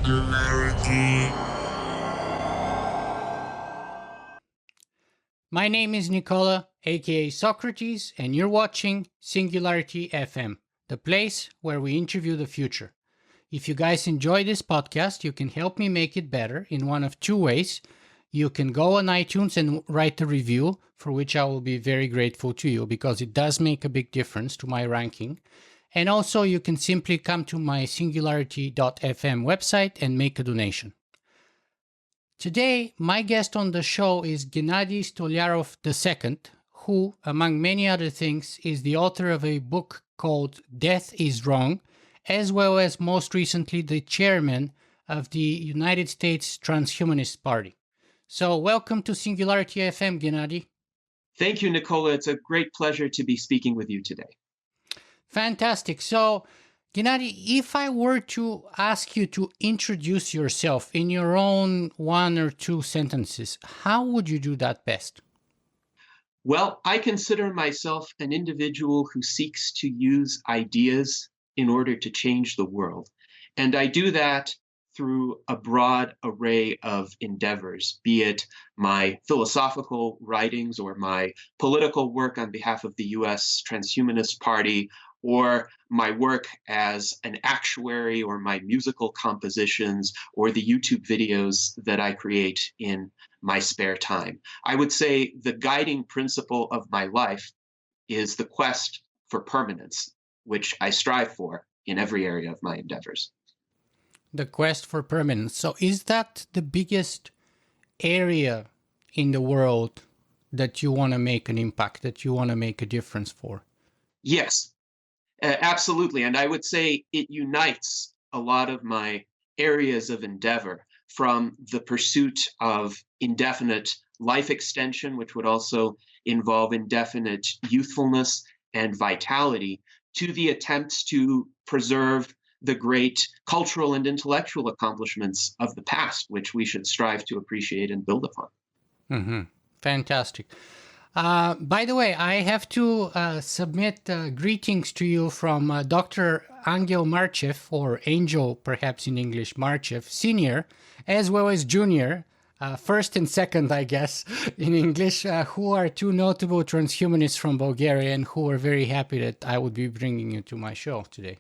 Singularity. My name is Nicola, aka Socrates, and you're watching Singularity FM, the place where we interview the future. If you guys enjoy this podcast, you can help me make it better in one of two ways. You can go on iTunes and write a review, for which I will be very grateful to you because it does make a big difference to my ranking. And also, you can simply come to my singularity.fm website and make a donation. Today, my guest on the show is Gennady Stolyarov II, who, among many other things, is the author of a book called Death is Wrong, as well as most recently the chairman of the United States Transhumanist Party. So, welcome to Singularity FM, Gennady. Thank you, Nicola. It's a great pleasure to be speaking with you today. Fantastic. So, Gennady, if I were to ask you to introduce yourself in your own one or two sentences, how would you do that best? Well, I consider myself an individual who seeks to use ideas in order to change the world. And I do that through a broad array of endeavors, be it my philosophical writings or my political work on behalf of the US Transhumanist Party, or my work as an actuary, or my musical compositions, or the YouTube videos that I create in my spare time. I would say the guiding principle of my life is the quest for permanence, which I strive for in every area of my endeavors. The quest for permanence. So, is that the biggest area in the world that you want to make an impact, that you want to make a difference for? Yes, absolutely. And I would say it unites a lot of my areas of endeavor, from the pursuit of indefinite life extension, which would also involve indefinite youthfulness and vitality, to the attempts to preserve the great cultural and intellectual accomplishments of the past, which we should strive to appreciate and build upon. Mm-hmm. Fantastic. By the way, I have to submit greetings to you from Dr. Angel Marchev, or Angel perhaps in English, Marchev, Senior, as well as Junior, first and second, I guess, in English, who are two notable transhumanists from Bulgaria and who are very happy that I would be bringing you to my show today.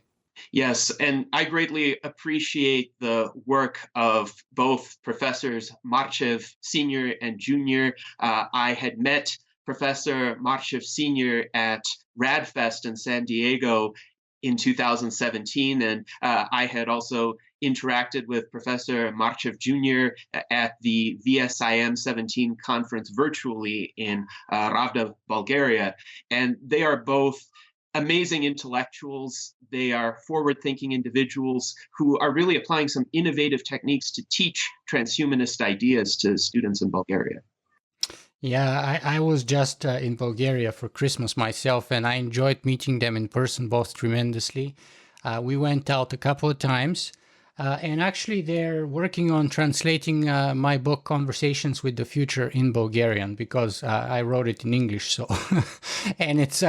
Yes, and I greatly appreciate the work of both Professors Marchev Sr. and Jr. I had met Professor Marchev Sr. at RADFest in San Diego in 2017, and I had also interacted with Professor Marchev Jr. at the VSIM 17 conference virtually in Ravda, Bulgaria, and they are both amazing intellectuals. They are forward-thinking individuals who are really applying some innovative techniques to teach transhumanist ideas to students in Bulgaria. Yeah, I was just in Bulgaria for Christmas myself, and I enjoyed meeting them in person both tremendously. We went out a couple of times, and actually they're working on translating my book Conversations with the Future in Bulgarian, because I wrote it in English. So, and it's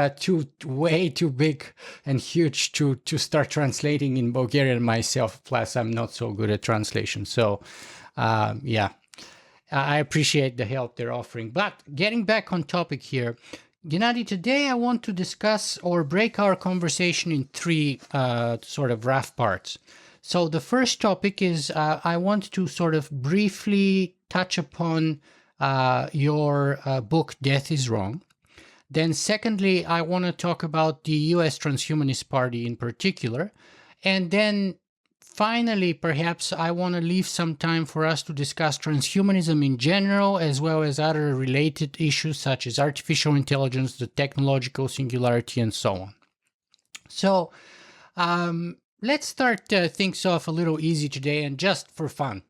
way too big and huge to start translating in Bulgarian myself. Plus, I'm not so good at translation. So, yeah. I appreciate the help they're offering. But getting back on topic here, Gennady, today I want to discuss or break our conversation in three sort of rough parts. So the first topic is I want to sort of briefly touch upon your book, Death is Wrong. Then secondly, I want to talk about the US Transhumanist Party in particular. And then finally, perhaps I want to leave some time for us to discuss transhumanism in general, as well as other related issues such as artificial intelligence, the technological singularity, and so on. So let's start things off a little easy today and just for fun.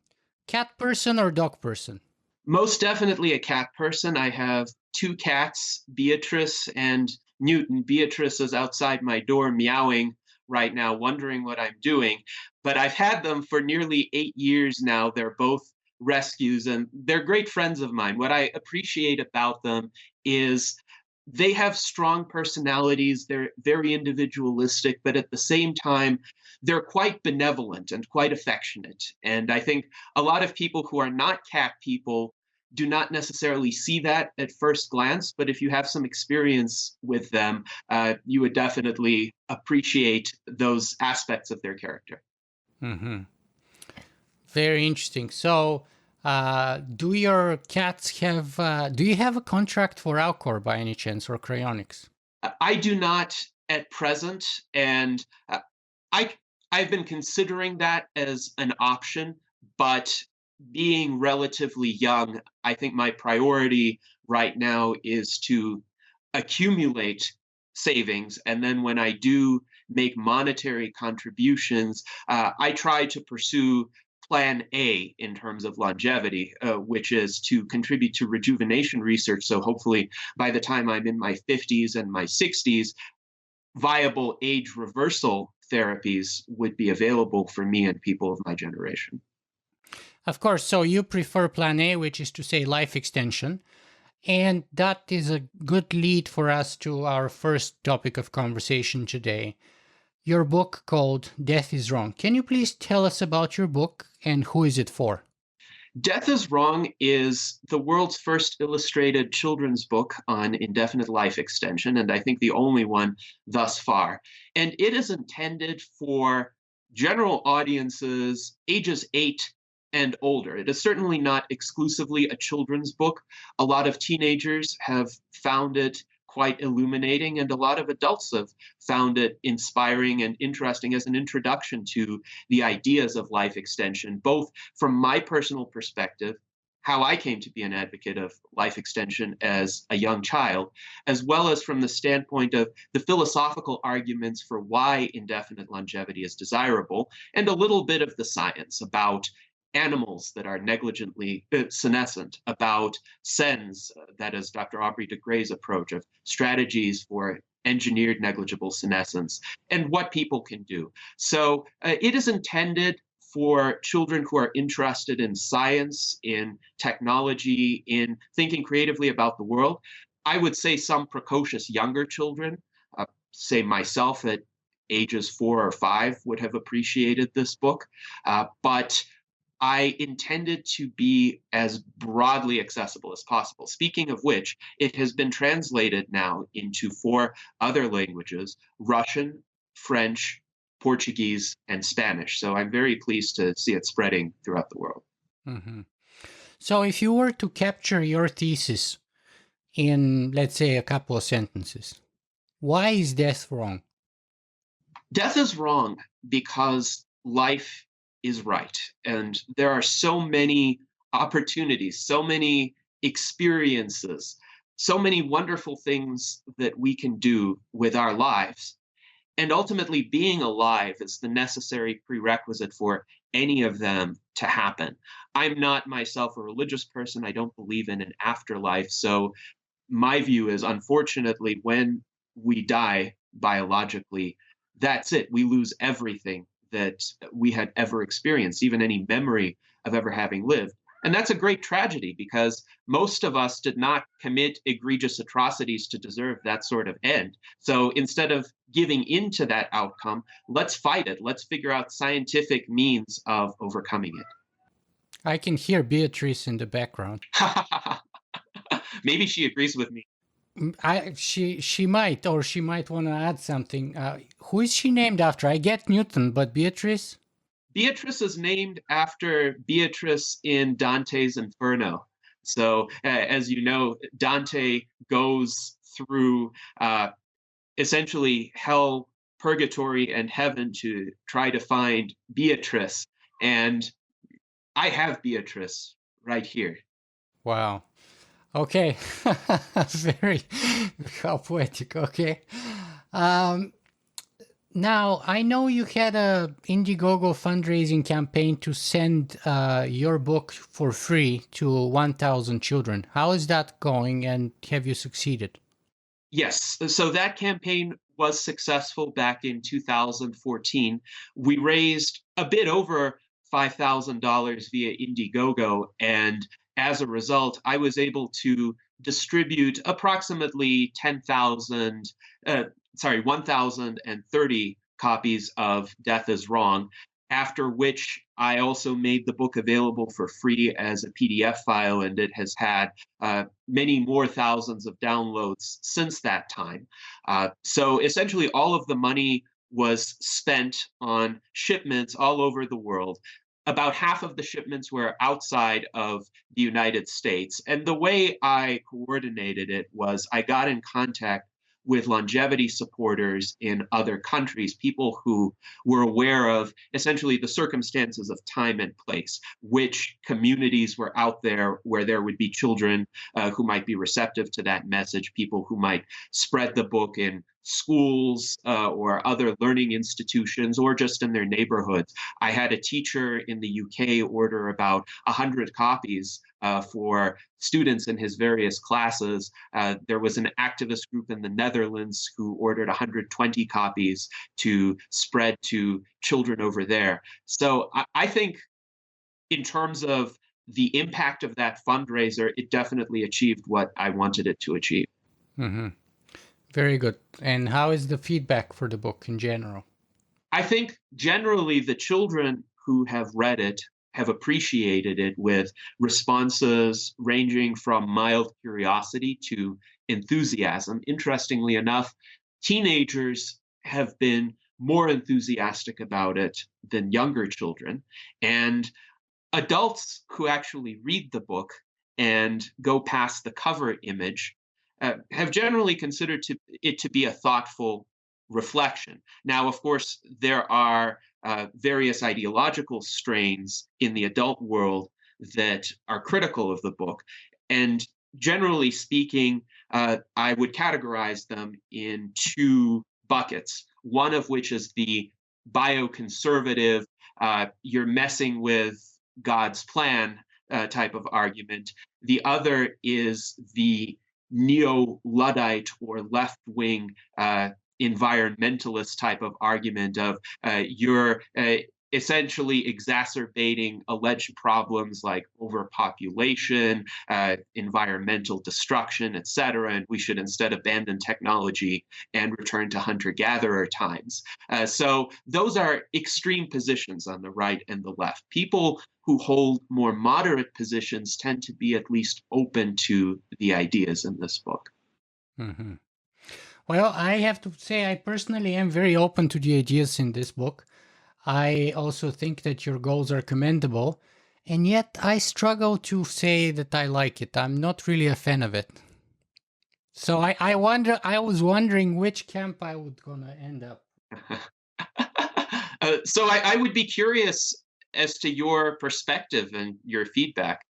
Cat person or dog person? Most definitely a cat person. I have two cats, Beatrice and Newton. Beatrice is outside my door meowing right now, wondering what I'm doing. But I've had them for nearly 8 years now. They're both rescues, and they're great friends of mine. What I appreciate about them is they have strong personalities. They're very individualistic, but at the same time, they're quite benevolent and quite affectionate. And I think a lot of people who are not cat people do not necessarily see that at first glance. But if you have some experience with them, you would definitely appreciate those aspects of their character. Hmm. Very interesting. So, do your cats have, do you have a contract for Alcor by any chance or Cryonics? I do not at present, and I I've been considering that as an option, but being relatively young, I think my priority right now is to accumulate savings, and then when I do make monetary contributions, I try to pursue plan A in terms of longevity, which is to contribute to rejuvenation research. So hopefully, by the time I'm in my 50s and my 60s, viable age reversal therapies would be available for me and people of my generation. Of course. So you prefer plan A, which is to say life extension. And that is a good lead for us to our first topic of conversation today. Your book called Death is Wrong. Can you please tell us about your book and who is it for? Death is Wrong is the world's first illustrated children's book on indefinite life extension, and I think the only one thus far. And it is intended for general audiences ages 8 and older. It is certainly not exclusively a children's book. A lot of teenagers have found it quite illuminating, and a lot of adults have found it inspiring and interesting as an introduction to the ideas of life extension, both from my personal perspective, how I came to be an advocate of life extension as a young child, as well as from the standpoint of the philosophical arguments for why indefinite longevity is desirable, and a little bit of the science about animals that are negligently senescent, about SENS, that is Dr. Aubrey de Grey's approach of strategies for engineered negligible senescence, and what people can do. So it is intended for children who are interested in science, in technology, in thinking creatively about the world. I would say some precocious younger children, say myself at ages 4 or 5, would have appreciated this book. But I intended to be as broadly accessible as possible. Speaking of which, it has been translated now into 4 other languages: Russian, French, Portuguese, and Spanish. So I'm very pleased to see it spreading throughout the world. Hmm. So, if you were to capture your thesis in, let's say, a couple of sentences, why is death wrong? Death is wrong because life is right. And there are so many opportunities, so many experiences, so many wonderful things that we can do with our lives. And ultimately, being alive is the necessary prerequisite for any of them to happen. I'm not myself a religious person. I don't believe in an afterlife. So my view is, unfortunately, when we die biologically, that's it. We lose everything that we had ever experienced, even any memory of ever having lived. And that's a great tragedy because most of us did not commit egregious atrocities to deserve that sort of end. So instead of giving into that outcome, let's fight it. Let's figure out scientific means of overcoming it. I can hear Beatrice in the background. Maybe she agrees with me. She might, or she might want to add something. Who is she named after? I get Newton, but Beatrice? Beatrice is named after Beatrice in Dante's Inferno. So, as you know, Dante goes through essentially hell, purgatory, and heaven to try to find Beatrice. And I have Beatrice right here. Wow. Okay. Very how poetic. Okay. Now, I know you had a Indiegogo fundraising campaign to send your book for free to 1,000 children. How is that going, and have you succeeded? Yes. So that campaign was successful back in 2014. We raised a bit over $5,000 via Indiegogo. And as a result, I was able to distribute approximately 1,030 copies of Death is Wrong, after which I also made the book available for free as a PDF file, and it has had many more thousands of downloads since that time. So essentially, all of the money was spent on shipments all over the world. About half of the shipments were outside of the United States. And the way I coordinated it was I got in contact with longevity supporters in other countries, people who were aware of essentially the circumstances of time and place, which communities were out there where there would be children who might be receptive to that message, people who might spread the book in schools or other learning institutions or just in their neighborhoods. I had a teacher in the UK order about 100 copies for students in his various classes. There was an activist group in the Netherlands who ordered 120 copies to spread to children over there. So I think in terms of the impact of that fundraiser, it definitely achieved what I wanted it to achieve. Mm-hmm. Very good. And how is the feedback for the book in general? I think generally the children who have read it have appreciated it, with responses ranging from mild curiosity to enthusiasm. Interestingly enough, teenagers have been more enthusiastic about it than younger children. And adults who actually read the book and go past the cover image have generally considered it to be a thoughtful reflection. Now, of course, there are various ideological strains in the adult world that are critical of the book. And generally speaking, I would categorize them in two buckets, one of which is the bioconservative, you're messing with God's plan type of argument. The other is the neo-Luddite or left-wing environmentalist type of argument of you're essentially exacerbating alleged problems like overpopulation, environmental destruction, etc., and we should instead abandon technology and return to hunter-gatherer times. So those are extreme positions on the right and the left. People who hold more moderate positions tend to be at least open to the ideas in this book. Mm-hmm. Well, I have to say I personally am very open to the ideas in this book. I also think that your goals are commendable, and yet I struggle to say that I like it. I'm not really a fan of it. So I was wondering which camp I would gonna end up. So I would be curious as to your perspective and your feedback.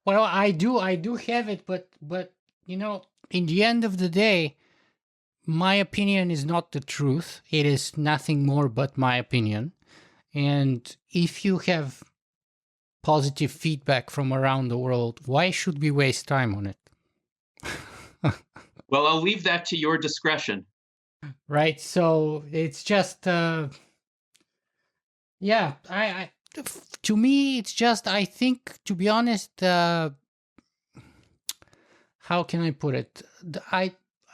Well, I do have it, but you know, in the end of the day, my opinion is not the truth. It is nothing more but my opinion. And if you have positive feedback from around the world, why should we waste time on it? Well, I'll leave that to your discretion. Right. So it's just, yeah, to me, it's just, I think, to be honest, how can I put it?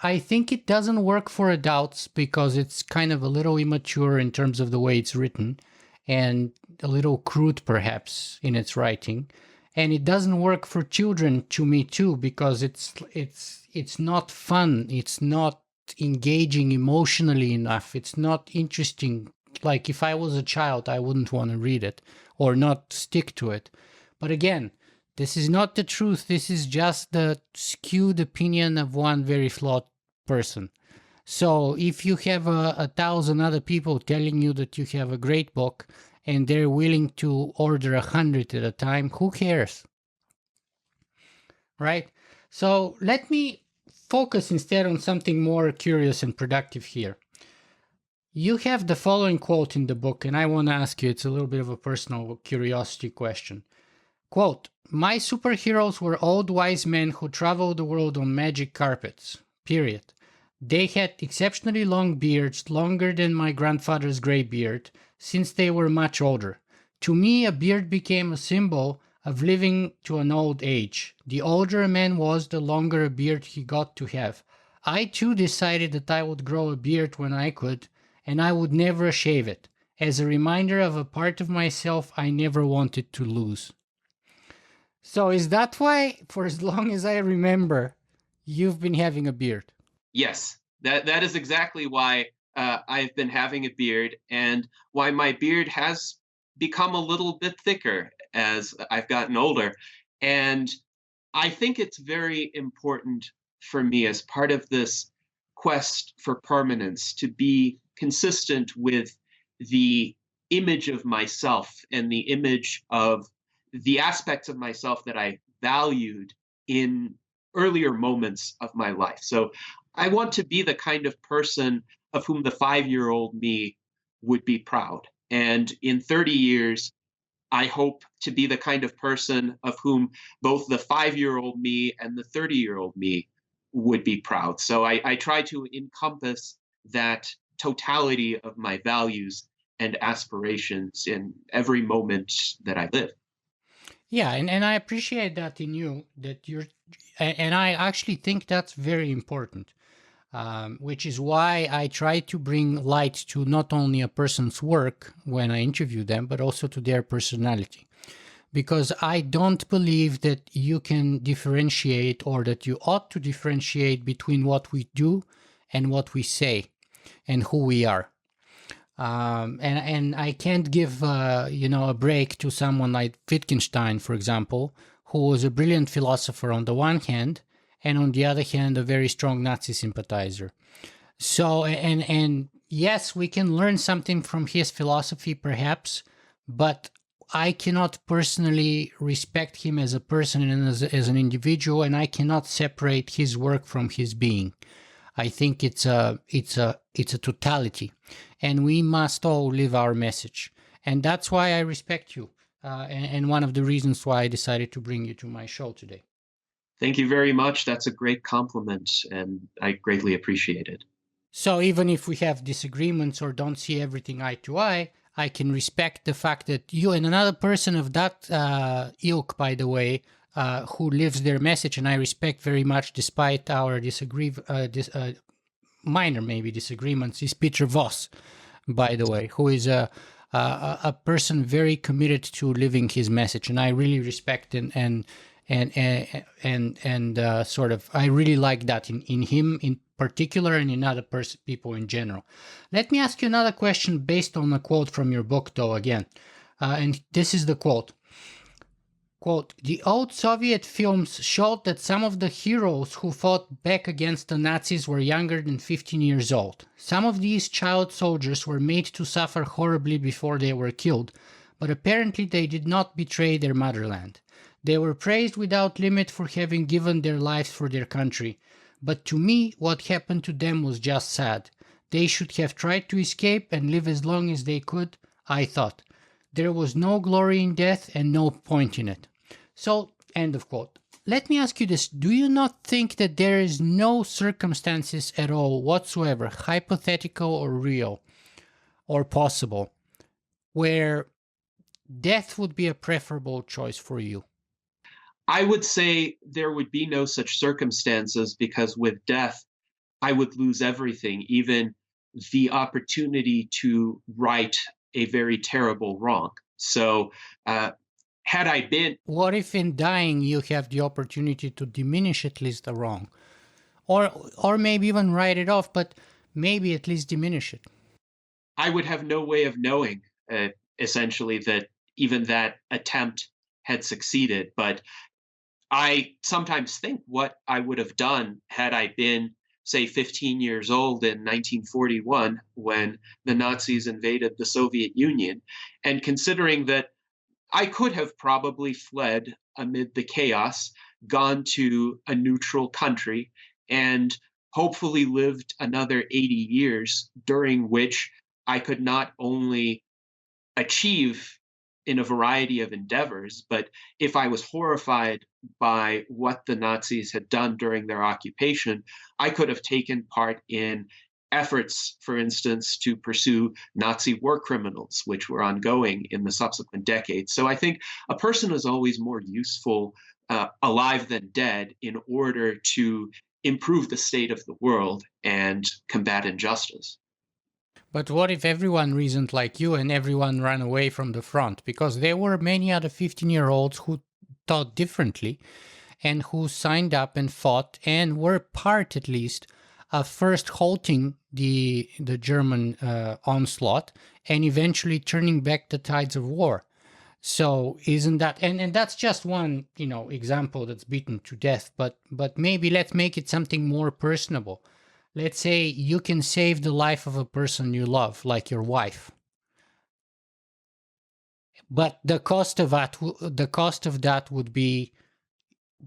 I think it doesn't work for adults because it's kind of a little immature in terms of the way it's written and a little crude perhaps in its writing. And it doesn't work for children to me too, because it's not fun. It's not engaging emotionally enough. It's not interesting. Like if I was a child, I wouldn't want to read it or not stick to it. But again, this is not the truth. This is just the skewed opinion of one very flawed person. So if you have 1,000 other people telling you that you have a great book and they're willing to order 100 at a time, who cares? Right? So let me focus instead on something more curious and productive here. You have the following quote in the book, and I want to ask you, it's a little bit of a personal curiosity question. Quote, "My superheroes were old wise men who traveled the world on magic carpets. Period. They had exceptionally long beards, longer than my grandfather's gray beard, since they were much older. To me, a beard became a symbol of living to an old age. The older a man was, the longer a beard he got to have. I too decided that I would grow a beard when I could, and I would never shave it, as a reminder of a part of myself I never wanted to lose. So is that why, for as long as I remember, you've been having a beard? Yes, that is exactly why I've been having a beard, and why my beard has become a little bit thicker as I've gotten older. And I think it's very important for me, as part of this quest for permanence, to be consistent with the image of myself and the image of the aspects of myself that I valued in earlier moments of my life. So I want to be the kind of person of whom the 5-year-old me would be proud. And in 30 years, I hope to be the kind of person of whom both the 5-year-old me and the 30-year-old me would be proud. So I try to encompass that totality of my values and aspirations in every moment that I live. Yeah, and I appreciate that in you, that and I actually think that's very important, which is why I try to bring light to not only a person's work when I interview them, but also to their personality. Because I don't believe that you can differentiate, or that you ought to differentiate, between what we do and what we say and who we are. And I can't give a break to someone like Wittgenstein, for example, who was a brilliant philosopher on the one hand, and on the other hand, a very strong Nazi sympathizer. So, and yes, we can learn something from his philosophy, perhaps, but I cannot personally respect him as a person and as an individual, and I cannot separate his work from his being. I think it's a totality, and we must all live our message, and that's why I respect you, and one of the reasons why I decided to bring you to my show today. Thank you very much. That's a great compliment, and I greatly appreciate it. So even if we have disagreements or don't see everything eye to eye, I can respect the fact that you and another person of that ilk, by the way, who lives their message, and I respect very much, despite our minor maybe disagreements, is Peter Voss, by the way, who is a person very committed to living his message, and I really respect and sort of, I really like that in him in particular, and in other people in general. Let me ask you another question based on a quote from your book, though, again. And this is the quote. Quote, "The old Soviet films showed that some of the heroes who fought back against the Nazis were younger than 15 years old. Some of these child soldiers were made to suffer horribly before they were killed, but apparently they did not betray their motherland. They were praised without limit for having given their lives for their country. But to me, what happened to them was just sad. They should have tried to escape and live as long as they could, I thought. There was no glory in death and no point in it." So, end of quote. Let me ask you this. Do you not think that there is no circumstances at all whatsoever, hypothetical or real or possible, where death would be a preferable choice for you? I would say there would be no such circumstances, because with death, I would lose everything, even the opportunity to right a very terrible wrong. So, had I been, What if in dying you have the opportunity to diminish at least the wrong? Or maybe even write it off, but maybe at least diminish it. I would have no way of knowing, essentially, that even that attempt had succeeded. But I sometimes think what I would have done had I been, say, 15 years old in 1941 when the Nazis invaded the Soviet Union, and considering that I could have probably fled amid the chaos, gone to a neutral country, and hopefully lived another 80 years, during which I could not only achieve in a variety of endeavors, but if I was horrified by what the Nazis had done during their occupation, I could have taken part in efforts, for instance, to pursue Nazi war criminals, which were ongoing in the subsequent decades. So I think a person is always more useful alive than dead in order to improve the state of the world and combat injustice. But what if everyone reasoned like you and everyone ran away from the front? Because there were many other 15-year-olds who thought differently and who signed up and fought and were part, at least, of first halting the German onslaught and eventually turning back the tides of war. So isn't that, and that's just one, example that's beaten to death, but maybe let's make it something more personable. Let's say you can save the life of a person you love, like your wife. But the cost of that would be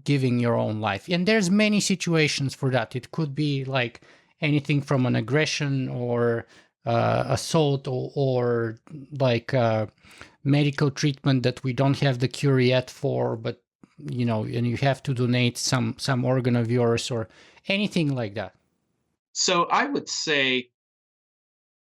giving your own life. And there's many situations for that. It could be like anything from an aggression or assault or like medical treatment that we don't have the cure yet for, but and you have to donate some organ of yours or anything like that. So I would say,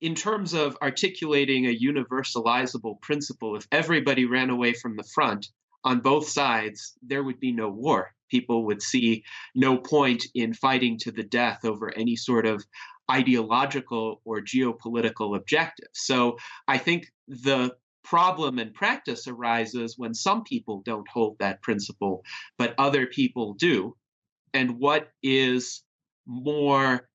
in terms of articulating a universalizable principle, if everybody ran away from the front on both sides, there would be no war. People would see no point in fighting to the death over any sort of ideological or geopolitical objective. So I think the problem in practice arises when some people don't hold that principle, but other people do. And what is more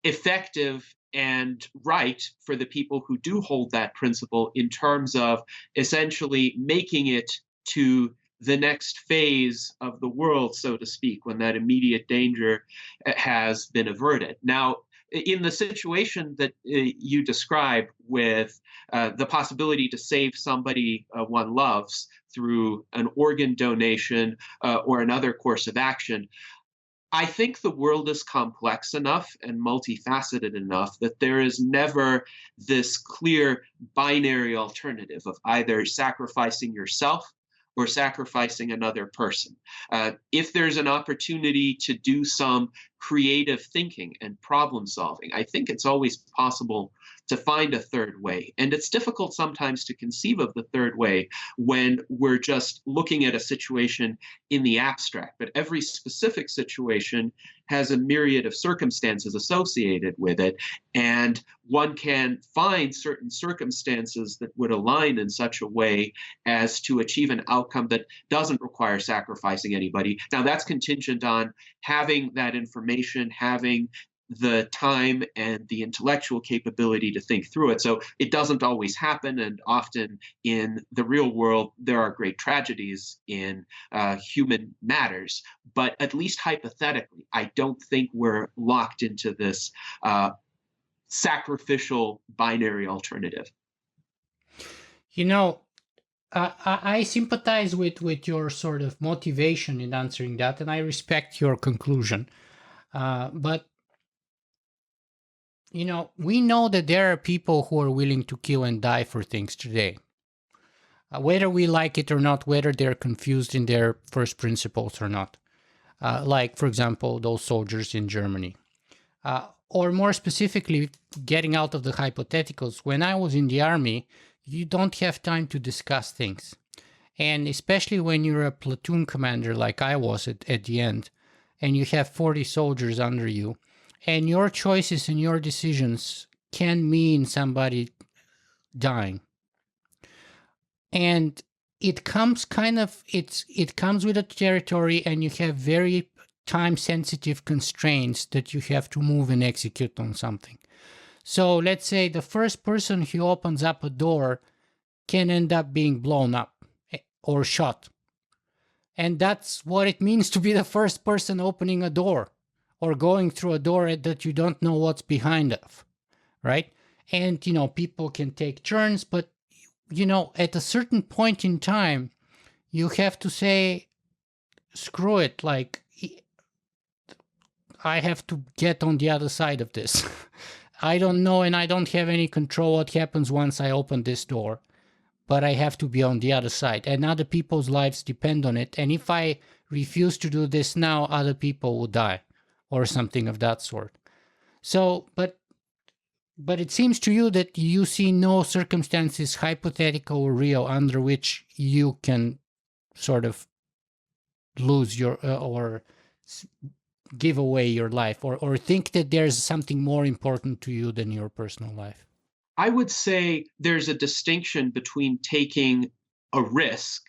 effective and right for the people who do hold that principle in terms of essentially making it to the next phase of the world, so to speak, when that immediate danger has been averted. Now, in the situation that you describe with the possibility to save somebody one loves through an organ donation or another course of action, I think the world is complex enough and multifaceted enough that there is never this clear binary alternative of either sacrificing yourself or sacrificing another person. If there's an opportunity to do some creative thinking and problem solving, I think it's always possible to find a third way. And it's difficult sometimes to conceive of the third way when we're just looking at a situation in the abstract. But every specific situation has a myriad of circumstances associated with it. And one can find certain circumstances that would align in such a way as to achieve an outcome that doesn't require sacrificing anybody. Now, that's contingent on having that information, having the time and the intellectual capability to think through it. So it doesn't always happen. And often in the real world, there are great tragedies in human matters. But at least hypothetically, I don't think we're locked into this sacrificial binary alternative. I sympathize with your sort of motivation in answering that, and I respect your conclusion. But we know that there are people who are willing to kill and die for things today. Whether we like it or not, whether they're confused in their first principles or not. Like, for example, those soldiers in Germany. Or more specifically, getting out of the hypotheticals, when I was in the army, you don't have time to discuss things. And especially when you're a platoon commander like I was at the end, and you have 40 soldiers under you, and your choices and your decisions can mean somebody dying. And it comes it comes with a territory, and you have very time-sensitive constraints that you have to move and execute on something. So let's say the first person who opens up a door can end up being blown up or shot. And that's what it means to be the first person opening a door or going through a door that you don't know what's behind of, right? And, people can take turns, but, at a certain point in time, you have to say, screw it, like, I have to get on the other side of this. I don't know, and I don't have any control what happens once I open this door, but I have to be on the other side, and other people's lives depend on it. And if I refuse to do this now, other people will die or something of that sort. So, but But it seems to you that you see no circumstances, hypothetical or real, under which you can sort of lose your or give away your life, or think that there's something more important to you than your personal life. I would say there's a distinction between taking a risk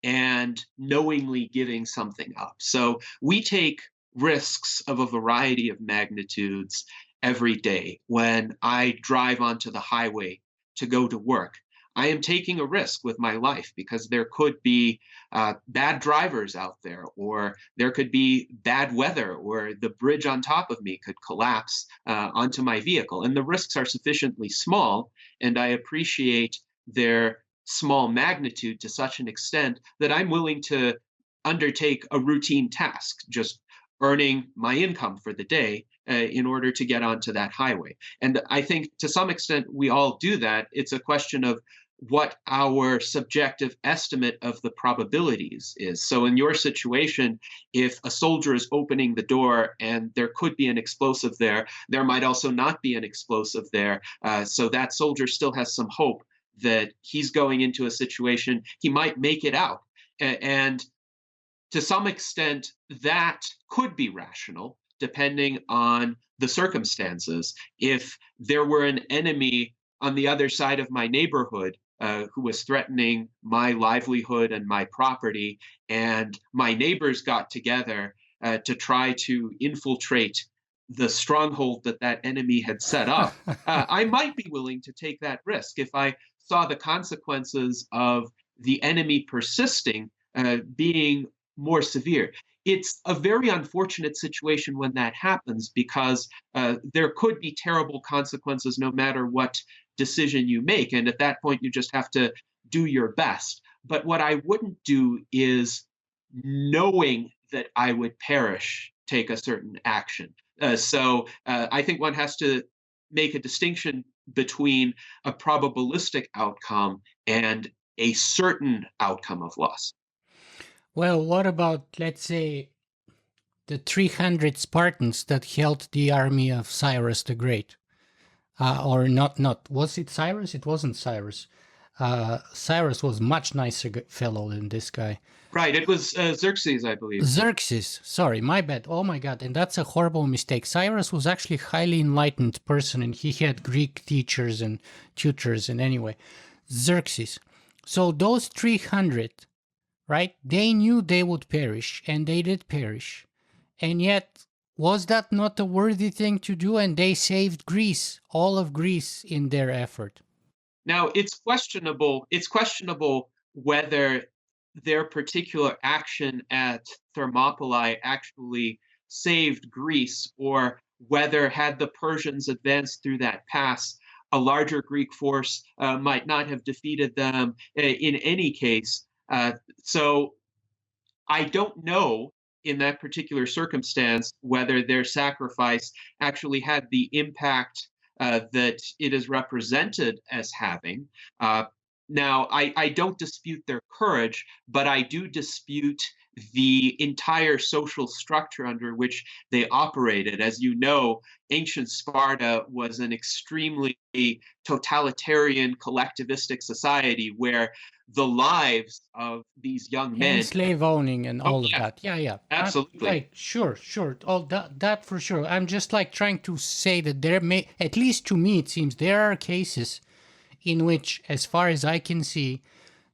and knowingly giving something up. So we take risks of a variety of magnitudes every day. When I drive onto the highway to go to work, I am taking a risk with my life because there could be bad drivers out there, or there could be bad weather, or the bridge on top of me could collapse onto my vehicle. And the risks are sufficiently small, and I appreciate their small magnitude to such an extent that I'm willing to undertake a routine task, just earning my income for the day in order to get onto that highway. And I think to some extent we all do that. It's a question of what our subjective estimate of the probabilities is. So in your situation, if a soldier is opening the door and there could be an explosive there, there might also not be an explosive there. So that soldier still has some hope that he's going into a situation, he might make it out. And to some extent, that could be rational depending on the circumstances. If there were an enemy on the other side of my neighborhood who was threatening my livelihood and my property, and my neighbors got together to try to infiltrate the stronghold that that enemy had set up, I might be willing to take that risk if I saw the consequences of the enemy persisting being more severe. It's a very unfortunate situation when that happens because there could be terrible consequences no matter what decision you make. And at that point, you just have to do your best. But what I wouldn't do is, knowing that I would perish, take a certain action. So I think one has to make a distinction between a probabilistic outcome and a certain outcome of loss. Well, what about, let's say, the 300 Spartans that held the army of Cyrus the Great? Or not, was it Cyrus? It wasn't Cyrus. Cyrus was much nicer fellow than this guy. Right, it was Xerxes, I believe. Xerxes, sorry, my bad. Oh my god, and that's a horrible mistake. Cyrus was actually a highly enlightened person, and he had Greek teachers and tutors, and anyway. Xerxes. So those 300, right, they knew they would perish, and they did perish. And yet, was that not a worthy thing to do? And they saved Greece, all of Greece, in their effort. Now, it's questionable whether their particular action at Thermopylae actually saved Greece, or whether, had the Persians advanced through that pass, a larger Greek force might not have defeated them in any case. So I don't know in that particular circumstance whether their sacrifice actually had the impact that it is represented as having. Now, I don't dispute their courage, but I do dispute the entire social structure under which they operated. As you know, ancient Sparta was an extremely totalitarian, collectivistic society where the lives of these young men, and slave owning and all of that. Yeah. Absolutely. Like, sure. All that for sure. I'm just like trying to say that there may, at least to me, it seems there are cases in which, as far as I can see,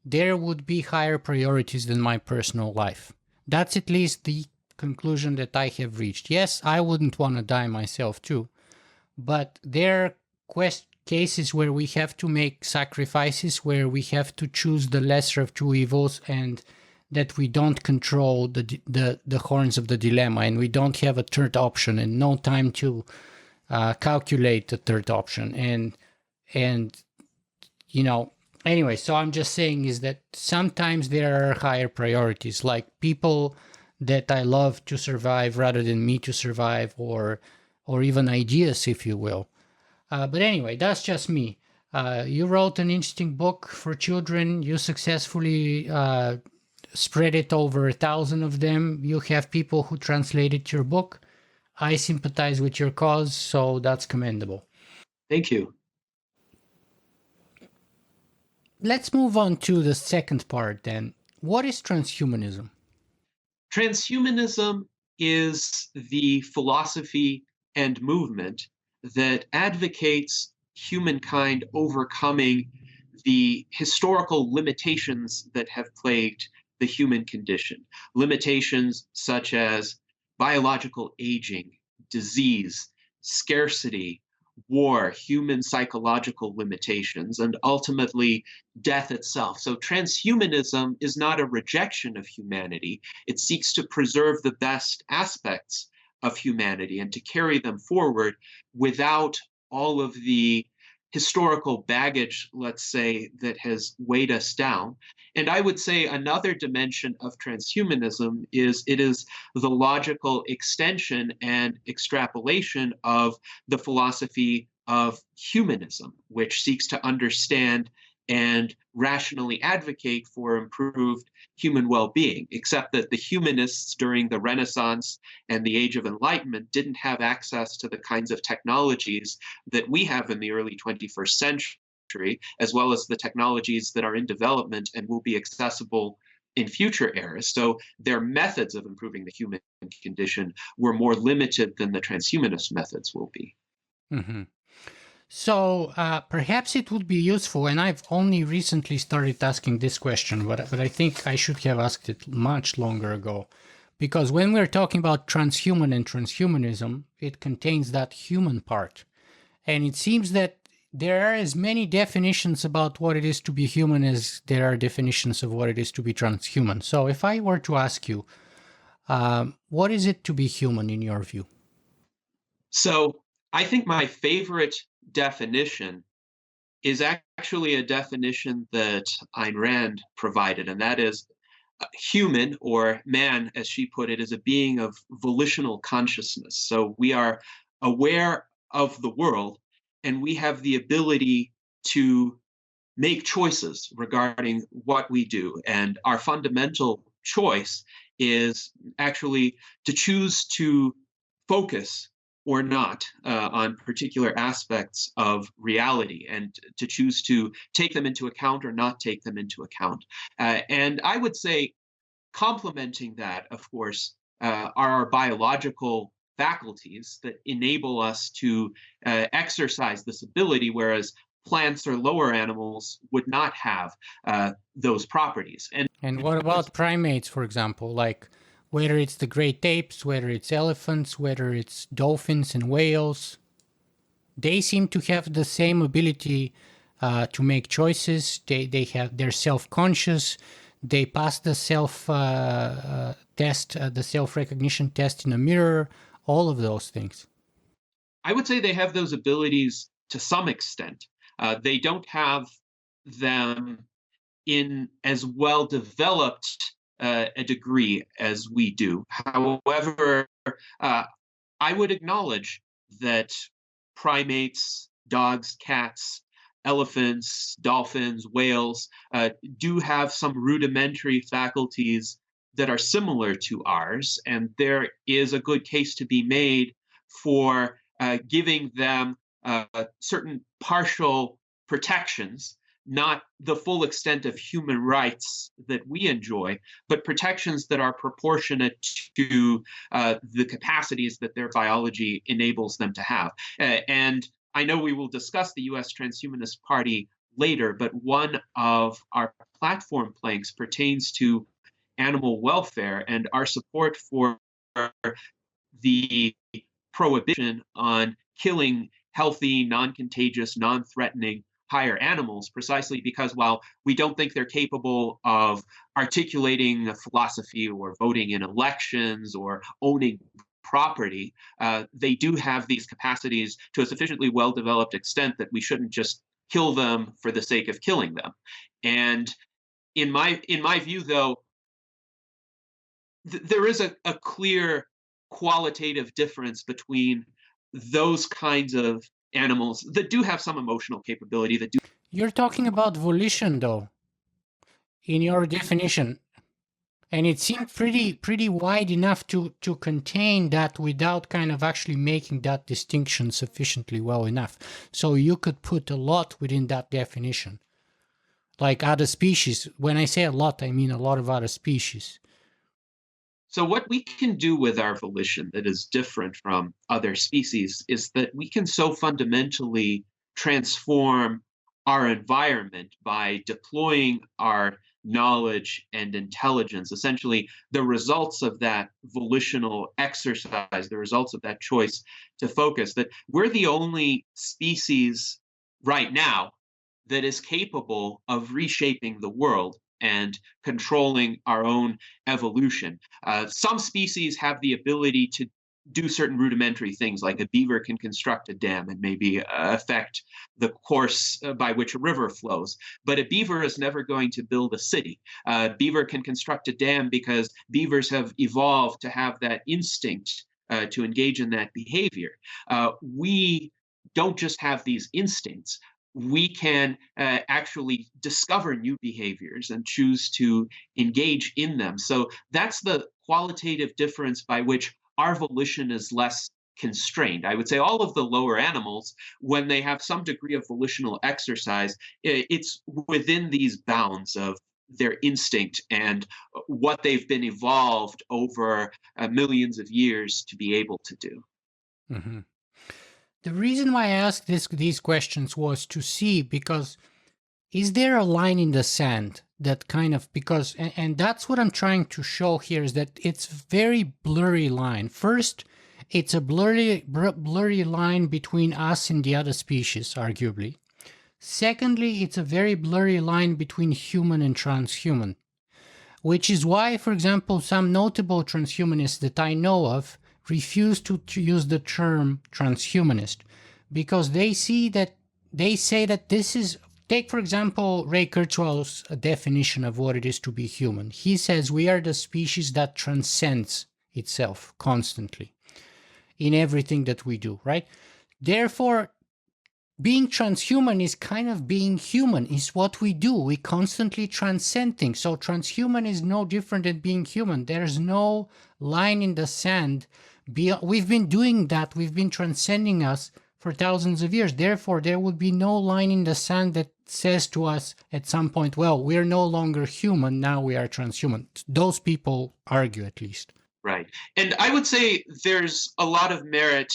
there would be higher priorities than my personal life. That's at least the conclusion that I have reached. Yes, I wouldn't want to die myself too, but there are cases where we have to make sacrifices, where we have to choose the lesser of two evils, and that we don't control the horns of the dilemma, and we don't have a third option, and no time to calculate the third option, and you know. Anyway, so I'm just saying is that sometimes there are higher priorities, like people that I love to survive rather than me to survive, or even ideas, if you will. But anyway, that's just me. You wrote an interesting book for children. You successfully spread it over 1,000 of them. You have people who translated your book. I sympathize with your cause, so that's commendable. Thank you. Let's move on to the second part then. What is transhumanism? Transhumanism is the philosophy and movement that advocates humankind overcoming the historical limitations that have plagued the human condition. Limitations such as biological aging, disease, scarcity, war, human psychological limitations, and ultimately death itself. So transhumanism is not a rejection of humanity. It seeks to preserve the best aspects of humanity and to carry them forward without all of the historical baggage, let's say, that has weighed us down. And I would say another dimension of transhumanism is it is the logical extension and extrapolation of the philosophy of humanism, which seeks to understand and rationally advocate for improved human well-being, except that the humanists during the Renaissance and the Age of Enlightenment didn't have access to the kinds of technologies that we have in the early 21st century, as well as the technologies that are in development and will be accessible in future eras. So their methods of improving the human condition were more limited than the transhumanist methods will be. Mm-hmm. So perhaps it would be useful, and I've only recently started asking this question, but I think I should have asked it much longer ago. Because when we're talking about transhuman and transhumanism, it contains that human part. And it seems that there are as many definitions about what it is to be human as there are definitions of what it is to be transhuman. So if I were to ask you, what is it to be human in your view? So I think my favorite definition is actually a definition that Ayn Rand provided, and that is human, or man, as she put it, is a being of volitional consciousness. So we are aware of the world, and we have the ability to make choices regarding what we do. And our fundamental choice is actually to choose to focus or not on particular aspects of reality, and to choose to take them into account or not take them into account. And I would say, complementing that, of course, are our biological faculties that enable us to exercise this ability, whereas plants or lower animals would not have those properties. And what about primates, for example, like whether it's the great apes, whether it's elephants, whether it's dolphins and whales? They seem to have the same ability to make choices. They're self-conscious. They pass the test, the self-recognition test in a mirror. All of those things. I would say they have those abilities to some extent. They don't have them in as well developed a degree as we do. However, I would acknowledge that primates, dogs, cats, elephants, dolphins, whales do have some rudimentary faculties that are similar to ours, and there is a good case to be made for giving them certain partial protections, not the full extent of human rights that we enjoy, but protections that are proportionate to the capacities that their biology enables them to have. And I know we will discuss the US Transhumanist Party later, but one of our platform planks pertains to animal welfare and our support for the prohibition on killing healthy, non-contagious, non-threatening higher animals, precisely because while we don't think they're capable of articulating a philosophy or voting in elections or owning property, they do have these capacities to a sufficiently well-developed extent that we shouldn't just kill them for the sake of killing them. And in my view, though, there is a clear qualitative difference between those kinds of animals that do have some emotional capability that do. You're talking about volition, though, in your definition. And it seemed pretty wide enough to contain that without kind of actually making that distinction sufficiently well enough. So you could put a lot within that definition. Like other species. When I say a lot, I mean a lot of other species. So, what we can do with our volition that is different from other species is that we can so fundamentally transform our environment by deploying our knowledge and intelligence. Essentially, the results of that volitional exercise, the results of that choice to focus, that we're the only species right now that is capable of reshaping the world and controlling our own evolution. Some species have the ability to do certain rudimentary things, like a beaver can construct a dam and maybe affect the course by which a river flows. But a beaver is never going to build a city. Beaver can construct a dam because beavers have evolved to have that instinct to engage in that behavior. We don't just have these instincts, we can actually discover new behaviors and choose to engage in them. So that's the qualitative difference by which our volition is less constrained. I would say all of the lower animals, when they have some degree of volitional exercise, it's within these bounds of their instinct and what they've been evolved over millions of years to be able to do. Mm-hmm. The reason why I asked these questions was to see, because is there a line in the sand that kind of, because, and that's what I'm trying to show here, is that it's very blurry line. First, it's a blurry line between us and the other species, arguably. Secondly, it's a very blurry line between human and transhuman, which is why, for example, some notable transhumanists that I know of refuse to use the term transhumanist, because they say that this is, take for example Ray Kurzweil's definition of what it is to be human. He says we are the species that transcends itself constantly in everything that we do, right? Therefore, being transhuman is kind of being human, is what we do. We constantly transcend things. So transhuman is no different than being human. There's no line in the sand. We've been doing that. We've been transcending us for thousands of years. Therefore, there would be no line in the sand that says to us at some point, well, we're no longer human, now we are transhuman. Those people argue, at least. Right. And I would say there's a lot of merit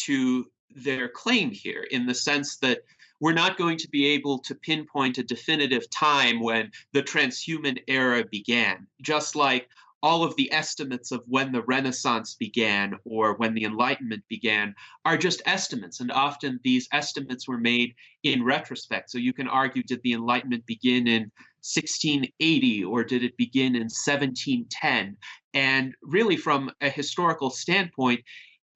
to their claim here, in the sense that we're not going to be able to pinpoint a definitive time when the transhuman era began, just like all of the estimates of when the Renaissance began or when the Enlightenment began are just estimates. And often these estimates were made in retrospect. So you can argue, did the Enlightenment begin in 1680 or did it begin in 1710? And really, from a historical standpoint,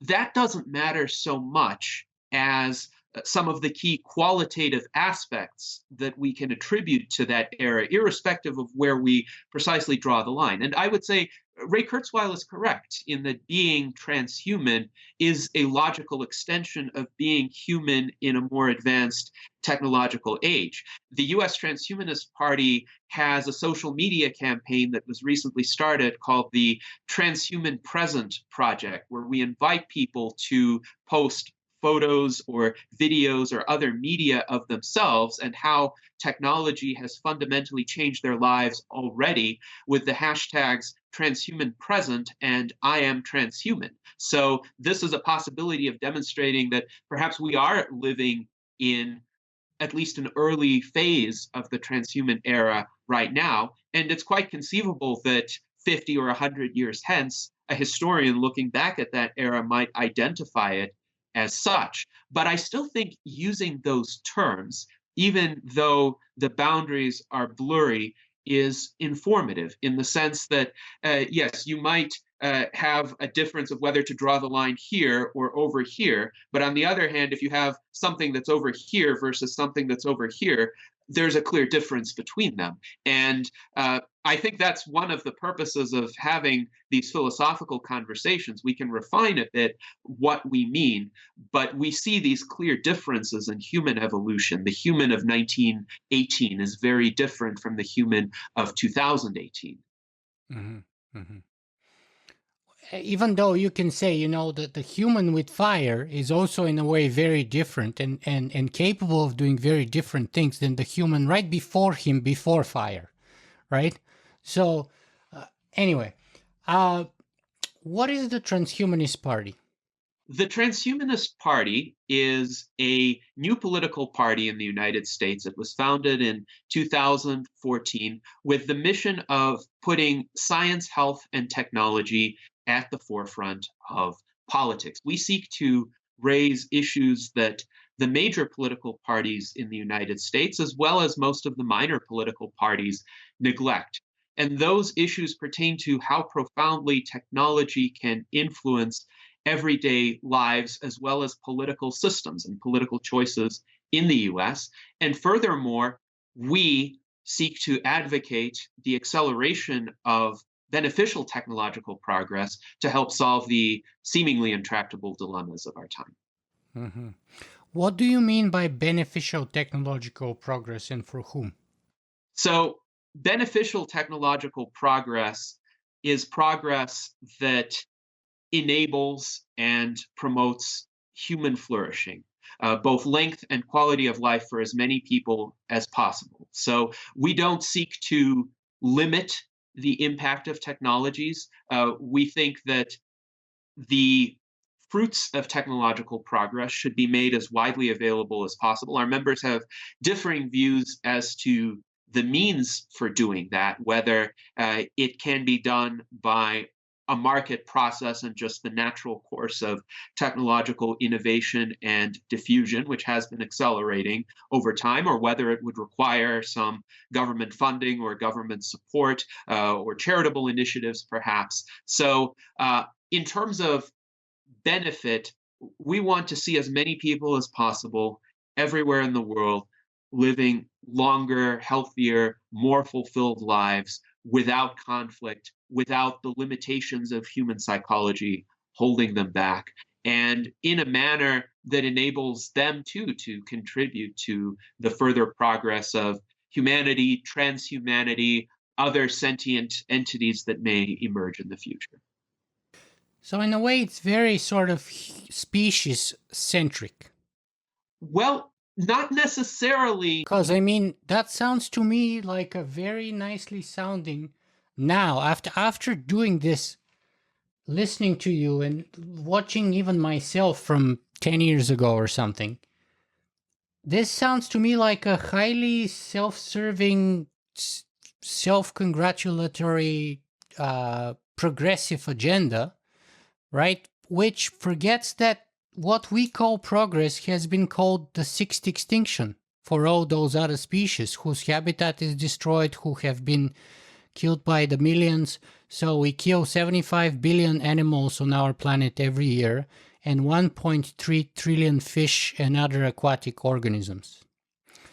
that doesn't matter so much as some of the key qualitative aspects that we can attribute to that era, irrespective of where we precisely draw the line. And I would say Ray Kurzweil is correct in that being transhuman is a logical extension of being human in a more advanced technological age. The US Transhumanist Party has a social media campaign that was recently started called the Transhuman Present Project, where we invite people to post photos or videos or other media of themselves and how technology has fundamentally changed their lives already, with the hashtags transhuman present and I am transhuman. So this is a possibility of demonstrating that perhaps we are living in at least an early phase of the transhuman era right now. And it's quite conceivable that 50 or 100 years hence, a historian looking back at that era might identify it as such. But I still think using those terms, even though the boundaries are blurry, is informative, in the sense that, yes, you might have a difference of whether to draw the line here or over here. But on the other hand, if you have something that's over here versus something that's over here, there's a clear difference between them. And I think that's one of the purposes of having these philosophical conversations. We can refine a bit what we mean, but we see these clear differences in human evolution. The human of 1918 is very different from the human of 2018. Mm-hmm. Mhm. Even though you can say, that the human with fire is also in a way very different and capable of doing very different things than the human right before him before fire, right? So, anyway, uh, what is the Transhumanist Party? The Transhumanist Party is a new political party in the United States. It was founded in 2014 with the mission of putting science, health, and technology at the forefront of politics. We seek to raise issues that the major political parties in the United States, as well as most of the minor political parties, neglect. And those issues pertain to how profoundly technology can influence everyday lives as well as political systems and political choices in the US. And furthermore, we seek to advocate the acceleration of beneficial technological progress to help solve the seemingly intractable dilemmas of our time. Mhm. What do you mean by beneficial technological progress and for whom? So, beneficial technological progress is progress that enables and promotes human flourishing, both length and quality of life for as many people as possible. So we don't seek to limit the impact of technologies. We think that the fruits of technological progress should be made as widely available as possible. Our members have differing views as to the means for doing that, whether it can be done by a market process and just the natural course of technological innovation and diffusion, which has been accelerating over time, or whether it would require some government funding or government support or charitable initiatives, perhaps. So, in terms of benefit, we want to see as many people as possible everywhere in the world living longer, healthier, more fulfilled lives without conflict, without the limitations of human psychology holding them back, and in a manner that enables them too to contribute to the further progress of humanity, transhumanity, other sentient entities that may emerge in the future. So, in a way, it's very sort of species centric. Well, not necessarily. Because, I mean, that sounds to me like a very nicely sounding now, after doing this, listening to you and watching even myself from 10 years ago or something. This sounds to me like a highly self-serving, self-congratulatory, progressive agenda, right? Which forgets that what we call progress has been called the sixth extinction for all those other species whose habitat is destroyed, who have been killed by the millions. So we kill 75 billion animals on our planet every year and 1.3 trillion fish and other aquatic organisms.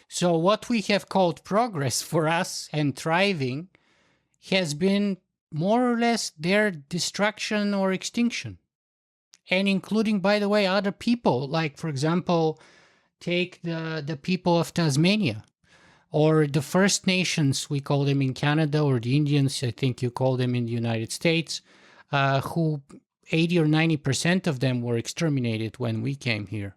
So what we have called progress for us and thriving has been more or less their destruction or extinction. And including, by the way, other people, like, for example, take the people of Tasmania or the First Nations, we call them in Canada, or the Indians, I think you call them in the United States, who 80 or 90% of them were exterminated when we came here.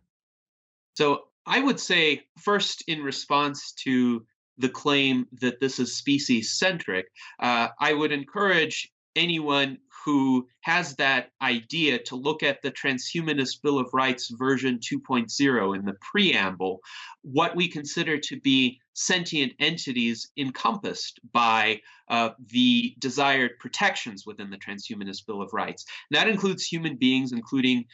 So I would say, first, in response to the claim that this is species centric, I would encourage anyone who has that idea to look at the Transhumanist Bill of Rights version 2.0 in the preamble, what we consider to be sentient entities encompassed by the desired protections within the Transhumanist Bill of Rights. And that includes human beings, including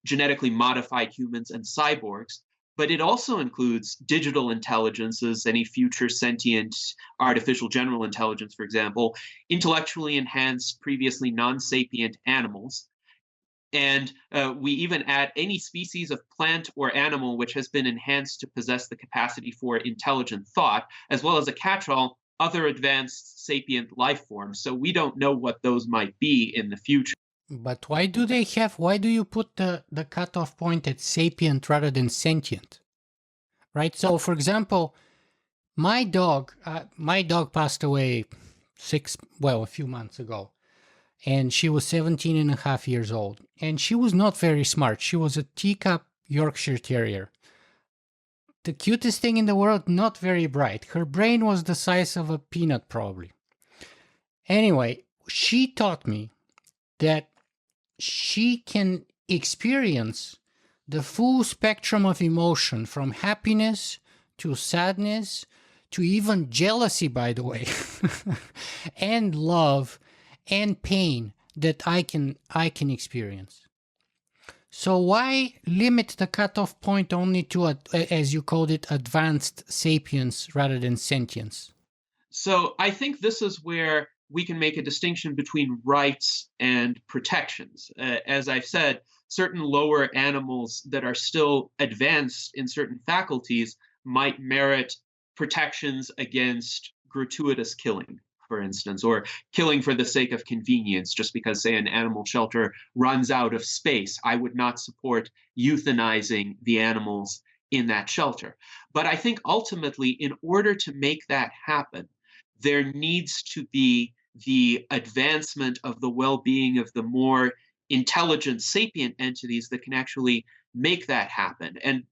genetically modified humans and cyborgs, but it also includes digital intelligences, any future sentient artificial general intelligence, for example, intellectually enhanced, previously non sapient animals. And we even add any species of plant or animal which has been enhanced to possess the capacity for intelligent thought, as well as a catch all, other advanced sapient life forms. So we don't know what those might be in the future. But why do you put the cutoff point at sapient rather than sentient? Right? So, for example, my dog passed away a few months ago. and she was 17 and a half years old. And she was not very smart. She was a teacup Yorkshire Terrier. The cutest thing in the world, not very bright. Her brain was the size of a peanut, probably. Anyway, she taught me that she can experience the full spectrum of emotion, from happiness to sadness to even jealousy, by the way, and love and pain that I can experience. So why limit the cutoff point only to, as you called it, advanced sapience rather than sentience? So I think this is where we can make a distinction between rights and protections. As I've said, certain lower animals that are still advanced in certain faculties might merit protections against gratuitous killing, for instance, or killing for the sake of convenience, just because, say, an animal shelter runs out of space. I would not support euthanizing the animals in that shelter. But I think ultimately, in order to make that happen, there needs to be the advancement of the well-being of the more intelligent sapient entities that can actually make that happen. And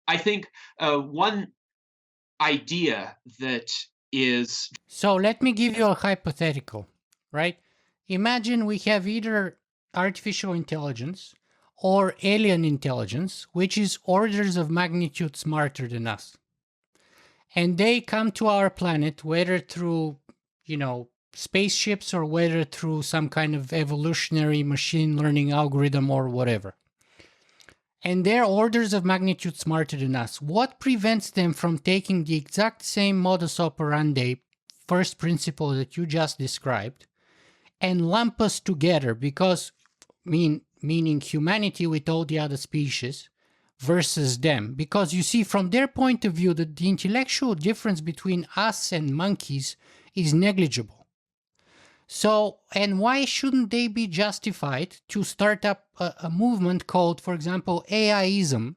I think one idea that is... So let me give you a hypothetical, right? Imagine we have either artificial intelligence or alien intelligence, which is orders of magnitude smarter than us. And they come to our planet, whether through, spaceships or whether through some kind of evolutionary machine learning algorithm or whatever. And they're orders of magnitude smarter than us. What prevents them from taking the exact same modus operandi, first principle that you just described, and lump us together? Because, meaning humanity with all the other species versus them. Because you see, from their point of view, the intellectual difference between us and monkeys is negligible. So, and why shouldn't they be justified to start up a movement called, for example, AIism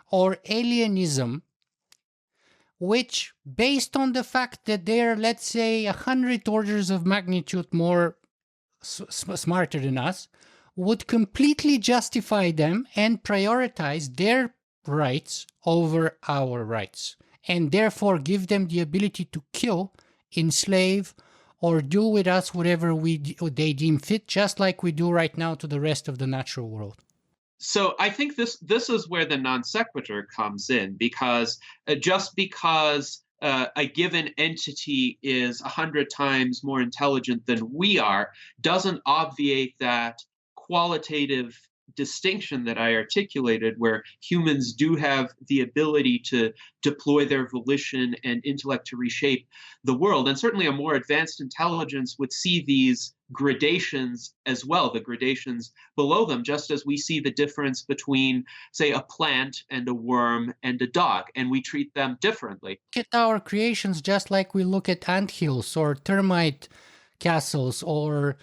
or alienism, which, based on the fact that they're, let's say, 100 orders of magnitude more smarter than us, would completely justify them and prioritize their rights over our rights, and therefore give them the ability to kill, enslave, or do with us whatever they deem fit, just like we do right now to the rest of the natural world. So I think this is where the non sequitur comes in, because just because a given entity is 100 times more intelligent than we are doesn't obviate that qualitative distinction that I articulated, where humans do have the ability to deploy their volition and intellect to reshape the world. And certainly a more advanced intelligence would see these gradations as well, the gradations below them, just as we see the difference between, say, a plant and a worm and a dog, and we treat them differently. Look at our creations just like we look at anthills or termite castles or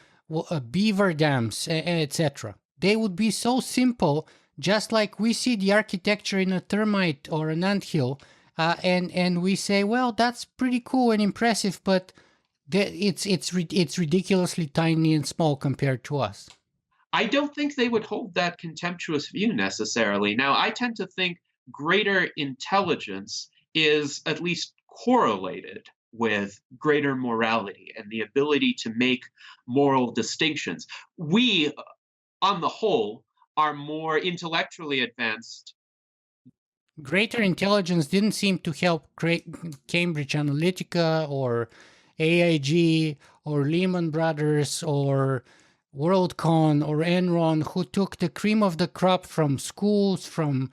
beaver dams, etc. They would be so simple, just like we see the architecture in a termite or an anthill, and we say, well, that's pretty cool and impressive, but it's ridiculously tiny and small compared to us. I don't think they would hold that contemptuous view necessarily. Now, I tend to think greater intelligence is at least correlated with greater morality and the ability to make moral distinctions. We, on the whole, are more intellectually advanced. Greater intelligence didn't seem to help Cambridge Analytica or AIG or Lehman Brothers or WorldCon or Enron, who took the cream of the crop from schools, from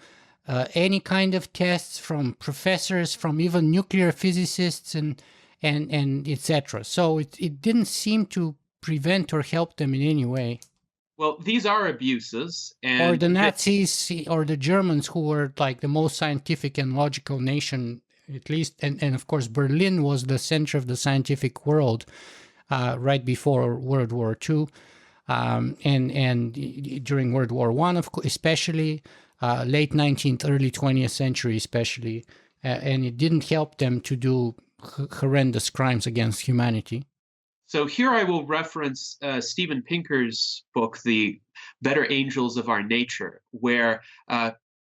any kind of tests, from professors, from even nuclear physicists and etc. So it didn't seem to prevent or help them in any way. Well, these are abuses. Or the Nazis or the Germans, who were like the most scientific and logical nation, at least. And of course, Berlin was the center of the scientific world right before World War II. And during World War I, of course, especially late 19th, early 20th century, especially. And it didn't help them to do horrendous crimes against humanity. So here I will reference Steven Pinker's book, The Better Angels of Our Nature, where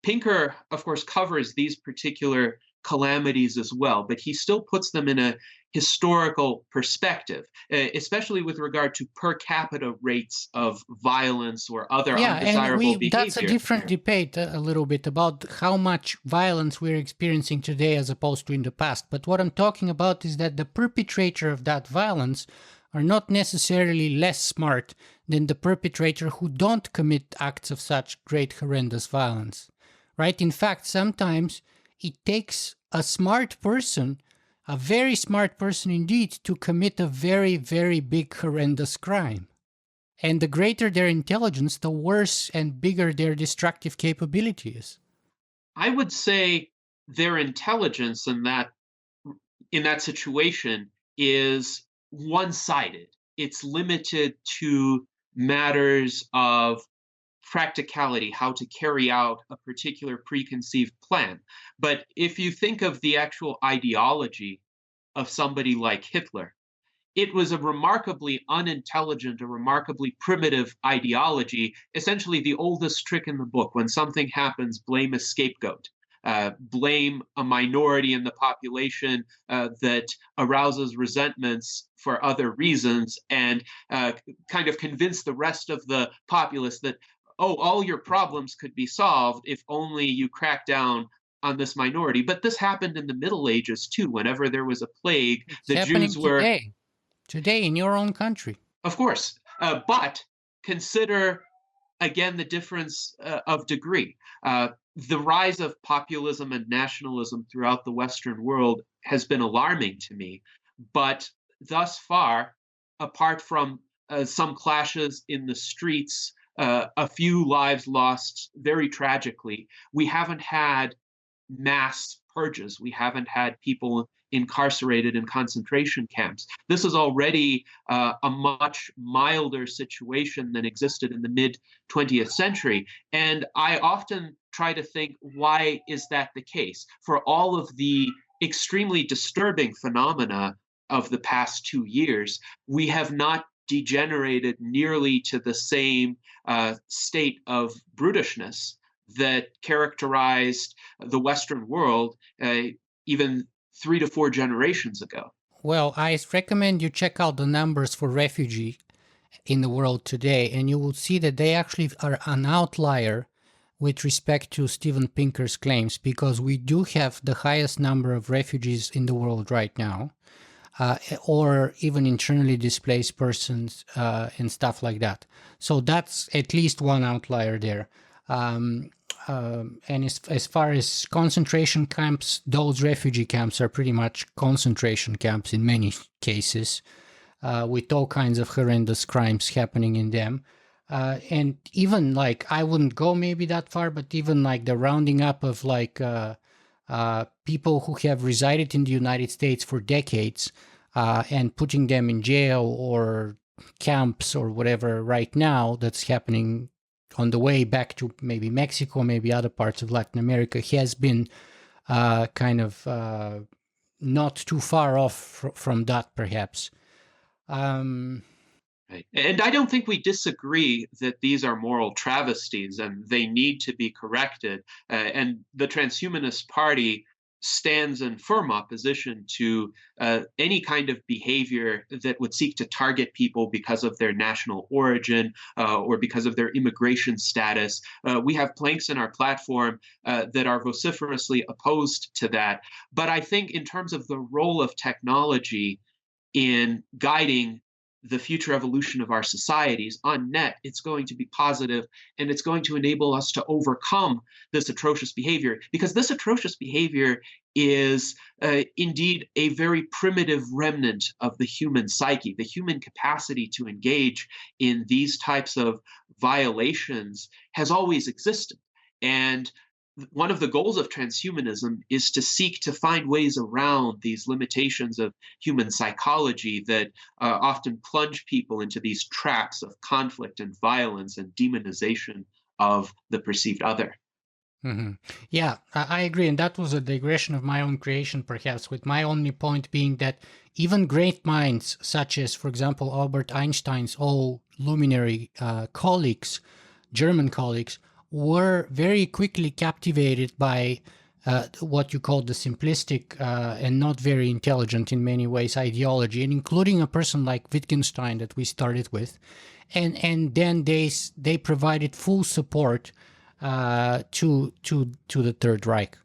Pinker, of course, covers these particular calamities as well, but he still puts them in a historical perspective, especially with regard to per capita rates of violence or other Yeah, and undesirable that's a behavior. different debate a little bit about how much violence we're experiencing today as opposed to in the past. But what I'm talking about is that the perpetrator of that violence are not necessarily less smart than the perpetrator who don't commit acts of such great horrendous violence. Right? In fact, sometimes it takes a smart person, a very smart person indeed, to commit a very, very big horrendous crime. And the greater their intelligence, the worse and bigger their destructive capability is. I would say their intelligence in that situation is one-sided. It's limited to matters of practicality, how to carry out a particular preconceived plan. But if you think of the actual ideology of somebody like Hitler, it was a remarkably unintelligent, a remarkably primitive ideology, essentially the oldest trick in the book. When something happens, blame a scapegoat. Blame a minority in the population that arouses resentments for other reasons, and kind of convince the rest of the populace that, oh, all your problems could be solved if only you crack down on this minority. But this happened in the Middle Ages too. Whenever there was a plague, It's the happening Jews were, today in your own country. of course, but consider again the difference of degree. The rise of populism and nationalism throughout the Western world has been alarming to me, but thus far, apart from some clashes in the streets, a few lives lost very tragically, we haven't had mass purges. We haven't had people incarcerated in concentration camps. This is already a much milder situation than existed in the mid 20th century. And I often try to think, why is that the case? For all of the extremely disturbing phenomena of the past 2 years, we have not degenerated nearly to the same state of brutishness that characterized the Western world even 3 to 4 generations ago. Well, I recommend you check out the numbers for refugee in the world today, and you will see that they actually are an outlier with respect to Steven Pinker's claims, because we do have the highest number of refugees in the world right now, or even internally displaced persons and stuff like that. So that's at least one outlier there. And as far as concentration camps, those refugee camps are pretty much concentration camps in many cases, with all kinds of horrendous crimes happening in them. And even like, I wouldn't go maybe that far, but even like the rounding up of like people who have resided in the United States for decades and putting them in jail or camps or whatever right now, that's happening on the way back to maybe Mexico, maybe other parts of Latin America, has been kind of not too far off from that, perhaps. Right. And I don't think we disagree that these are moral travesties and they need to be corrected. And the Transhumanist Party stands in firm opposition to any kind of behavior that would seek to target people because of their national origin or because of their immigration status. We have planks in our platform that are vociferously opposed to that. But I think in terms of the role of technology in guiding the future evolution of our societies on net, it's going to be positive, and it's going to enable us to overcome this atrocious behavior, because this atrocious behavior is indeed a very primitive remnant of the human psyche. The human capacity to engage in these types of violations has always existed. And one of the goals of transhumanism is to seek to find ways around these limitations of human psychology that often plunge people into these traps of conflict and violence and demonization of the perceived other. Mm-hmm. Yeah, I agree. And that was a digression of my own creation, perhaps, with my only point being that even great minds such as, for example, Albert Einstein's all luminary colleagues, German colleagues, were very quickly captivated by what you call the simplistic and not very intelligent in many ways ideology, and including a person like Wittgenstein that we started with, and then they provided full support to the Third Reich.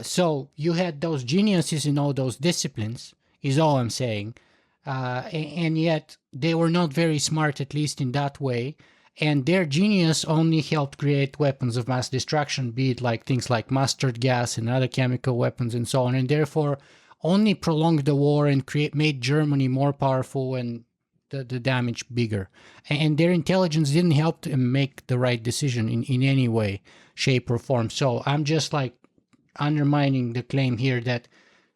So you had those geniuses in all those disciplines, is all I'm saying, and yet they were not very smart, at least in that way. And their genius only helped create weapons of mass destruction, be it like things like mustard gas and other chemical weapons and so on, and therefore only prolonged the war and made Germany more powerful and the damage bigger. And their intelligence didn't help them make the right decision in any way, shape, or form. So I'm just like undermining the claim here that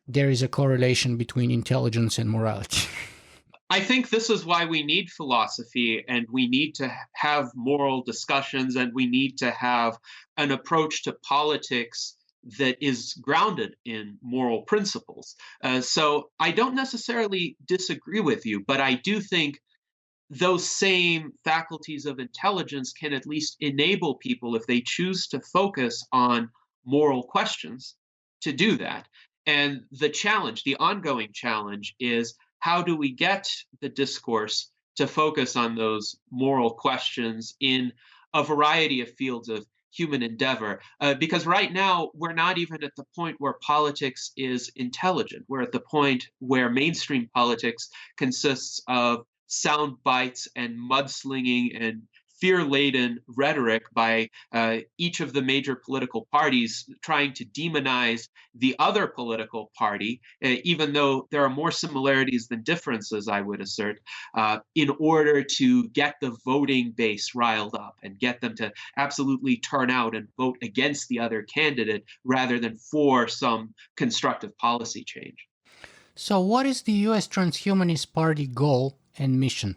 there is a correlation between intelligence and morality. I think this is why we need philosophy, and we need to have moral discussions, and we need to have an approach to politics that is grounded in moral principles. So I don't necessarily disagree with you, but I do think those same faculties of intelligence can at least enable people, if they choose to focus on moral questions, to do that. And the challenge, the ongoing challenge, is how do we get the discourse to focus on those moral questions in a variety of fields of human endeavor? Because right now, we're not even at the point where politics is intelligent. We're at the point where mainstream politics consists of sound bites and mudslinging and fear-laden rhetoric by each of the major political parties trying to demonize the other political party, even though there are more similarities than differences, I would assert, in order to get the voting base riled up and get them to absolutely turn out and vote against the other candidate rather than for some constructive policy change. So what is the U.S. Transhumanist Party goal and mission?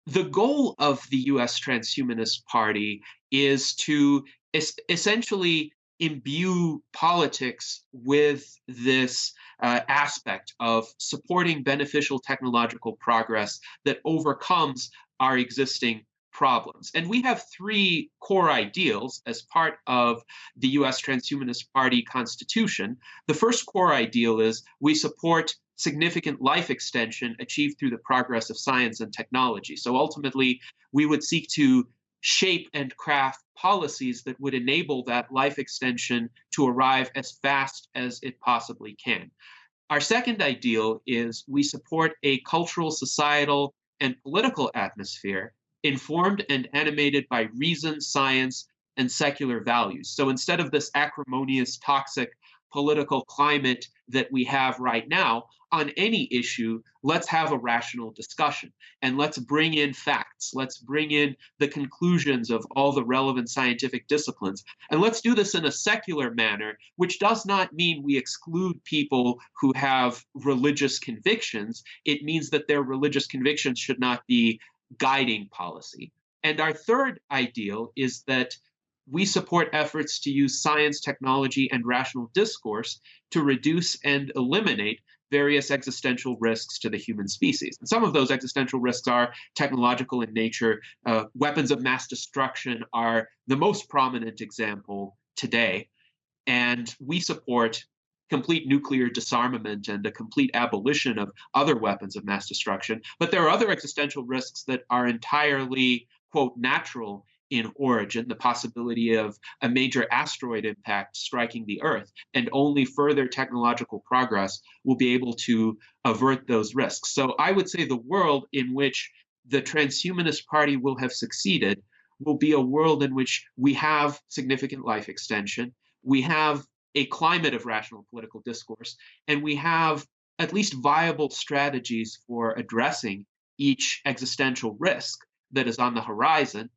The goal of the US Transhumanist Party is to essentially imbue politics with this aspect of supporting beneficial technological progress that overcomes our existing problems. And we have three core ideals as part of the US Transhumanist Party constitution. The first core ideal is we support significant life extension achieved through the progress of science and technology. So ultimately, we would seek to shape and craft policies that would enable that life extension to arrive as fast as it possibly can. Our second ideal is we support a cultural, societal, and political atmosphere informed and animated by reason, science, and secular values. So instead of this acrimonious, toxic political climate that we have right now, on any issue, let's have a rational discussion and let's bring in facts. Let's bring in the conclusions of all the relevant scientific disciplines. And let's do this in a secular manner, which does not mean we exclude people who have religious convictions. It means that their religious convictions should not be guiding policy. And our third ideal is that we support efforts to use science, technology, and rational discourse to reduce and eliminate various existential risks to the human species. And some of those existential risks are technological in nature. Weapons of mass destruction are the most prominent example today. And we support complete nuclear disarmament and a complete abolition of other weapons of mass destruction. But there are other existential risks that are entirely, quote, natural in origin, the possibility of a major asteroid impact striking the Earth, and only further technological progress will be able to avert those risks. So I would say the world in which the Transhumanist Party will have succeeded will be a world in which we have significant life extension, we have a climate of rational political discourse, and we have at least viable strategies for addressing each existential risk that is on the horizon.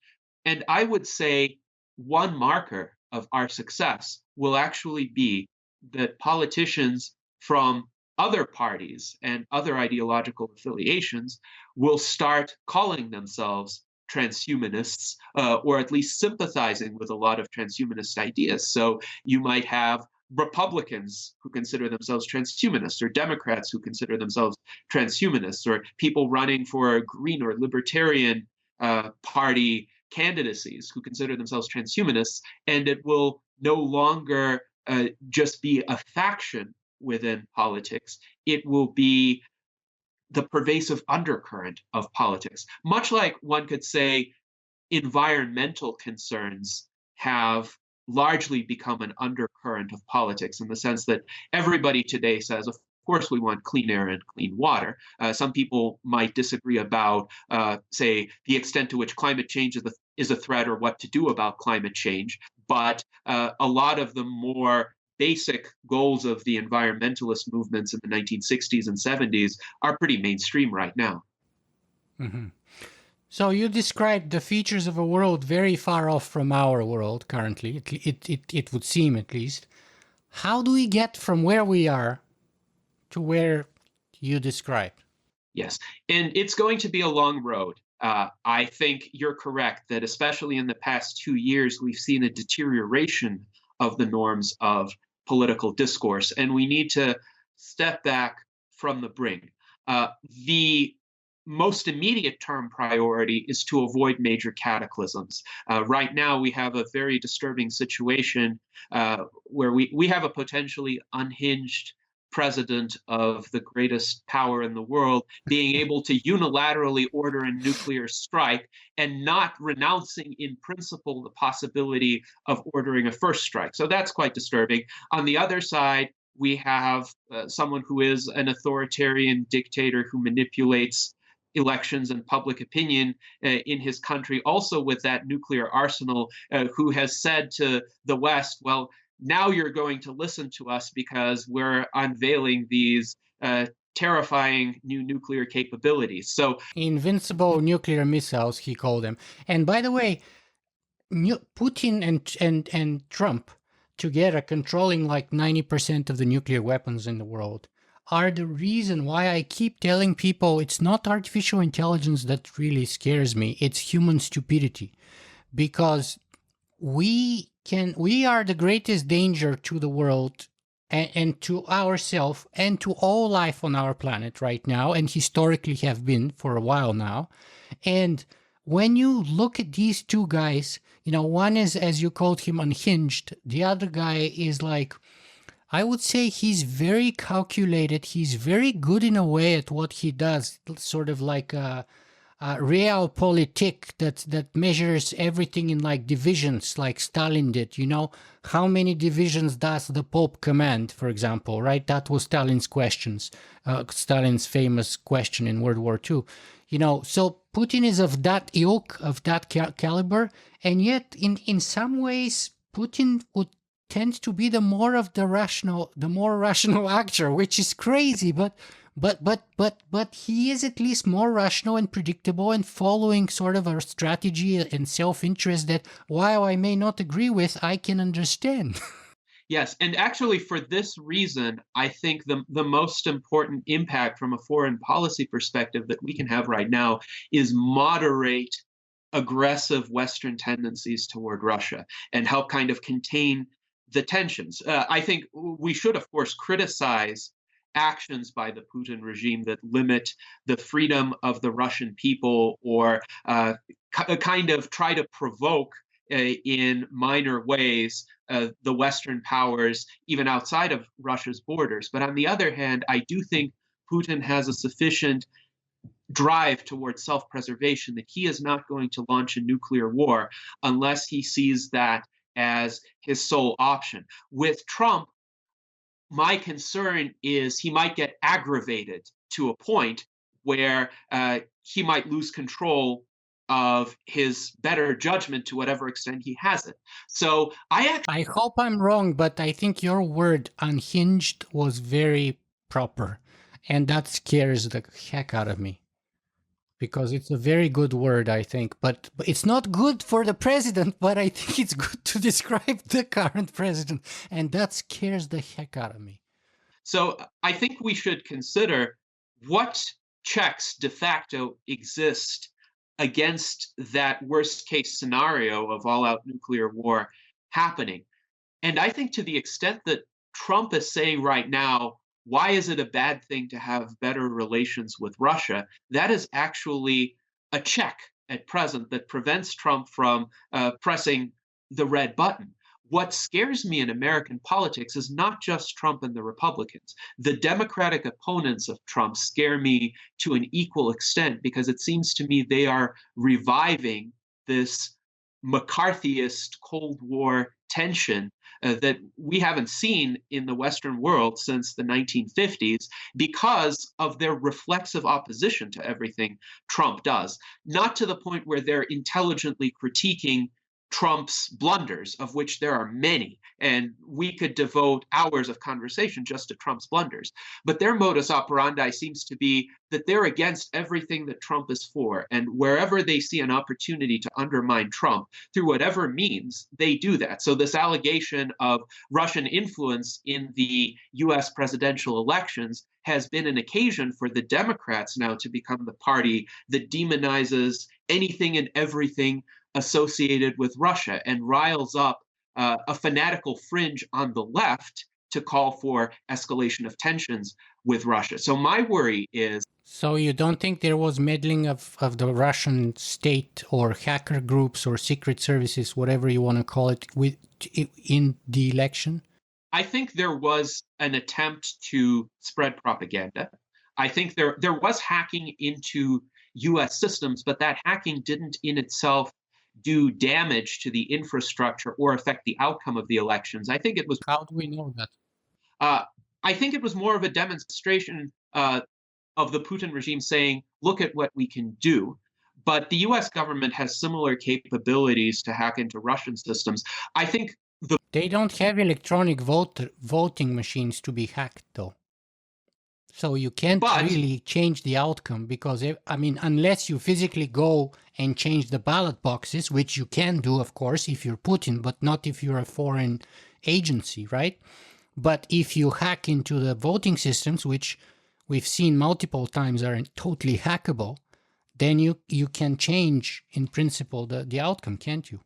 And I would say one marker of our success will actually be that politicians from other parties and other ideological affiliations will start calling themselves transhumanists, or at least sympathizing with a lot of transhumanist ideas. So you might have Republicans who consider themselves transhumanists, or Democrats who consider themselves transhumanists, or people running for green or libertarian party candidacies who consider themselves transhumanists, and it will no longer just be a faction within politics. It will be the pervasive undercurrent of politics. Much like one could say environmental concerns have largely become an undercurrent of politics in the sense that everybody today says, of course, we want clean air and clean water. Some people might disagree about, say, the extent to which climate change is a threat or what to do about climate change. But a lot of the more basic goals of the environmentalist movements in the 1960s and 70s are pretty mainstream right now. Mm-hmm. So you described the features of a world very far off from our world currently, it would seem at least. How do we get from where we are to where you described? Yes, and it's going to be a long road. I think you're correct that especially in the past 2 years, we've seen a deterioration of the norms of political discourse, and we need to step back from the brink. The most immediate term priority is to avoid major cataclysms. Right now, we have a very disturbing situation where we have a potentially unhinged president of the greatest power in the world being able to unilaterally order a nuclear strike and not renouncing in principle the possibility of ordering a first strike. So that's quite disturbing. On the other side, we have someone who is an authoritarian dictator who manipulates elections and public opinion in his country, also with that nuclear arsenal, who has said to the West, well, now you're going to listen to us because we're unveiling these terrifying new nuclear capabilities. So, invincible nuclear missiles, he called them. And by the way, Putin and Trump together controlling like 90% of the nuclear weapons in the world are the reason why I keep telling people it's not artificial intelligence that really scares me, it's human stupidity. Because we are the greatest danger to the world and to ourselves and to all life on our planet right now, and historically have been for a while now. And when you look at these two guys, one is, as you called him, unhinged. The other guy is like, I would say he's very calculated. He's very good in a way at what he does, sort of like a realpolitik that measures everything in like divisions, like Stalin did. How many divisions does the Pope command, for example, right? That was Stalin's famous question in World War II. So Putin is of that ilk, of that caliber, and yet in some ways Putin would tend to be the more rational actor, which is crazy, but he is at least more rational and predictable and following sort of a strategy and self-interest that, while I may not agree with, I can understand. Yes, and actually for this reason, I think the most important impact from a foreign policy perspective that we can have right now is moderate aggressive Western tendencies toward Russia and help kind of contain the tensions. I think we should, of course, criticize actions by the Putin regime that limit the freedom of the Russian people or kind of try to provoke in minor ways the Western powers, even outside of Russia's borders. But on the other hand, I do think Putin has a sufficient drive towards self-preservation that he is not going to launch a nuclear war unless he sees that as his sole option. With Trump, my concern is he might get aggravated to a point where he might lose control of his better judgment to whatever extent he has it. So I hope I'm wrong, but I think your word unhinged was very proper, and that scares the heck out of me. Because it's a very good word, I think, but it's not good for the president, but I think it's good to describe the current president, and that scares the heck out of me. So I think we should consider what checks de facto exist against that worst case scenario of all out nuclear war happening. And I think to the extent that Trump is saying right now, why is it a bad thing to have better relations with Russia? That is actually a check at present that prevents Trump from pressing the red button. What scares me in American politics is not just Trump and the Republicans. The Democratic opponents of Trump scare me to an equal extent because it seems to me they are reviving this McCarthyist Cold War tension that we haven't seen in the Western world since the 1950s because of their reflexive opposition to everything Trump does. Not to the point where they're intelligently critiquing Trump's blunders, of which there are many, and we could devote hours of conversation just to Trump's blunders. But their modus operandi seems to be that they're against everything that Trump is for, and wherever they see an opportunity to undermine Trump through whatever means, they do that. So this allegation of Russian influence in the US presidential elections has been an occasion for the Democrats now to become the party that demonizes anything and everything associated with Russia and riles up a fanatical fringe on the left to call for escalation of tensions with Russia. So my worry is... So you don't think there was meddling of the Russian state or hacker groups or secret services, whatever you want to call it, in the election? I think there was an attempt to spread propaganda. I think there was hacking into US systems, but that hacking didn't in itself do damage to the infrastructure or affect the outcome of the elections. I think it was... How do we know that? I think it was more of a demonstration of the Putin regime saying, look at what we can do. But the US government has similar capabilities to hack into Russian systems. I think they don't have electronic voting machines to be hacked, though. So you can't really change the outcome because, I mean, unless you physically go and change the ballot boxes, which you can do, of course, if you're Putin, but not if you're a foreign agency, right? But if you hack into the voting systems, which we've seen multiple times are totally hackable, then you can change, in principle, the outcome, can't you?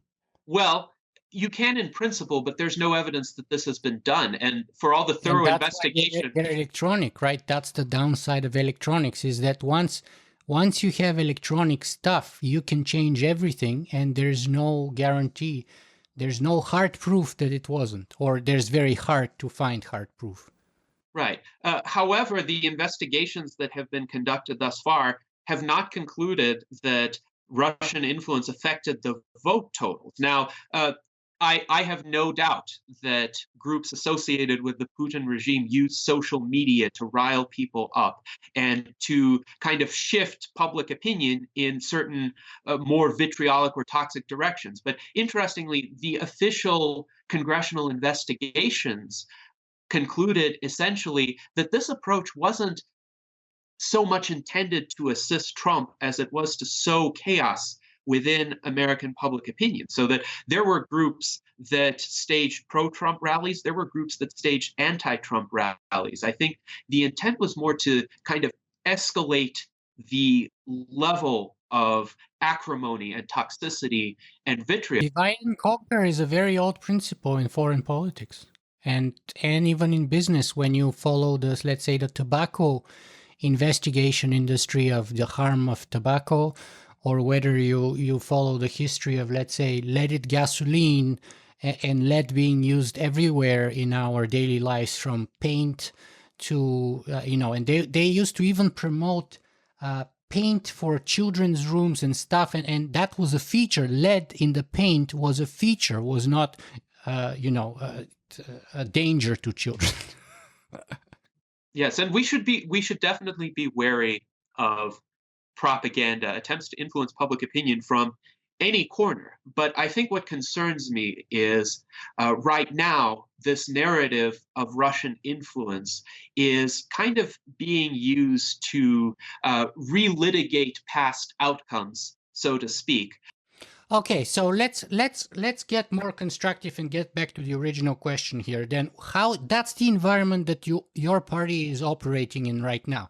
Well, you can in principle, but there's no evidence that this has been done. And for all the thorough investigation... They're electronic, right? That's the downside of electronics, is that once you have electronic stuff, you can change everything and there's no guarantee. There's no hard proof that it wasn't, or there's very hard to find hard proof. Right. However, the investigations that have been conducted thus far have not concluded that Russian influence affected the vote totals. Now, I have no doubt that groups associated with the Putin regime use social media to rile people up and to kind of shift public opinion in certain more vitriolic or toxic directions. But interestingly, the official congressional investigations concluded essentially that this approach wasn't so much intended to assist Trump as it was to sow chaos within American public opinion. So that there were groups that staged pro-Trump rallies, there were groups that staged anti-Trump rallies. I think the intent was more to kind of escalate the level of acrimony and toxicity and vitriol. Divide and conquer is a very old principle in foreign politics. And even in business, when you follow this, let's say, the tobacco investigation industry of the harm of tobacco, or whether you follow the history of, let's say, leaded gasoline and lead being used everywhere in our daily lives, from paint to, and they used to even promote paint for children's rooms and stuff. And that was a feature. Lead in the paint was a feature, was not, a danger to children. Yes, and we should definitely be wary of propaganda, attempts to influence public opinion from any corner. But I think what concerns me is right now, this narrative of Russian influence is kind of being used to relitigate past outcomes, so to speak. Okay, so let's get more constructive and get back to the original question here. Then, how that's the environment that your party is operating in right now.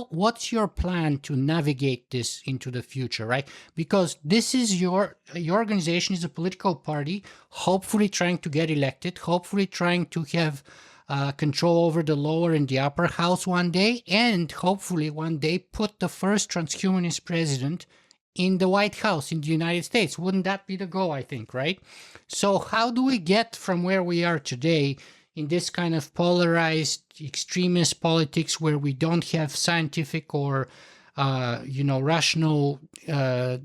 What's your plan to navigate this into the future, right? Because this is your organization is a political party, hopefully trying to get elected, hopefully trying to have control over the lower and the upper house one day, and hopefully one day put the first transhumanist president in the White House in the United States. Wouldn't that be the goal, I think, right? So how do we get from where we are today in this kind of polarized extremist politics where we don't have scientific or rational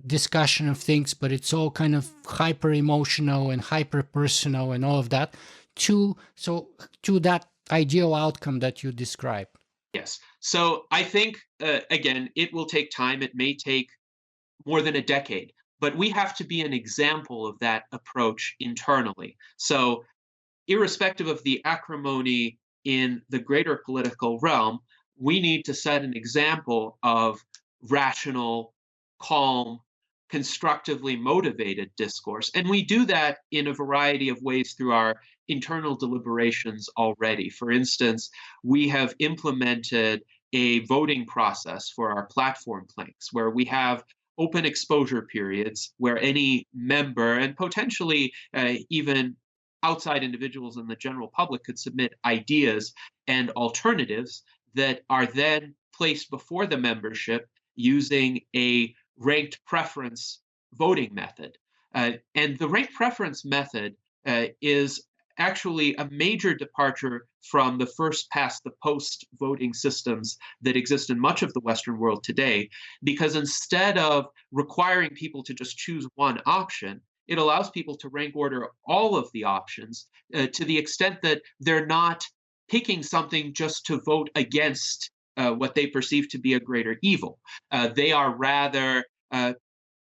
discussion of things, but it's all kind of hyper emotional and hyper personal and all of that, to that ideal outcome that you describe? Yes. So I think, again, it will take time. It may take more than a decade, but we have to be an example of that approach internally. So, irrespective of the acrimony in the greater political realm, we need to set an example of rational, calm, constructively motivated discourse. And we do that in a variety of ways through our internal deliberations already. For instance, we have implemented a voting process for our platform planks where we have open exposure periods where any member and potentially even outside individuals in the general public could submit ideas and alternatives that are then placed before the membership using a ranked preference voting method. And the ranked preference method is actually a major departure from the first past the post voting systems that exist in much of the Western world today, because instead of requiring people to just choose one option, it allows people to rank order all of the options to the extent that they're not picking something just to vote against what they perceive to be a greater evil. They are rather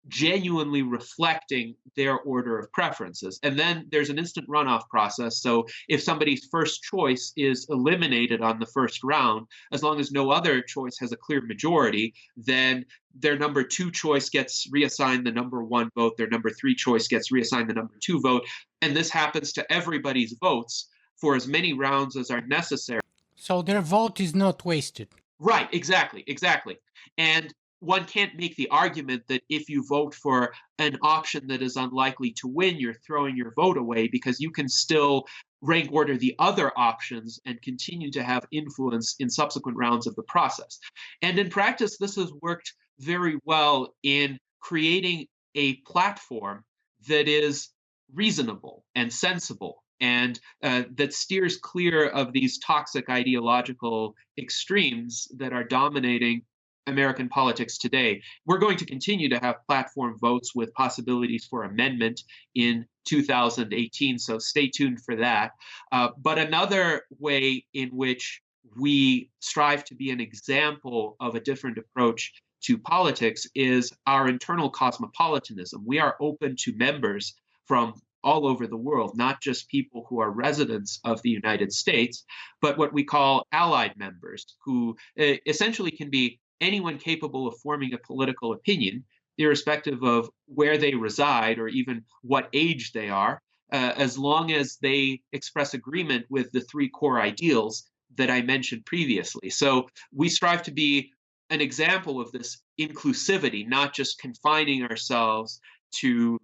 genuinely reflecting their order of preferences. And then there's an instant runoff process. So if somebody's first choice is eliminated on the first round, as long as no other choice has a clear majority, then their number two choice gets reassigned the number one vote, their number three choice gets reassigned the number two vote. And this happens to everybody's votes for as many rounds as are necessary. So their vote is not wasted. Right, exactly, exactly. And one can't make the argument that if you vote for an option that is unlikely to win, you're throwing your vote away, because you can still rank order the other options and continue to have influence in subsequent rounds of the process. And in practice, this has worked very well in creating a platform that is reasonable and sensible and that steers clear of these toxic ideological extremes that are dominating American politics today. We're going to continue to have platform votes with possibilities for amendment in 2018, so stay tuned for that. But another way in which we strive to be an example of a different approach to politics is our internal cosmopolitanism. We are open to members from all over the world, not just people who are residents of the United States, but what we call allied members, who essentially can be anyone capable of forming a political opinion, irrespective of where they reside or even what age they are, as long as they express agreement with the three core ideals that I mentioned previously. So we strive to be an example of this inclusivity, not just confining ourselves to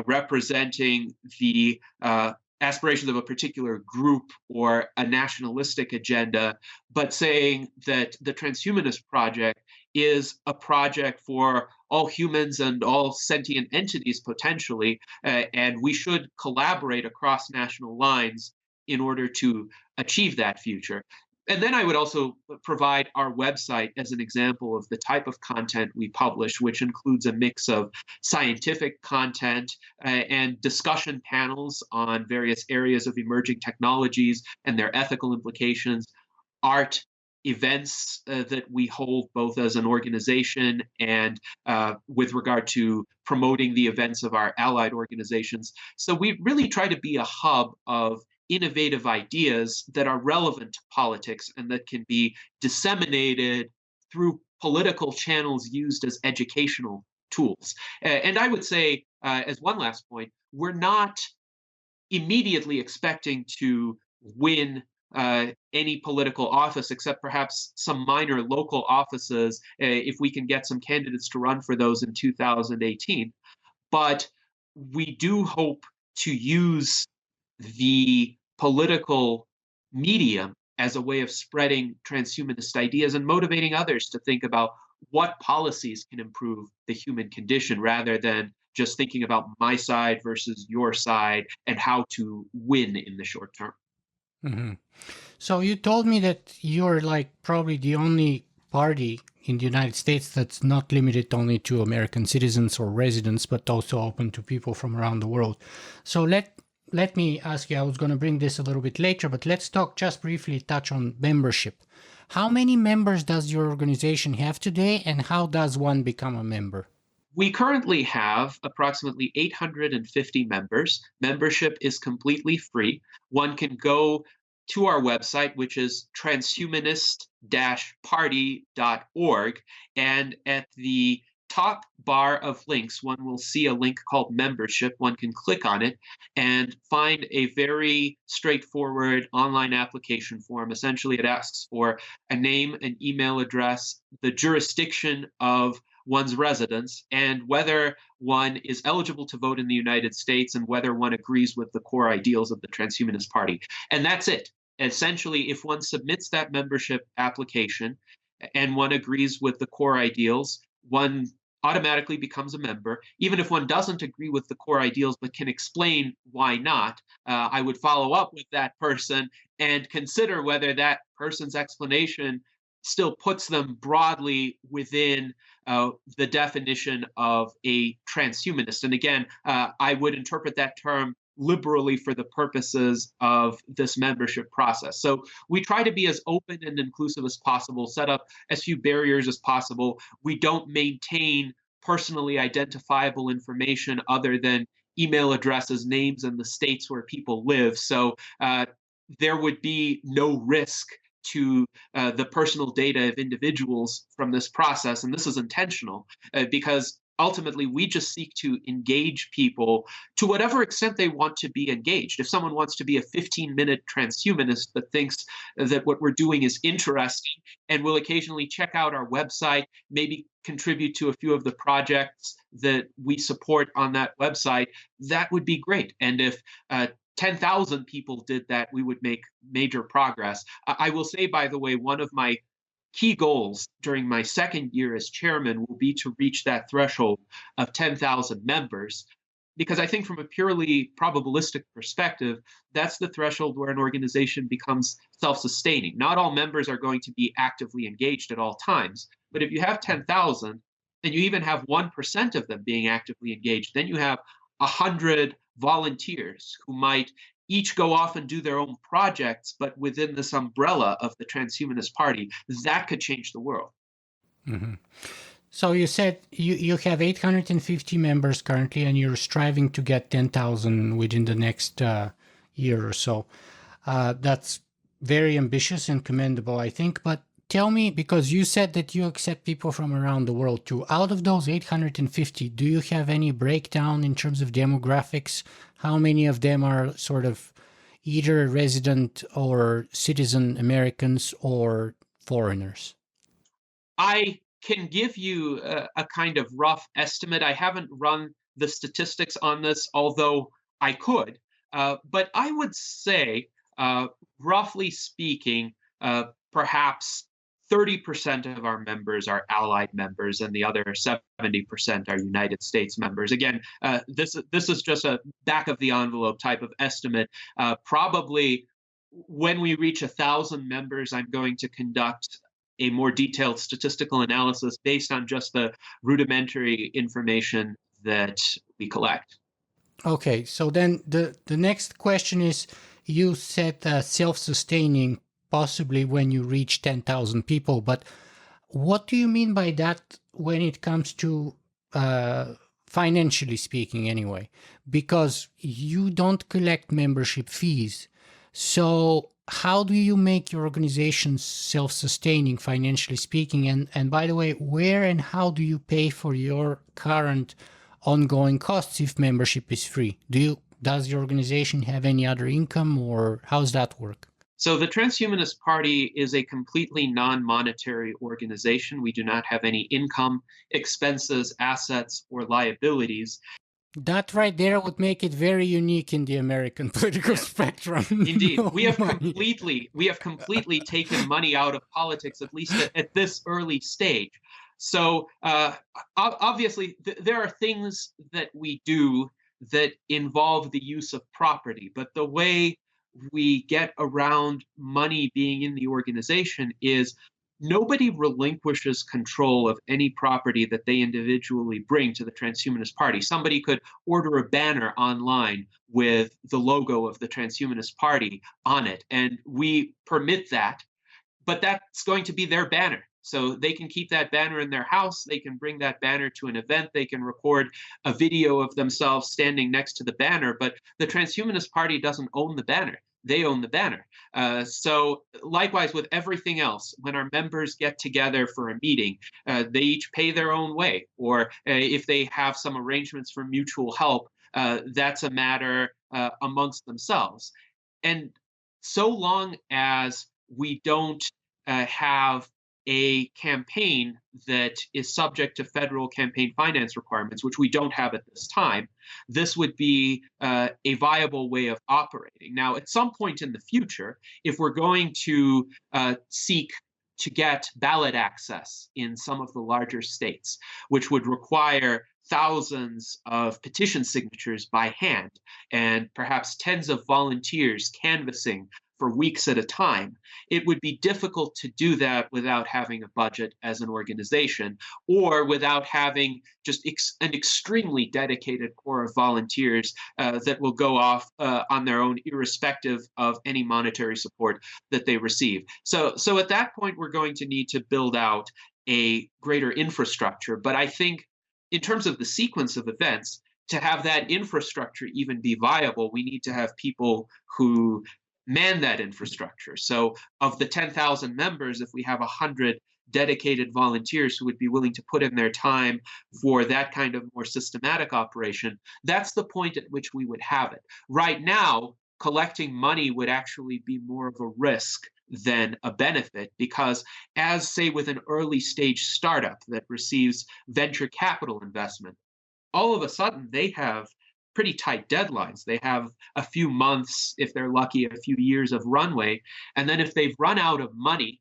representing the aspirations of a particular group or a nationalistic agenda, but saying that the transhumanist project is a project for all humans and all sentient entities potentially, and we should collaborate across national lines in order to achieve that future. And then I would also provide our website as an example of the type of content we publish, which includes a mix of scientific content and discussion panels on various areas of emerging technologies and their ethical implications, art, events that we hold both as an organization and with regard to promoting the events of our allied organizations. So we really try to be a hub of innovative ideas that are relevant to politics and that can be disseminated through political channels used as educational tools. And I would say, as one last point, we're not immediately expecting to win any political office except perhaps some minor local offices, if we can get some candidates to run for those in 2018. But we do hope to use the political medium as a way of spreading transhumanist ideas and motivating others to think about what policies can improve the human condition rather than just thinking about my side versus your side and how to win in the short term. Hmm. So you told me that you're like probably the only party in the United States that's not limited only to American citizens or residents, but also open to people from around the world. So let me ask you, I was going to bring this a little bit later, but let's talk just briefly, touch on membership. How many members does your organization have today, and how does one become a member? We currently have approximately 850 members. Membership is completely free. One can go to our website, which is transhumanist-party.org, and at the top bar of links, one will see a link called membership. One can click on it and find a very straightforward online application form. Essentially, it asks for a name, an email address, the jurisdiction of one's residence, and whether one is eligible to vote in the United States and whether one agrees with the core ideals of the Transhumanist Party. And that's it. Essentially, if one submits that membership application and one agrees with the core ideals, one automatically becomes a member. Even if one doesn't agree with the core ideals but can explain why not, I would follow up with that person and consider whether that person's explanation still puts them broadly within the definition of a transhumanist. And again, I would interpret that term liberally for the purposes of this membership process. So we try to be as open and inclusive as possible, set up as few barriers as possible. We don't maintain personally identifiable information other than email addresses, names, and the states where people live. So there would be no risk to the personal data of individuals from this process. And this is intentional because ultimately we just seek to engage people to whatever extent they want to be engaged. If someone wants to be a 15-minute transhumanist that thinks that what we're doing is interesting and will occasionally check out our website, maybe contribute to a few of the projects that we support on that website, that would be great. And if 10,000 people did that, we would make major progress. I will say, by the way, one of my key goals during my second year as chairman will be to reach that threshold of 10,000 members, because I think from a purely probabilistic perspective, that's the threshold where an organization becomes self-sustaining. Not all members are going to be actively engaged at all times, but if you have 10,000 and you even have 1% of them being actively engaged, then you have 100 volunteers who might each go off and do their own projects, but within this umbrella of the Transhumanist Party. That could change the world. Mm-hmm. So you said you have 850 members currently, and you're striving to get 10,000 within the next year or so. That's very ambitious and commendable, I think. But tell me, because you said that you accept people from around the world too. Out of those 850, do you have any breakdown in terms of demographics? How many of them are sort of either resident or citizen Americans or foreigners? I can give you a kind of rough estimate. I haven't run the statistics on this, although I could. But I would say, roughly speaking, perhaps 30% of our members are allied members and the other 70% are United States members. Again, this is just a back of the envelope type of estimate. Probably when we reach 1,000 members, I'm going to conduct a more detailed statistical analysis based on just the rudimentary information that we collect. Okay, so then the next question is, you said self-sustaining possibly when you reach 10,000 people, but what do you mean by that when it comes to financially speaking anyway? Because you don't collect membership fees. So how do you make your organization self-sustaining financially speaking? And by the way, where and how do you pay for your current ongoing costs if membership is free? Does your organization have any other income, or how's that work? So the Transhumanist Party is a completely non-monetary organization. We do not have any income, expenses, assets, or liabilities. That right there would make it very unique in the American political spectrum. Indeed, No we have money. completely taken money out of politics, at least at this early stage. So obviously, there are things that we do that involve the use of property, but the way we get around money being in the organization is nobody relinquishes control of any property that they individually bring to the Transhumanist Party. Somebody could order a banner online with the logo of the Transhumanist Party on it, and we permit that, but that's going to be their banner. So they can keep that banner in their house. They can bring that banner to an event. They can record a video of themselves standing next to the banner. But the Transhumanist Party doesn't own the banner. They own the banner. So likewise with everything else, when our members get together for a meeting, they each pay their own way. Or if they have some arrangements for mutual help, that's a matter amongst themselves. And so long as we don't have a campaign that is subject to federal campaign finance requirements, which we don't have at this time, this would be a viable way of operating. Now, at some point in the future, if we're going to seek to get ballot access in some of the larger states, which would require thousands of petition signatures by hand and perhaps tens of volunteers canvassing for weeks at a time, it would be difficult to do that without having a budget as an organization or without having just an extremely dedicated core of volunteers that will go off on their own irrespective of any monetary support that they receive. So at that point, we're going to need to build out a greater infrastructure. But I think in terms of the sequence of events, to have that infrastructure even be viable, we need to have people who man that infrastructure. So of the 10,000 members, if we have 100 dedicated volunteers who would be willing to put in their time for that kind of more systematic operation, that's the point at which we would have it. Right now, collecting money would actually be more of a risk than a benefit because as, say, with an early stage startup that receives venture capital investment, all of a sudden they have pretty tight deadlines. They have a few months, if they're lucky, a few years of runway. And then if they've run out of money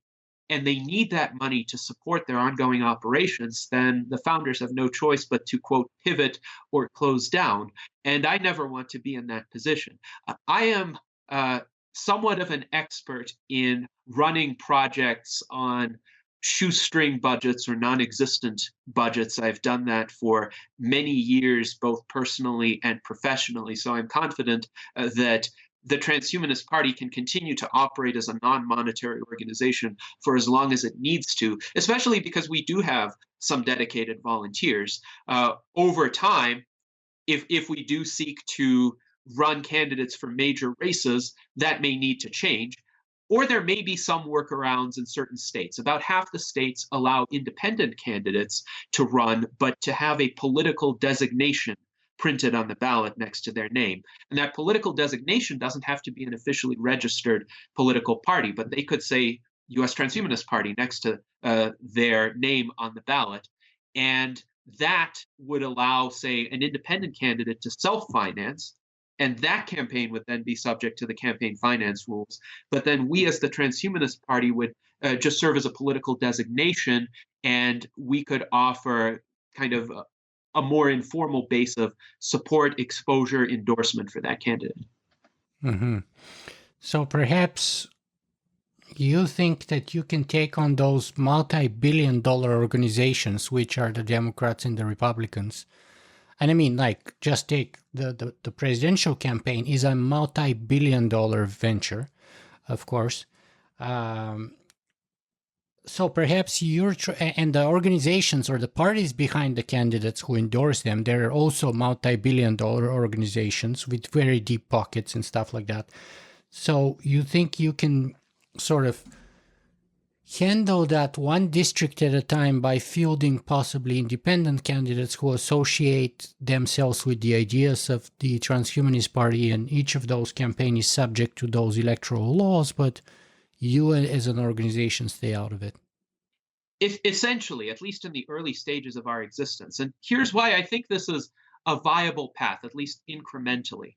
and they need that money to support their ongoing operations, then the founders have no choice but to, quote, pivot or close down. And I never want to be in that position. I am somewhat of an expert in running projects on shoestring budgets or non-existent budgets. I've done that for many years, both personally and professionally. So I'm confident that the Transhumanist Party can continue to operate as a non-monetary organization for as long as it needs to, especially because we do have some dedicated volunteers. Over time, if we do seek to run candidates for major races, that may need to change. Or there may be some workarounds in certain states. About half the states allow independent candidates to run, but to have a political designation printed on the ballot next to their name. And that political designation doesn't have to be an officially registered political party, but they could say U.S. Transhumanist Party next to their name on the ballot. And that would allow, say, an independent candidate to self-finance, and that campaign would then be subject to the campaign finance rules. But then we as the Transhumanist Party would just serve as a political designation, and we could offer kind of a more informal base of support, exposure, endorsement for that candidate. Mm-hmm. So perhaps you think that you can take on those multi-billion-dollar organizations, which are the Democrats and the Republicans. And I mean, like, just take the presidential campaign is a multi-billion-dollar venture, of course. So perhaps and the organizations or the parties behind the candidates who endorse them, they're also multi-billion-dollar organizations with very deep pockets and stuff like that. So you think you can sort of handle that one district at a time by fielding possibly independent candidates who associate themselves with the ideas of the Transhumanist Party, and each of those campaigns is subject to those electoral laws, but you as an organization stay out of it. If essentially, at least in the early stages of our existence. And here's why I think this is a viable path, at least incrementally.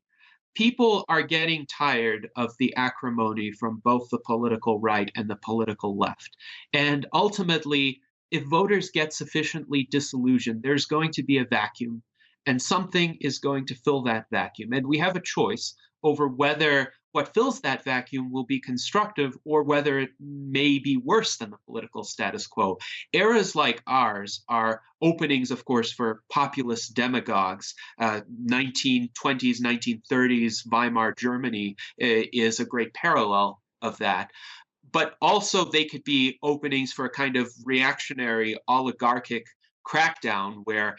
People are getting tired of the acrimony from both the political right and the political left. And ultimately, if voters get sufficiently disillusioned, there's going to be a vacuum, and something is going to fill that vacuum. And we have a choice over whether what fills that vacuum will be constructive or whether it may be worse than the political status quo. Eras like ours are openings, of course, for populist demagogues. 1920s, 1930s Weimar Germany is a great parallel of that. But also, they could be openings for a kind of reactionary oligarchic crackdown where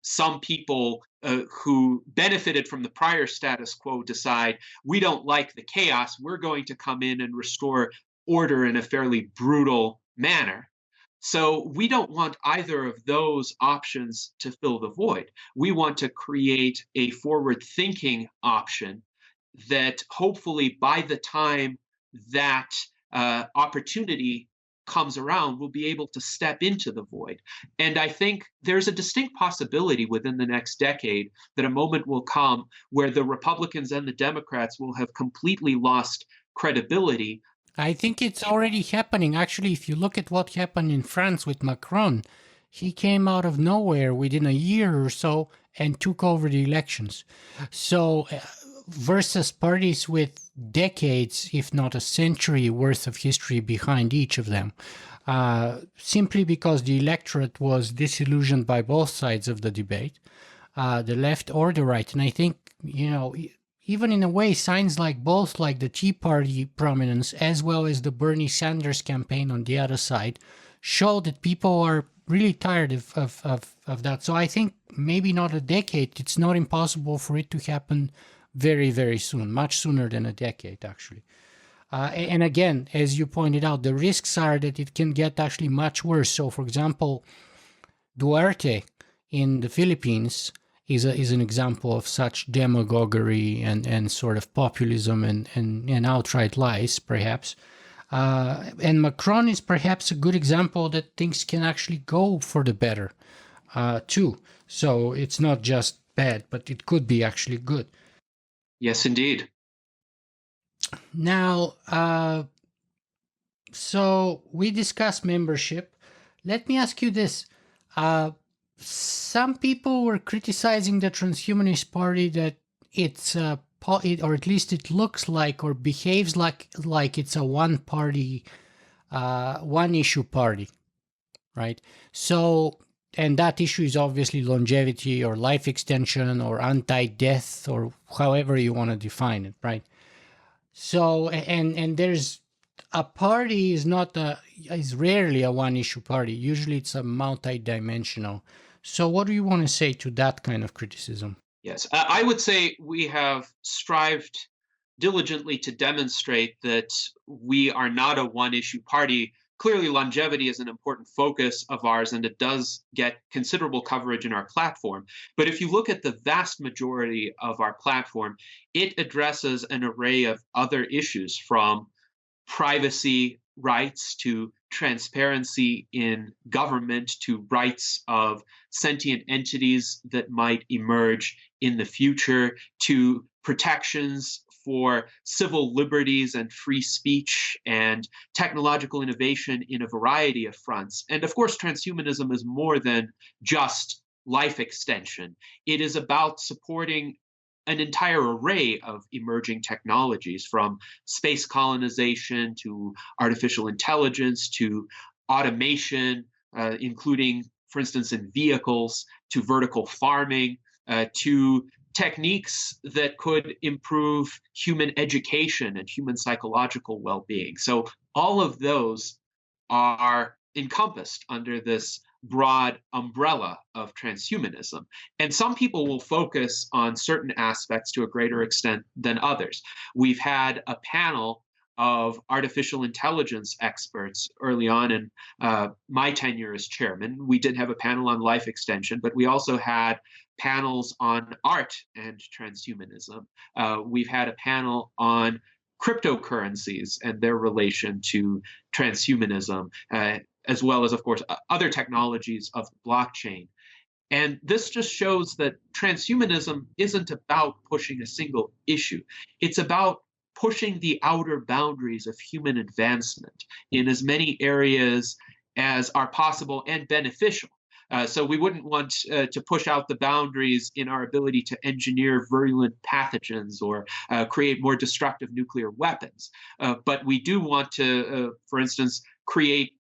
some people who benefited from the prior status quo decide we don't like the chaos, we're going to come in and restore order in a fairly brutal manner. So we don't want either of those options to fill the void. We want to create a forward thinking option that hopefully by the time that opportunity comes around, we'll be able to step into the void. And I think there's a distinct possibility within the next decade that a moment will come where the Republicans and the Democrats will have completely lost credibility. I think it's already happening. Actually, if you look at what happened in France with Macron, he came out of nowhere within a year or so and took over the elections. So, versus parties with decades, if not a century worth of history behind each of them, simply because the electorate was disillusioned by both sides of the debate, the left or the right. And I think, even in a way, signs like both like the Tea Party prominence as well as the Bernie Sanders campaign on the other side show that people are really tired of that. So I think maybe not a decade. It's not impossible for it to happen very, very soon, much sooner than a decade, actually. And again, as you pointed out, the risks are that it can get actually much worse. So, for example, Duarte in the Philippines is an example of such demagoguery and sort of populism and outright lies, perhaps. And Macron is perhaps a good example that things can actually go for the better, too. So it's not just bad, but it could be actually good. Yes, indeed. Now, so we discussed membership. Let me ask you this. Some people were criticizing the Transhumanist Party that it's or at least it looks like or behaves like it's a one-party, one-issue party, right? So, and that issue is obviously longevity or life extension or anti-death or however you want to define it, right? So, and there's a party is rarely a one-issue party. Usually it's a multi-dimensional. So what do you want to say to that kind of criticism? Yes, I would say we have strived diligently to demonstrate that we are not a one-issue party. Clearly, longevity is an important focus of ours, and it does get considerable coverage in our platform. But if you look at the vast majority of our platform, it addresses an array of other issues, from privacy rights to transparency in government to rights of sentient entities that might emerge in the future to protections for civil liberties and free speech and technological innovation in a variety of fronts. And of course, transhumanism is more than just life extension. It is about supporting an entire array of emerging technologies, from space colonization to artificial intelligence to automation, including, for instance, in vehicles, to vertical farming, to techniques that could improve human education and human psychological well-being. So all of those are encompassed under this broad umbrella of transhumanism. And some people will focus on certain aspects to a greater extent than others. We've had a panel of artificial intelligence experts early on in my tenure as chairman. We did have a panel on life extension, but we also had panels on art and transhumanism. We've had a panel on cryptocurrencies and their relation to transhumanism, as well as, of course, other technologies of blockchain. And this just shows that transhumanism isn't about pushing a single issue. It's about pushing the outer boundaries of human advancement in as many areas as are possible and beneficial. So we wouldn't want to push out the boundaries in our ability to engineer virulent pathogens or create more destructive nuclear weapons. But we do want to, for instance, create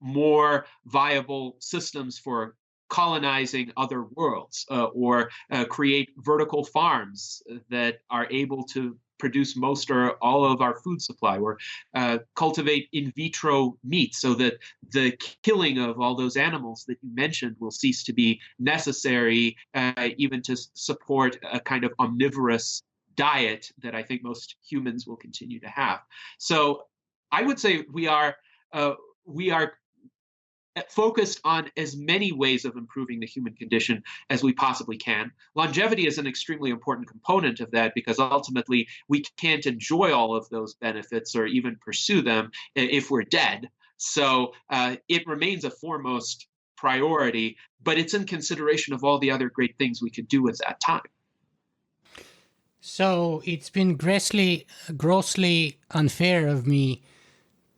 more viable systems for colonizing other worlds, or create vertical farms that are able to produce most or all of our food supply, or cultivate in vitro meat so that the killing of all those animals that you mentioned will cease to be necessary, even to support a kind of omnivorous diet that I think most humans will continue to have. So I would say we are focused on as many ways of improving the human condition as we possibly can. Longevity is an extremely important component of that, because ultimately we can't enjoy all of those benefits or even pursue them if we're dead. So it remains a foremost priority, but it's in consideration of all the other great things we could do at that time. So it's been grossly unfair of me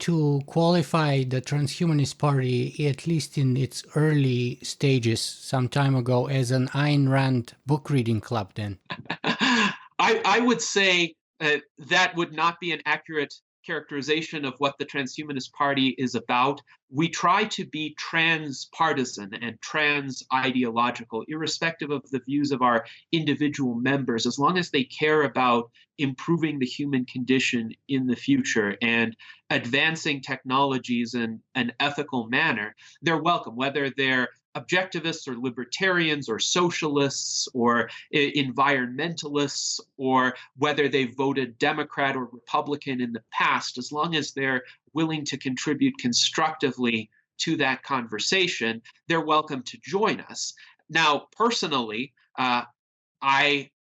to qualify the Transhumanist Party, at least in its early stages some time ago, as an Ayn Rand book reading club then. I would say that would not be an accurate characterization of what the Transhumanist Party is about. We try to be trans-partisan and trans-ideological, irrespective of the views of our individual members, as long as they care about improving the human condition in the future and advancing technologies in an ethical manner. They're welcome, whether they're objectivists or libertarians or socialists or environmentalists, or whether they voted Democrat or Republican in the past. As long as they're willing to contribute constructively to that conversation, they're welcome to join us. Now, personally, I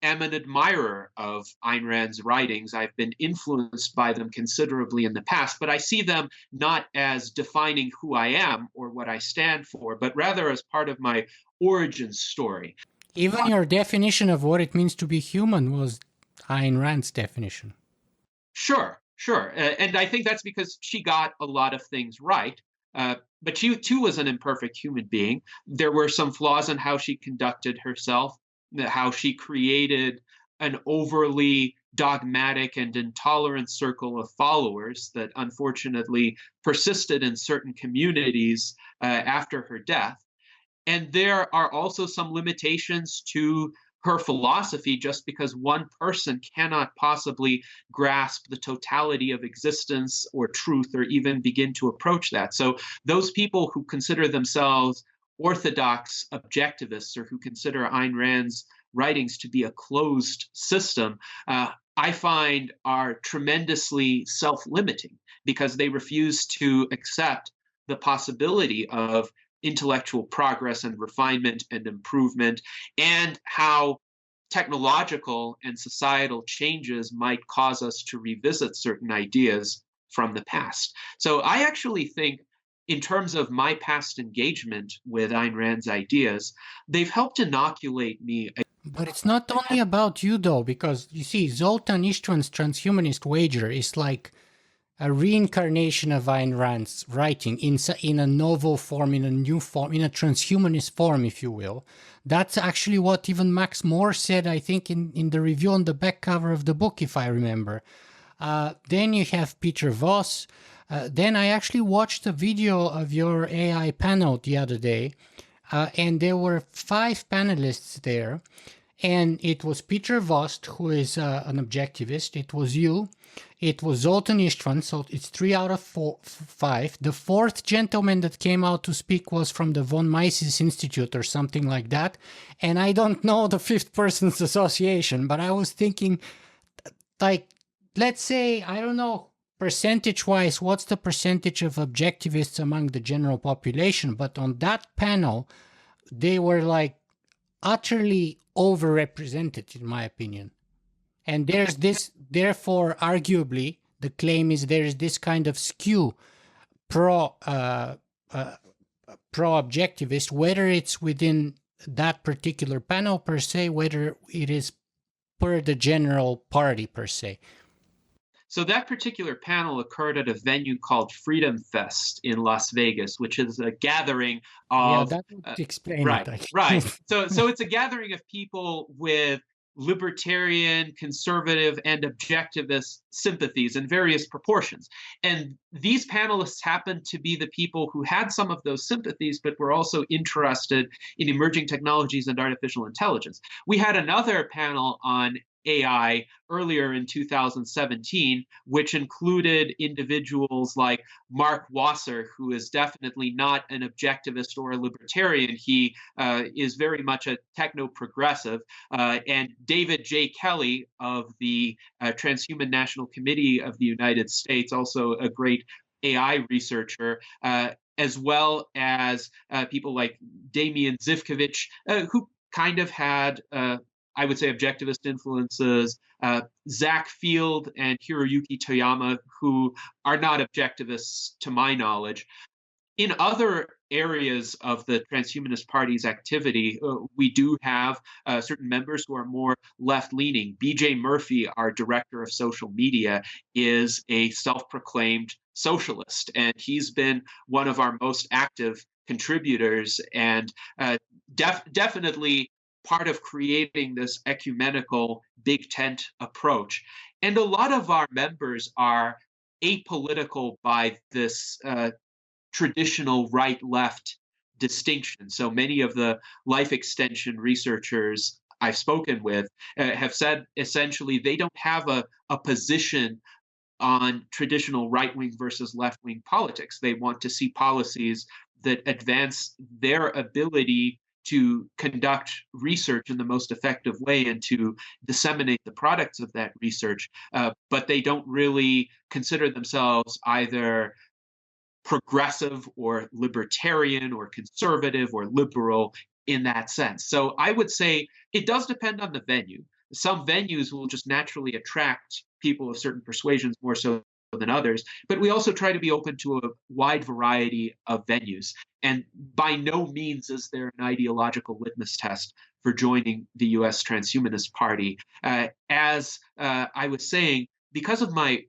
am an admirer of Ayn Rand's writings. I've been influenced by them considerably in the past, but I see them not as defining who I am or what I stand for, but rather as part of my origin story. Even your definition of what it means to be human was Ayn Rand's definition. Sure. And I think that's because she got a lot of things right. But she too was an imperfect human being. There were some flaws in how she conducted herself, how she created an overly dogmatic and intolerant circle of followers that unfortunately persisted in certain communities after her death. And there are also some limitations to her philosophy, just because one person cannot possibly grasp the totality of existence or truth or even begin to approach that. So those people who consider themselves orthodox objectivists, or who consider Ayn Rand's writings to be a closed system, I find are tremendously self-limiting, because they refuse to accept the possibility of intellectual progress and refinement and improvement, and how technological and societal changes might cause us to revisit certain ideas from the past. So I actually think, in terms of my past engagement with Ayn Rand's ideas, they've helped inoculate me. But it's not only about you, though, because you see, Zoltan Istvan's Transhumanist Wager is like a reincarnation of Ayn Rand's writing in a novel form, in a new form, in a transhumanist form, if you will. That's actually what even Max Moore said, I think, in the review on the back cover of the book, if I remember. Then you have Peter Voss. Then I actually watched a video of your AI panel the other day, and there were 5 panelists there. And it was Peter Voss, who is an objectivist. It was you. It was Zoltan Istvan, so it's 3 out of 5. The 4th gentleman that came out to speak was from the von Mises Institute or something like that. And I don't know the 5th person's association, but I was thinking, like, let's say, I don't know, percentage wise, what's the percentage of objectivists among the general population? But on that panel, they were like utterly overrepresented, in my opinion. And there's this, therefore, arguably, the claim is there is this kind of skew pro pro-objectivist, whether it's within that particular panel per se, whether it is per the general party per se. So that particular panel occurred at a venue called Freedom Fest in Las Vegas, which is a gathering of that would explain right, it. right. So it's a gathering of people with libertarian, conservative, and objectivist sympathies in various proportions. And these panelists happened to be the people who had some of those sympathies, but were also interested in emerging technologies and artificial intelligence. We had another panel on AI earlier in 2017, which included individuals like Mark Wasser, who is definitely not an objectivist or a libertarian. He is very much a techno-progressive, and David J. Kelly of the Transhuman National Committee of the United States, also a great AI researcher, as well as people like Damian Zivkovich, who kind of had I would say objectivist influences, Zach Field and Hiroyuki Toyama, who are not objectivists to my knowledge. In other areas of the Transhumanist Party's activity, we do have certain members who are more left-leaning. BJ Murphy, our director of social media, is a self-proclaimed socialist, and he's been one of our most active contributors and definitely part of creating this ecumenical big tent approach. And a lot of our members are apolitical by this traditional right-left distinction. So many of the life extension researchers I've spoken with have said essentially they don't have a position on traditional right-wing versus left-wing politics. They want to see policies that advance their ability to conduct research in the most effective way and to disseminate the products of that research, but they don't really consider themselves either progressive or libertarian or conservative or liberal in that sense. So I would say it does depend on the venue. Some venues will just naturally attract people of certain persuasions more so than others, but we also try to be open to a wide variety of venues. And by no means is there an ideological litmus test for joining the US Transhumanist Party. As I was saying, because of my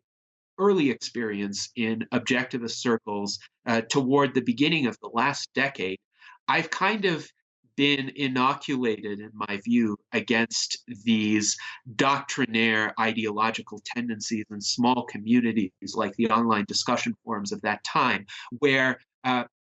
early experience in objectivist circles toward the beginning of the last decade, I've kind of been inoculated, in my view, against these doctrinaire ideological tendencies in small communities like the online discussion forums of that time, where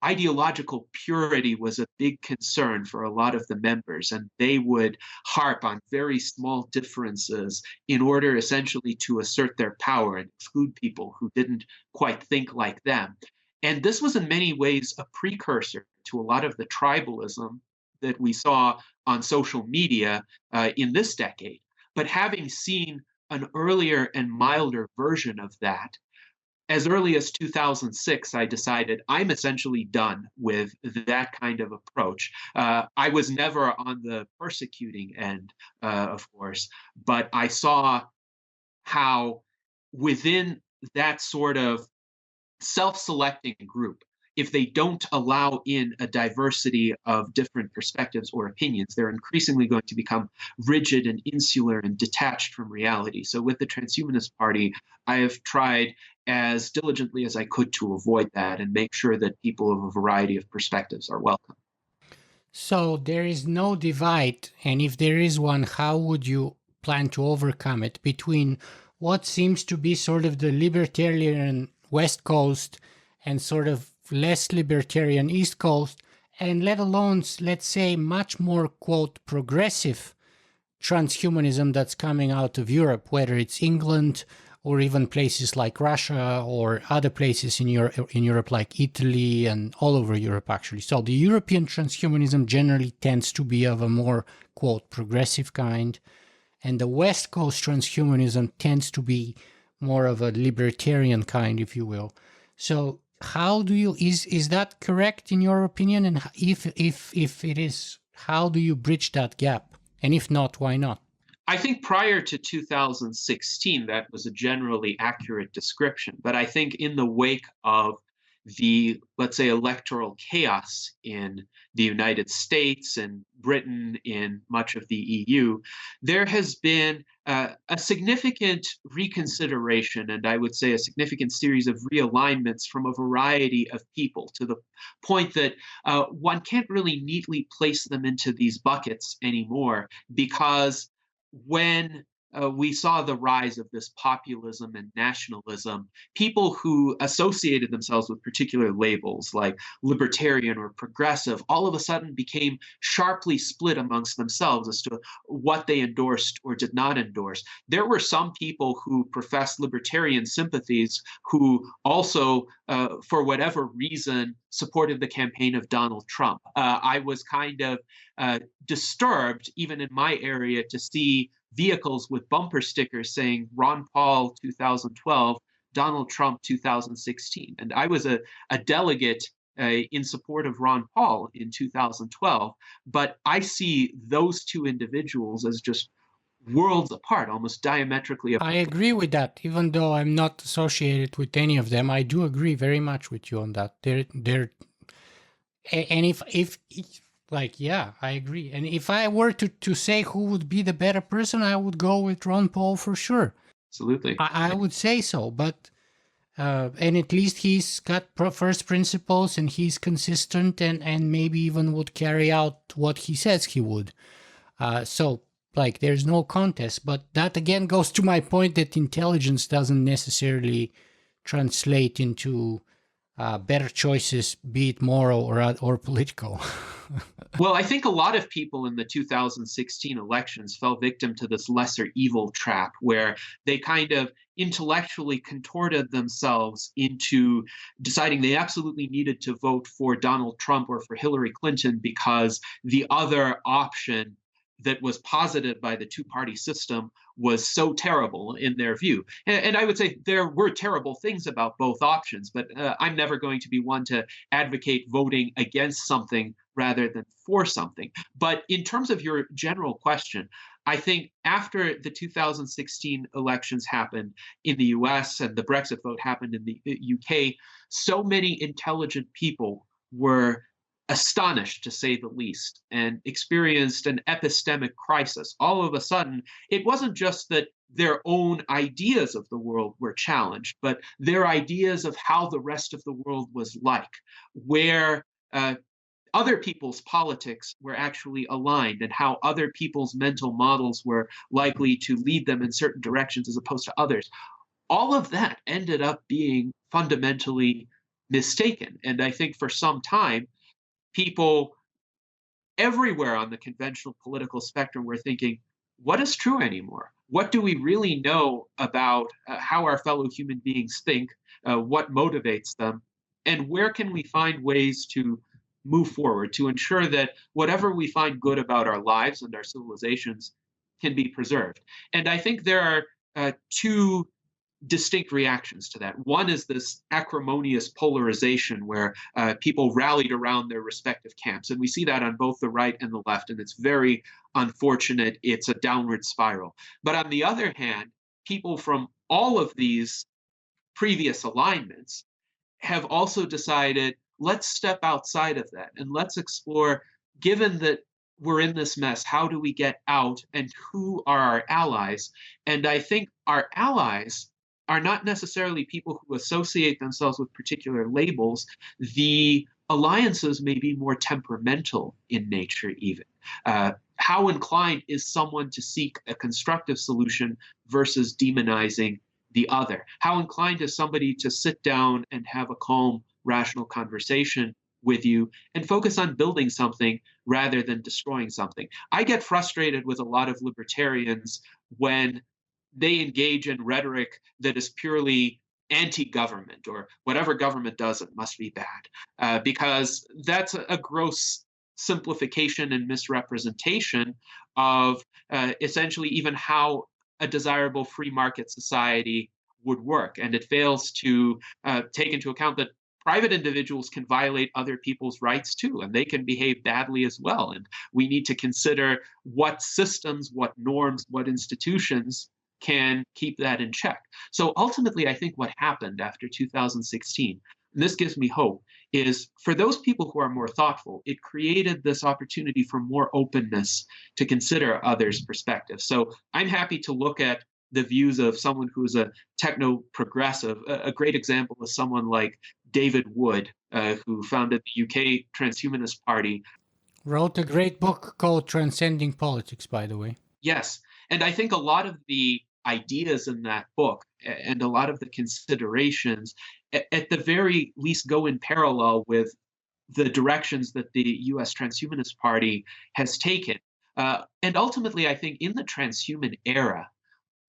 ideological purity was a big concern for a lot of the members, and they would harp on very small differences in order essentially to assert their power and exclude people who didn't quite think like them. And this was in many ways a precursor to a lot of the tribalism that we saw on social media in this decade. But having seen an earlier and milder version of that, as early as 2006, I decided I'm essentially done with that kind of approach. I was never on the persecuting end, of course, but I saw how within that sort of self-selecting group, if they don't allow in a diversity of different perspectives or opinions, they're increasingly going to become rigid and insular and detached from reality. So with the Transhumanist Party, I have tried as diligently as I could to avoid that and make sure that people of a variety of perspectives are welcome. So there is no divide, and if there is one, how would you plan to overcome it between what seems to be sort of the libertarian West Coast and sort of less libertarian East Coast, and let alone, let's say, much more, quote, progressive transhumanism that's coming out of Europe, whether it's England or even places like Russia or other places in Europe like Italy and all over Europe, actually. So the European transhumanism generally tends to be of a more, quote, progressive kind, and the West Coast transhumanism tends to be more of a libertarian kind, if you will. So how do you, is that correct in your opinion? And if it is, how do you bridge that gap? And if not, why not? I think prior to 2016, that was a generally accurate description. But I think in the wake of the, let's say, electoral chaos in the United States and Britain, in much of the EU, there has been a significant reconsideration, and I would say a significant series of realignments from a variety of people, to the point that one can't really neatly place them into these buckets anymore, because when we saw the rise of this populism and nationalism, people who associated themselves with particular labels like libertarian or progressive all of a sudden became sharply split amongst themselves as to what they endorsed or did not endorse. There were some people who professed libertarian sympathies who also, for whatever reason, supported the campaign of Donald Trump. I was kind of disturbed, even in my area, to see vehicles with bumper stickers saying Ron Paul 2012, Donald Trump 2016. And I was a delegate in support of Ron Paul in 2012, but I see those two individuals as just worlds apart, almost diametrically I opposed. agree with that. Even though I'm not associated with any of them, I do agree very much with you on that. And if like, yeah, I agree. And if I were to say who would be the better person, I would go with Ron Paul for sure. Absolutely. I would say so, but and at least he's got first principles and he's consistent and maybe even would carry out what he says he would. So like, there's no contest. But that again goes to my point that intelligence doesn't necessarily translate into better choices, be it moral or political. Well, I think a lot of people in the 2016 elections fell victim to this lesser evil trap, where they kind of intellectually contorted themselves into deciding they absolutely needed to vote for Donald Trump or for Hillary Clinton because the other option that was posited by the two-party system was so terrible in their view. And I would say there were terrible things about both options, but I'm never going to be one to advocate voting against something rather than for something. But in terms of your general question, I think after the 2016 elections happened in the US and the Brexit vote happened in the UK, so many intelligent people were astonished, to say the least, and experienced an epistemic crisis. All of a sudden, it wasn't just that their own ideas of the world were challenged, but their ideas of how the rest of the world was like, where other people's politics were actually aligned, and how other people's mental models were likely to lead them in certain directions as opposed to others. All of that ended up being fundamentally mistaken. And I think for some time, people everywhere on the conventional political spectrum were thinking, what is true anymore? What do we really know about how our fellow human beings think? What motivates them? And where can we find ways to move forward to ensure that whatever we find good about our lives and our civilizations can be preserved? And I think there are two distinct reactions to that. One is this acrimonious polarization where people rallied around their respective camps. And we see that on both the right and the left. And it's very unfortunate. It's a downward spiral. But on the other hand, people from all of these previous alignments have also decided, let's step outside of that and let's explore, given that we're in this mess, how do we get out and who are our allies? And I think our allies are not necessarily people who associate themselves with particular labels. The alliances may be more temperamental in nature, even. How inclined is someone to seek a constructive solution versus demonizing the other? How inclined is somebody to sit down and have a calm, rational conversation with you and focus on building something rather than destroying something? I get frustrated with a lot of libertarians when they engage in rhetoric that is purely anti-government, or whatever government does, it must be bad, because that's a gross simplification and misrepresentation of essentially even how a desirable free market society would work. And it fails to take into account that private individuals can violate other people's rights too, and they can behave badly as well. And we need to consider what systems, what norms, what institutions can keep that in check. So ultimately, I think what happened after 2016, and this gives me hope, is for those people who are more thoughtful, it created this opportunity for more openness to consider others' perspectives. So I'm happy to look at the views of someone who's a techno progressive. A great example is someone like David Wood, who founded the UK Transhumanist Party. Wrote a great book called Transcending Politics, by the way. Yes. And I think a lot of the ideas in that book and a lot of the considerations, at the very least, go in parallel with the directions that the US Transhumanist Party has taken. And ultimately, I think in the transhuman era,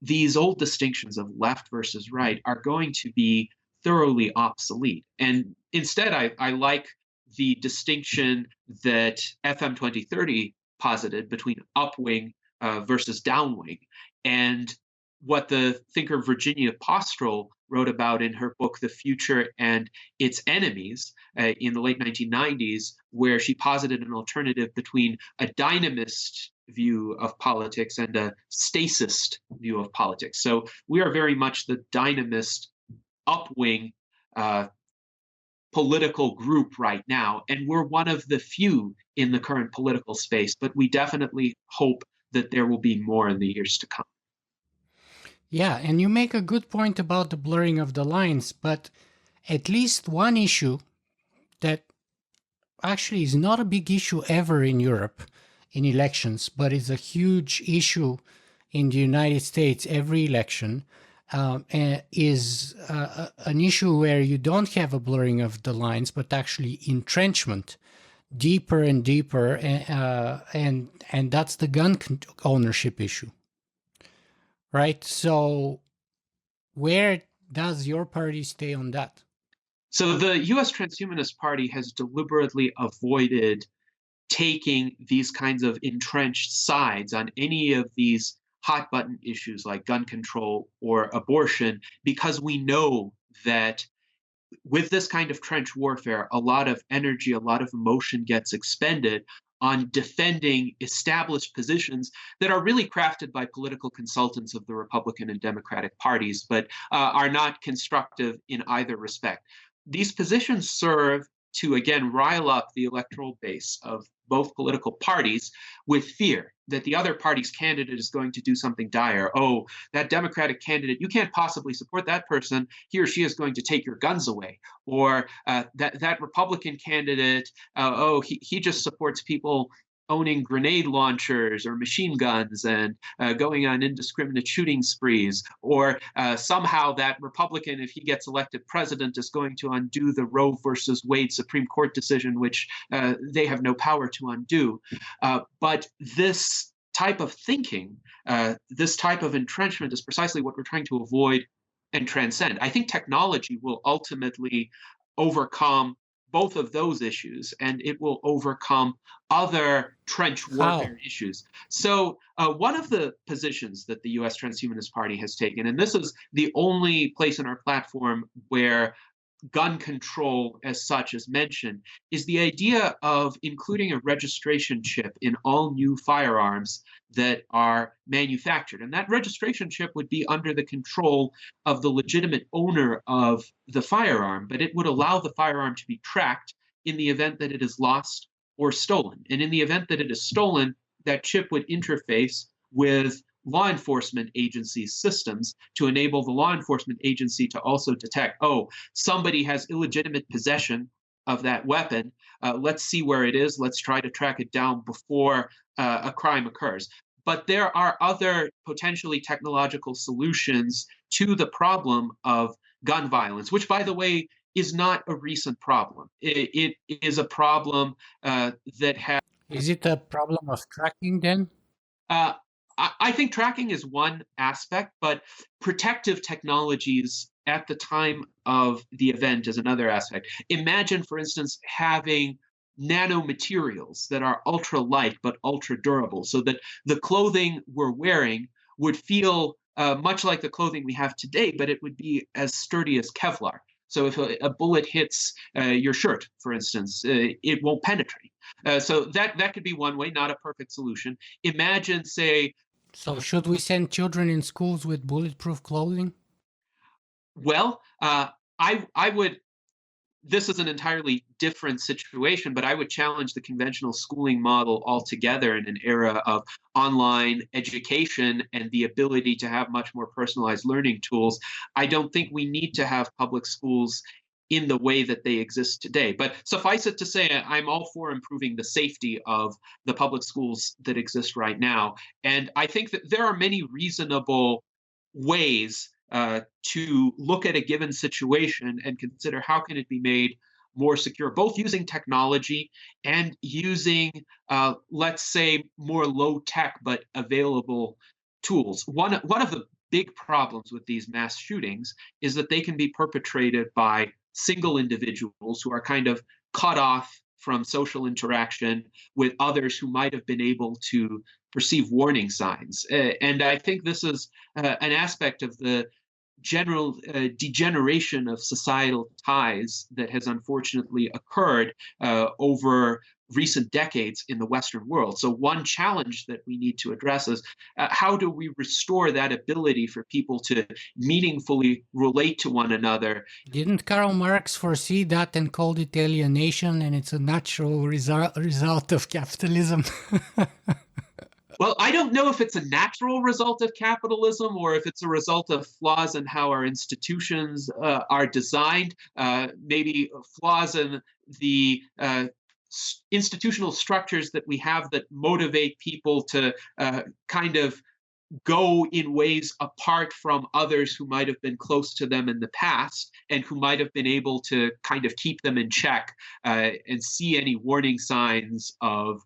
these old distinctions of left versus right are going to be thoroughly obsolete. And instead, I like the distinction that FM 2030 posited between upwing versus downwing. And what the thinker Virginia Postrel wrote about in her book, The Future and Its Enemies, in the late 1990s, where she posited an alternative between a dynamist view of politics and a statist view of politics. So we are very much the dynamist upwing political group right now, and we're one of the few in the current political space, but we definitely hope that there will be more in the years to come. Yeah, and you make a good point about the blurring of the lines, but at least one issue that actually is not a big issue ever in Europe in elections, but is a huge issue in the United States every election, is an issue where you don't have a blurring of the lines, but actually entrenchment deeper and deeper, and that's the gun ownership issue, right? So where does your party stay on that? So the US Transhumanist Party has deliberately avoided taking these kinds of entrenched sides on any of these hot button issues like gun control or abortion, because we know that with this kind of trench warfare, a lot of energy, a lot of emotion gets expended on defending established positions that are really crafted by political consultants of the Republican and Democratic parties, but are not constructive in either respect. These positions serve to, again, rile up the electoral base of both political parties with fear that the other party's candidate is going to do something dire. Oh, that Democratic candidate, you can't possibly support that person. He or she is going to take your guns away. Or that Republican candidate, he just supports people owning grenade launchers or machine guns and going on indiscriminate shooting sprees, or somehow that Republican, if he gets elected president, is going to undo the Roe versus Wade Supreme Court decision, which they have no power to undo. But this type of thinking, this type of entrenchment is precisely what we're trying to avoid and transcend. I think technology will ultimately overcome both of those issues, and it will overcome other trench warfare issues. So one of the positions that the US Transhumanist Party has taken, and this is the only place in our platform where gun control as such is mentioned, is the idea of including a registration chip in all new firearms that are manufactured. And that registration chip would be under the control of the legitimate owner of the firearm, but it would allow the firearm to be tracked in the event that it is lost or stolen. And in the event that it is stolen, that chip would interface with law enforcement agencies' systems to enable the law enforcement agency to also detect, oh, somebody has illegitimate possession of that weapon. Let's see where it is. Let's try to track it down before a crime occurs. But there are other potentially technological solutions to the problem of gun violence, which, by the way, is not a recent problem. It is a problem that has. Is it a problem of tracking then? I think tracking is one aspect, but protective technologies at the time of the event is another aspect. Imagine, for instance, having nanomaterials that are ultra light but ultra durable, so that the clothing we're wearing would feel much like the clothing we have today, but it would be as sturdy as Kevlar. So if a bullet hits your shirt, for instance, it won't penetrate. So that could be one way, not a perfect solution. Imagine, say, So should we send children in schools with bulletproof clothing? well, I would. This is an entirely different situation, but I would challenge the conventional schooling model altogether in an era of online education and the ability to have much more personalized learning tools. I don't think we need to have public schools in the way that they exist today. But suffice it to say, I'm all for improving the safety of the public schools that exist right now. And I think that there are many reasonable ways to look at a given situation and consider how can it be made more secure, both using technology and using, let's say, more low tech but available tools. One of the big problems with these mass shootings is that they can be perpetrated by single individuals who are kind of cut off from social interaction with others who might have been able to perceive warning signs. And I think this is an aspect of the general degeneration of societal ties that has unfortunately occurred over recent decades in the Western world. So, one challenge that we need to address is how do we restore that ability for people to meaningfully relate to one another? Didn't Karl Marx foresee that and called it alienation, and it's a natural result of capitalism? Well, I don't know if it's a natural result of capitalism or if it's a result of flaws in how our institutions are designed, maybe flaws in the institutional structures that we have that motivate people to kind of go in ways apart from others who might have been close to them in the past and who might have been able to kind of keep them in check and see any warning signs of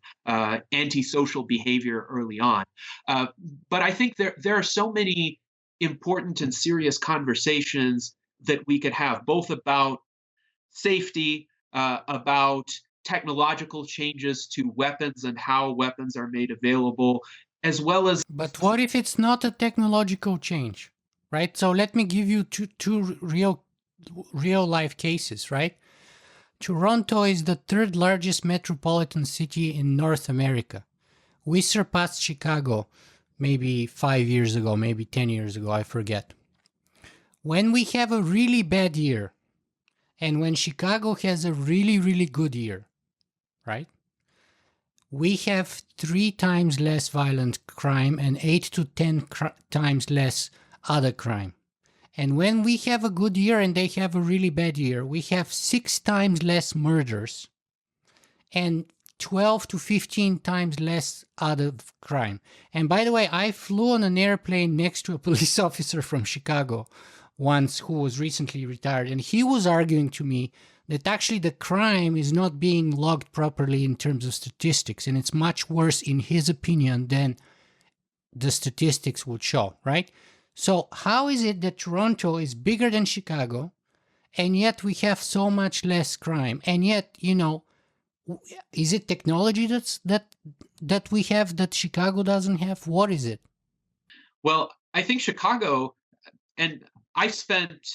antisocial behavior early on. But I think there are so many important and serious conversations that we could have, both about safety, about technological changes to weapons and how weapons are made available, as well as. But what if it's not a technological change, right? So let me give you two real life cases, right? Toronto is the third largest metropolitan city in North America. We surpassed Chicago maybe 5 years ago, maybe 10 years ago, I forget. When we have a really bad year, and when Chicago has a really, really good year, right? We have 3 times less violent crime and 8 to 10 times less other crime. And when we have a good year and they have a really bad year, we have 6 times less murders and 12 to 15 times less other crime. And by the way, I flew on an airplane next to a police officer from Chicago once who was recently retired, and he was arguing to me that actually the crime is not being logged properly in terms of statistics, and it's much worse in his opinion than the statistics would show, right? So how is it that Toronto is bigger than Chicago, and yet we have so much less crime? And yet, is it technology that we have that Chicago doesn't have? What is it? Well, I think Chicago, and I spent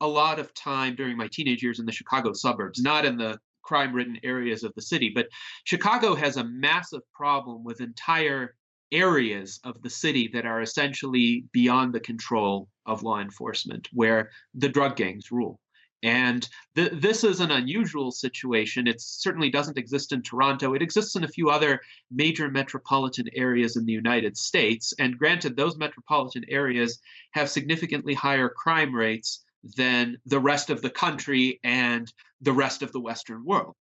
a lot of time during my teenage years in the Chicago suburbs, not in the crime-ridden areas of the city, but Chicago has a massive problem with entire areas of the city that are essentially beyond the control of law enforcement, where the drug gangs rule. And this is an unusual situation. It certainly doesn't exist in Toronto. It exists in a few other major metropolitan areas in the United States. And granted, those metropolitan areas have significantly higher crime rates than the rest of the country and the rest of the Western world.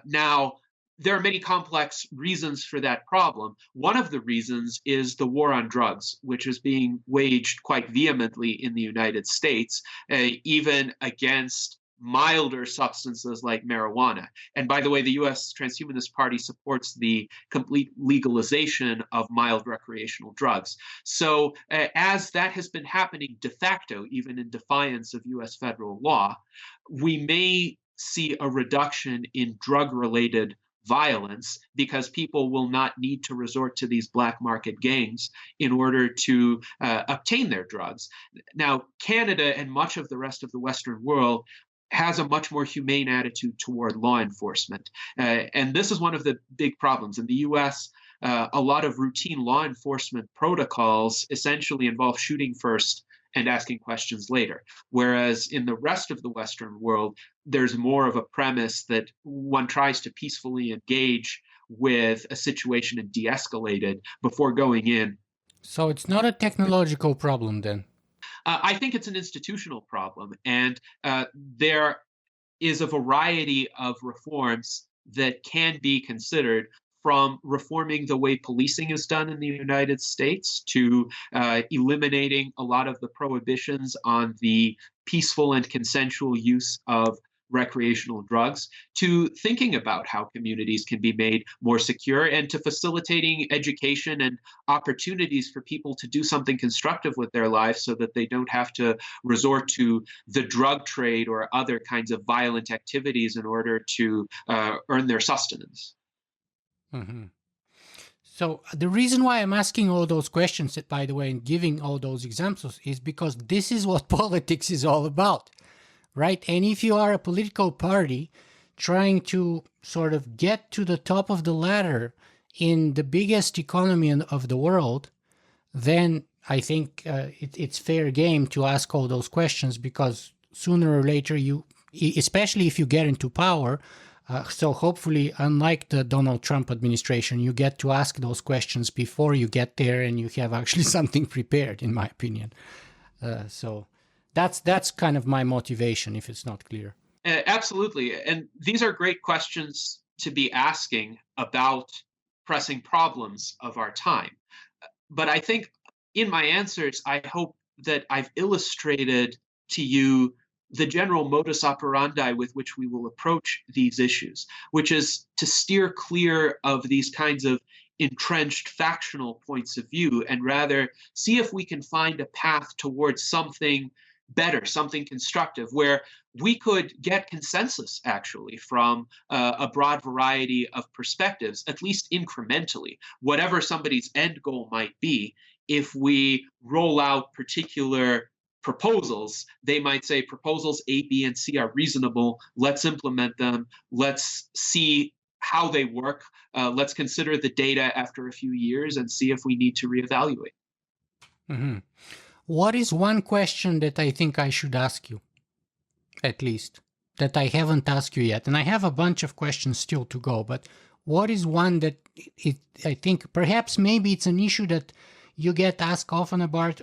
Now, there are many complex reasons for that problem. One of the reasons is the war on drugs, which is being waged quite vehemently in the United States, even against milder substances like marijuana. And by the way, the US Transhumanist Party supports the complete legalization of mild recreational drugs. So as that has been happening de facto, even in defiance of US federal law, we may see a reduction in drug-related violence because people will not need to resort to these black market gangs in order to obtain their drugs. Now, Canada and much of the rest of the Western world has a much more humane attitude toward law enforcement. And this is one of the big problems. In the US, a lot of routine law enforcement protocols essentially involve shooting first and asking questions later. Whereas in the rest of the Western world, there's more of a premise that one tries to peacefully engage with a situation and de escalate it before going in. So it's not a technological problem then. I think it's an institutional problem, and there is a variety of reforms that can be considered, from reforming the way policing is done in the United States to eliminating a lot of the prohibitions on the peaceful and consensual use of recreational drugs, to thinking about how communities can be made more secure, and to facilitating education and opportunities for people to do something constructive with their lives so that they don't have to resort to the drug trade or other kinds of violent activities in order to earn their sustenance. Hmm. So the reason why I'm asking all those questions, by the way, and giving all those examples is because this is what politics is all about, right? And if you are a political party trying to sort of get to the top of the ladder in the biggest economy of the world, then I think it's fair game to ask all those questions, because sooner or later you, especially if you get into power, so hopefully, unlike the Donald Trump administration, you get to ask those questions before you get there, and you have actually something prepared, in my opinion. So that's kind of my motivation, if it's not clear. Absolutely. And these are great questions to be asking about pressing problems of our time. But I think in my answers, I hope that I've illustrated to you the general modus operandi with which we will approach these issues, which is to steer clear of these kinds of entrenched factional points of view and rather see if we can find a path towards something better, something constructive, where we could get consensus actually from a broad variety of perspectives, at least incrementally, whatever somebody's end goal might be. If we roll out particular proposals, they might say proposals A, B, and C are reasonable. Let's implement them. Let's see how they work. Let's consider the data after a few years and see if we need to reevaluate. Mm-hmm. What is one question that I think I should ask you, at least, that I haven't asked you yet? And I have a bunch of questions still to go, but what is one that I think perhaps maybe it's an issue that you get asked often about,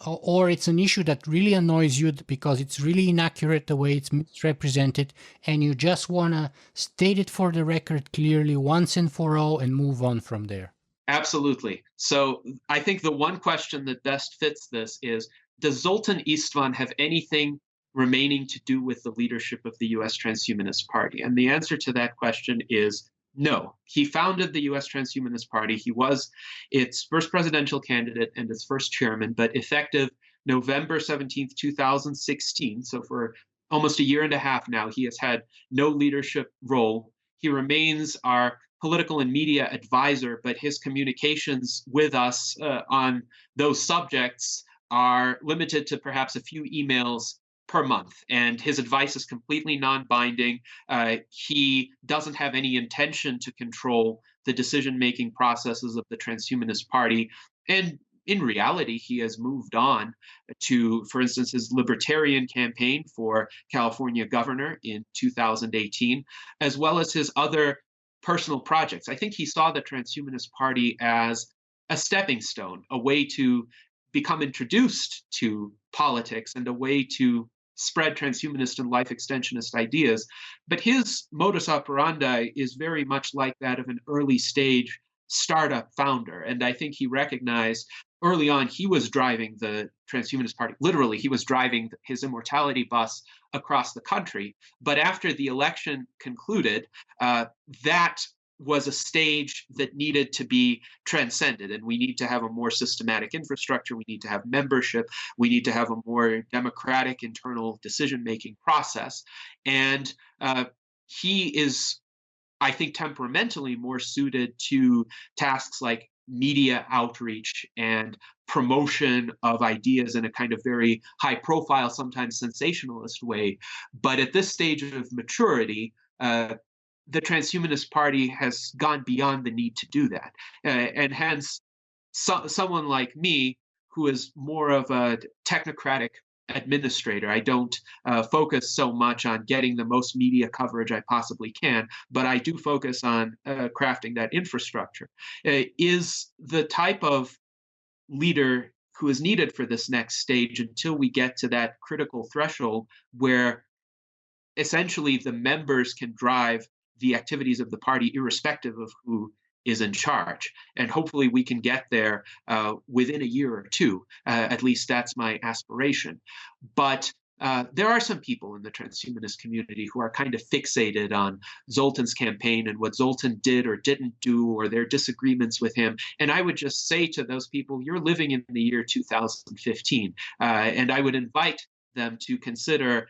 or it's an issue that really annoys you because it's really inaccurate the way it's misrepresented, and you just want to state it for the record clearly once and for all and move on from there? Absolutely. So I think the one question that best fits this is, does Zoltan Istvan have anything remaining to do with the leadership of the US Transhumanist Party? And the answer to that question is no. He founded the US Transhumanist Party. He was its first presidential candidate and its first chairman, but effective November 17th, 2016, so for almost a year and a half now, he has had no leadership role. He remains our political and media advisor, but his communications with us on those subjects are limited to perhaps a few emails per month, and his advice is completely non-binding. He doesn't have any intention to control the decision-making processes of the Transhumanist Party, and in reality, he has moved on to, for instance, his libertarian campaign for California governor in 2018, as well as his other personal projects. I think he saw the Transhumanist Party as a stepping stone, a way to become introduced to politics and a way to spread transhumanist and life extensionist ideas. But his modus operandi is very much like that of an early stage startup founder. And I think he recognized early on he was driving the Transhumanist Party. Literally, he was driving his immortality bus across the country. But after the election concluded, that was a stage that needed to be transcended. And we need to have a more systematic infrastructure. We need to have membership. We need to have a more democratic internal decision-making process. And he is I think temperamentally more suited to tasks like media outreach and promotion of ideas in a kind of very high profile, sometimes sensationalist way. But at this stage of maturity, the Transhumanist Party has gone beyond the need to do that. And hence, someone like me, who is more of a technocratic administrator. I don't focus so much on getting the most media coverage I possibly can, but I do focus on crafting that infrastructure. Is the type of leader who is needed for this next stage until we get to that critical threshold where essentially the members can drive the activities of the party irrespective of who is in charge. And hopefully we can get there within a year or two. At least that's my aspiration. But there are some people in the transhumanist community who are kind of fixated on Zoltan's campaign and what Zoltan did or didn't do, or their disagreements with him. And I would just say to those people, you're living in the year 2015. And I would invite them to consider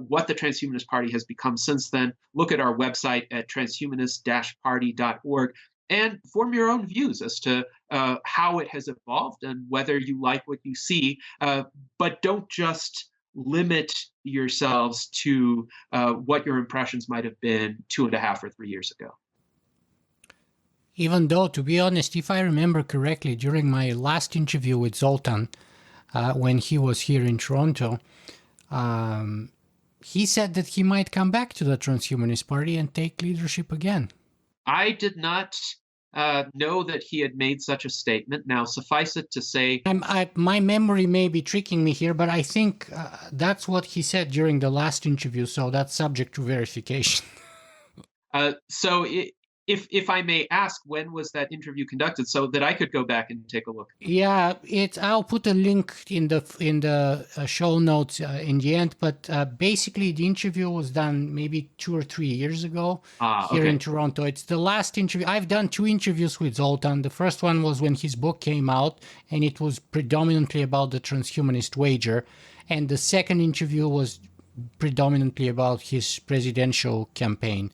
what the Transhumanist Party has become since then. Look at our website at transhumanist-party.org and form your own views as to how it has evolved and whether you like what you see. But don't just limit yourselves to what your impressions might have been 2.5 or 3 years ago. Even though, to be honest, if I remember correctly, during my last interview with Zoltan, when he was here in Toronto, he said that he might come back to the Transhumanist Party and take leadership again. I did not know that he had made such a statement. Now, suffice it to say... my memory may be tricking me here, but I think that's what he said during the last interview, so that's subject to verification. If I may ask, when was that interview conducted so that I could go back and take a look? Yeah, I'll put a link in the show notes in the end. But basically, the interview was done maybe 2 or 3 years ago here in Toronto. It's the last interview. I've done 2 interviews with Zoltan. The first one was when his book came out, and it was predominantly about the transhumanist wager. And the second interview was predominantly about his presidential campaign.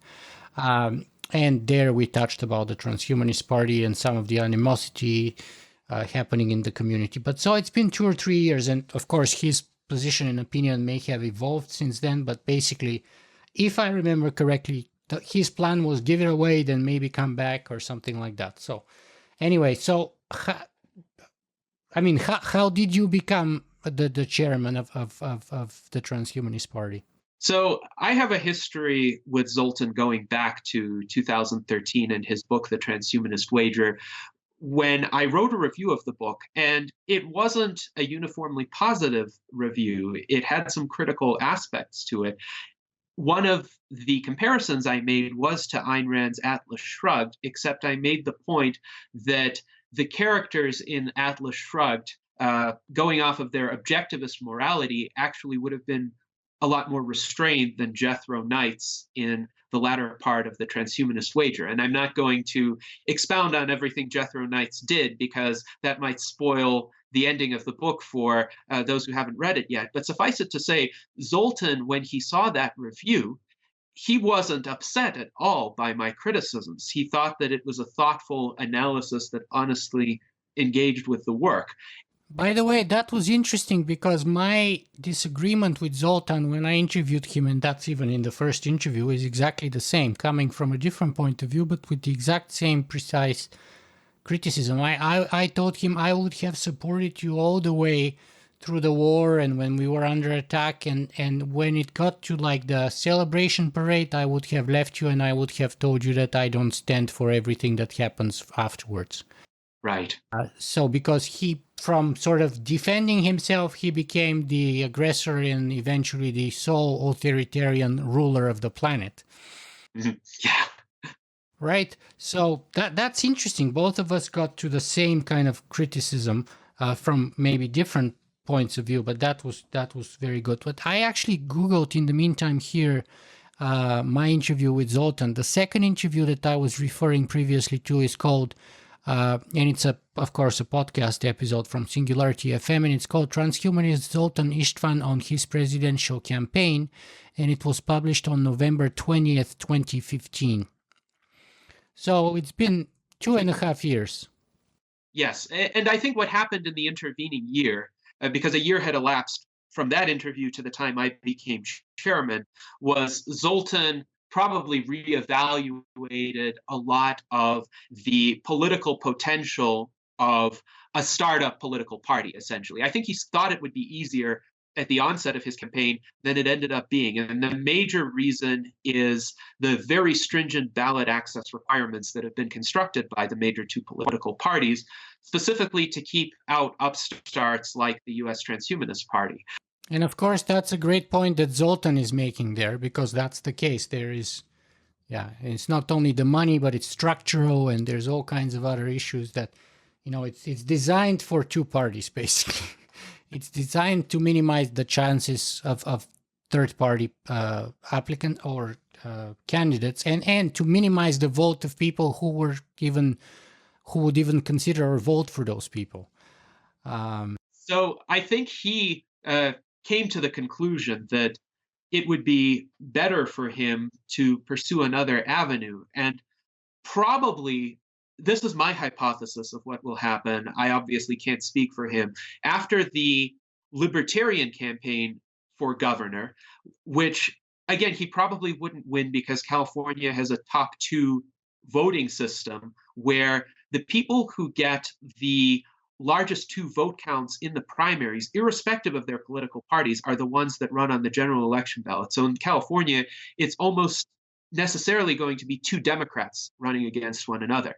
And there we touched about the Transhumanist Party and some of the animosity happening in the community. But so it's been 2 or 3 years. And of course, his position and opinion may have evolved since then. But basically, if I remember correctly, his plan was give it away, then maybe come back or something like that. So anyway, how did you become the chairman of the Transhumanist Party? So I have a history with Zoltan going back to 2013 and his book, The Transhumanist Wager, when I wrote a review of the book, and it wasn't a uniformly positive review. It had some critical aspects to it. One of the comparisons I made was to Ayn Rand's Atlas Shrugged, except I made the point that the characters in Atlas Shrugged, going off of their objectivist morality, actually would have been a lot more restrained than Jethro Knights in the latter part of the Transhumanist Wager. And I'm not going to expound on everything Jethro Knights did because that might spoil the ending of the book for those who haven't read it yet. But suffice it to say, Zoltan, when he saw that review, he wasn't upset at all by my criticisms. He thought that it was a thoughtful analysis that honestly engaged with the work. By the way, that was interesting because my disagreement with Zoltan when I interviewed him, and that's even in the first interview, is exactly the same, coming from a different point of view, but with the exact same precise criticism. I told him I would have supported you all the way through the war and when we were under attack, and when it got to like the celebration parade, I would have left you and I would have told you that I don't stand for everything that happens afterwards. Right. So because he, from sort of defending himself, he became the aggressor and eventually the sole authoritarian ruler of the planet. Mm-hmm. Yeah. Right. So that's interesting. Both of us got to the same kind of criticism from maybe different points of view, but that was very good. But I actually Googled in the meantime here my interview with Zoltan. The second interview that I was referring previously to is called and it's of course a podcast episode from Singularity FM, and it's called Transhumanist Zoltan Istvan on his presidential campaign, and it was published on November 20th, 2015. So it's been 2.5 years. Yes, and I think what happened in the intervening year, because a year had elapsed from that interview to the time I became chairman, was Zoltan probably reevaluated a lot of the political potential of a startup political party, essentially. I think he thought it would be easier at the onset of his campaign than it ended up being. And the major reason is the very stringent ballot access requirements that have been constructed by the major two political parties, specifically to keep out upstarts like the US Transhumanist Party. And of course, that's a great point that Zoltan is making there, because that's the case. There is, yeah, it's not only the money, but it's structural, and there's all kinds of other issues that, it's designed for two parties, basically. It's designed to minimize the chances of third party applicant or candidates, and to minimize the vote of people who would even consider or vote for those people. So I think he came to the conclusion that it would be better for him to pursue another avenue. And probably, this is my hypothesis of what will happen. I obviously can't speak for him. After the Libertarian campaign for governor, which again, he probably wouldn't win because California has a top two voting system where the people who get the largest two vote counts in the primaries, irrespective of their political parties, are the ones that run on the general election ballot. So in California, it's almost necessarily going to be two Democrats running against one another.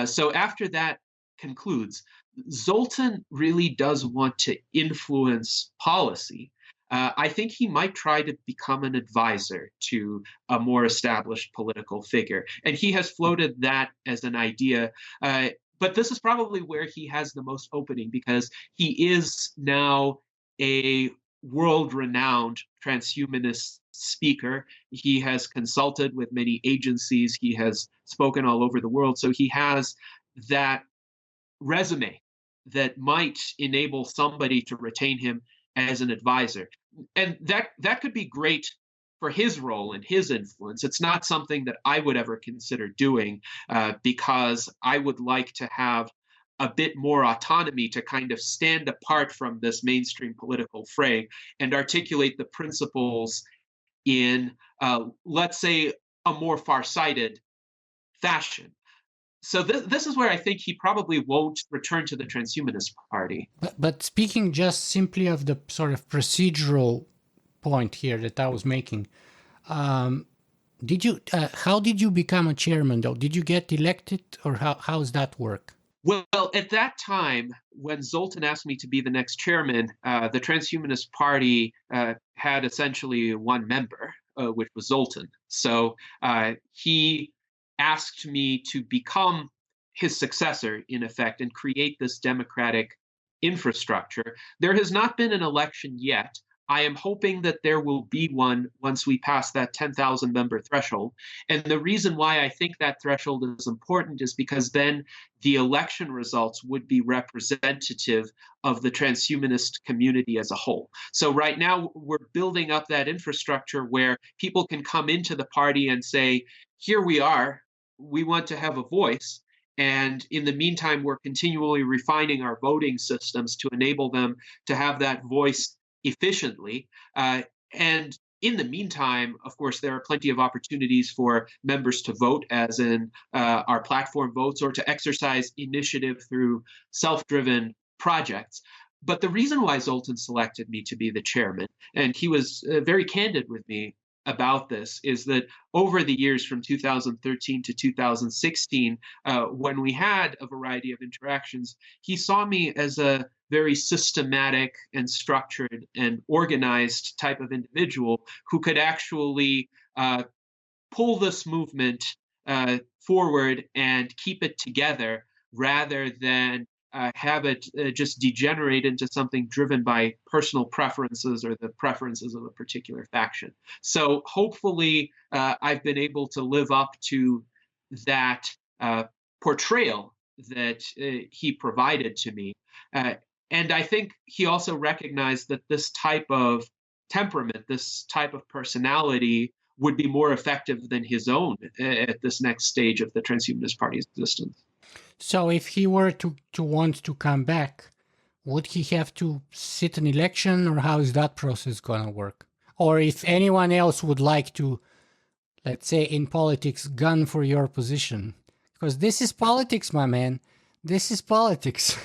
So after that concludes, Zoltan really does want to influence policy. I think he might try to become an advisor to a more established political figure. And he has floated that as an idea. But this is probably where he has the most opening, because he is now a world-renowned transhumanist speaker. He has consulted with many agencies. He has spoken all over the world. So he has that resume that might enable somebody to retain him as an advisor. And that could be great for his role and his influence. It's not something that I would ever consider doing because I would like to have a bit more autonomy to kind of stand apart from this mainstream political fray and articulate the principles in, let's say, a more far-sighted fashion. So this is where I think he probably won't return to the Transhumanist Party. But speaking just simply of the sort of procedural point here that I was making, how did you become a chairman though? Did you get elected, or how does that work? Well, at that time, when Zoltan asked me to be the next chairman, the Transhumanist Party had essentially one member, which was Zoltan. So he asked me to become his successor, in effect, and create this democratic infrastructure. There has not been an election yet. I am hoping that there will be one once we pass that 10,000 member threshold. And the reason why I think that threshold is important is because then the election results would be representative of the transhumanist community as a whole. So right now we're building up that infrastructure where people can come into the party and say, here we are, we want to have a voice. And in the meantime, we're continually refining our voting systems to enable them to have that voice efficiently. And in the meantime, of course, there are plenty of opportunities for members to vote, as in our platform votes, or to exercise initiative through self-driven projects. But the reason why Zoltan selected me to be the chairman, and he was very candid with me about this, is that over the years from 2013 to 2016, when we had a variety of interactions, he saw me as a very systematic and structured and organized type of individual who could actually pull this movement forward and keep it together, rather than have it just degenerate into something driven by personal preferences or the preferences of a particular faction. So hopefully I've been able to live up to that portrayal that he provided to me. And I think he also recognized that this type of temperament, this type of personality, would be more effective than his own at this next stage of the Transhumanist Party's existence. So if he were to want to come back, would he have to sit an election, or how is that process going to work? Or if anyone else would like to, let's say in politics, gun for your position? Because this is politics, my man. This is politics.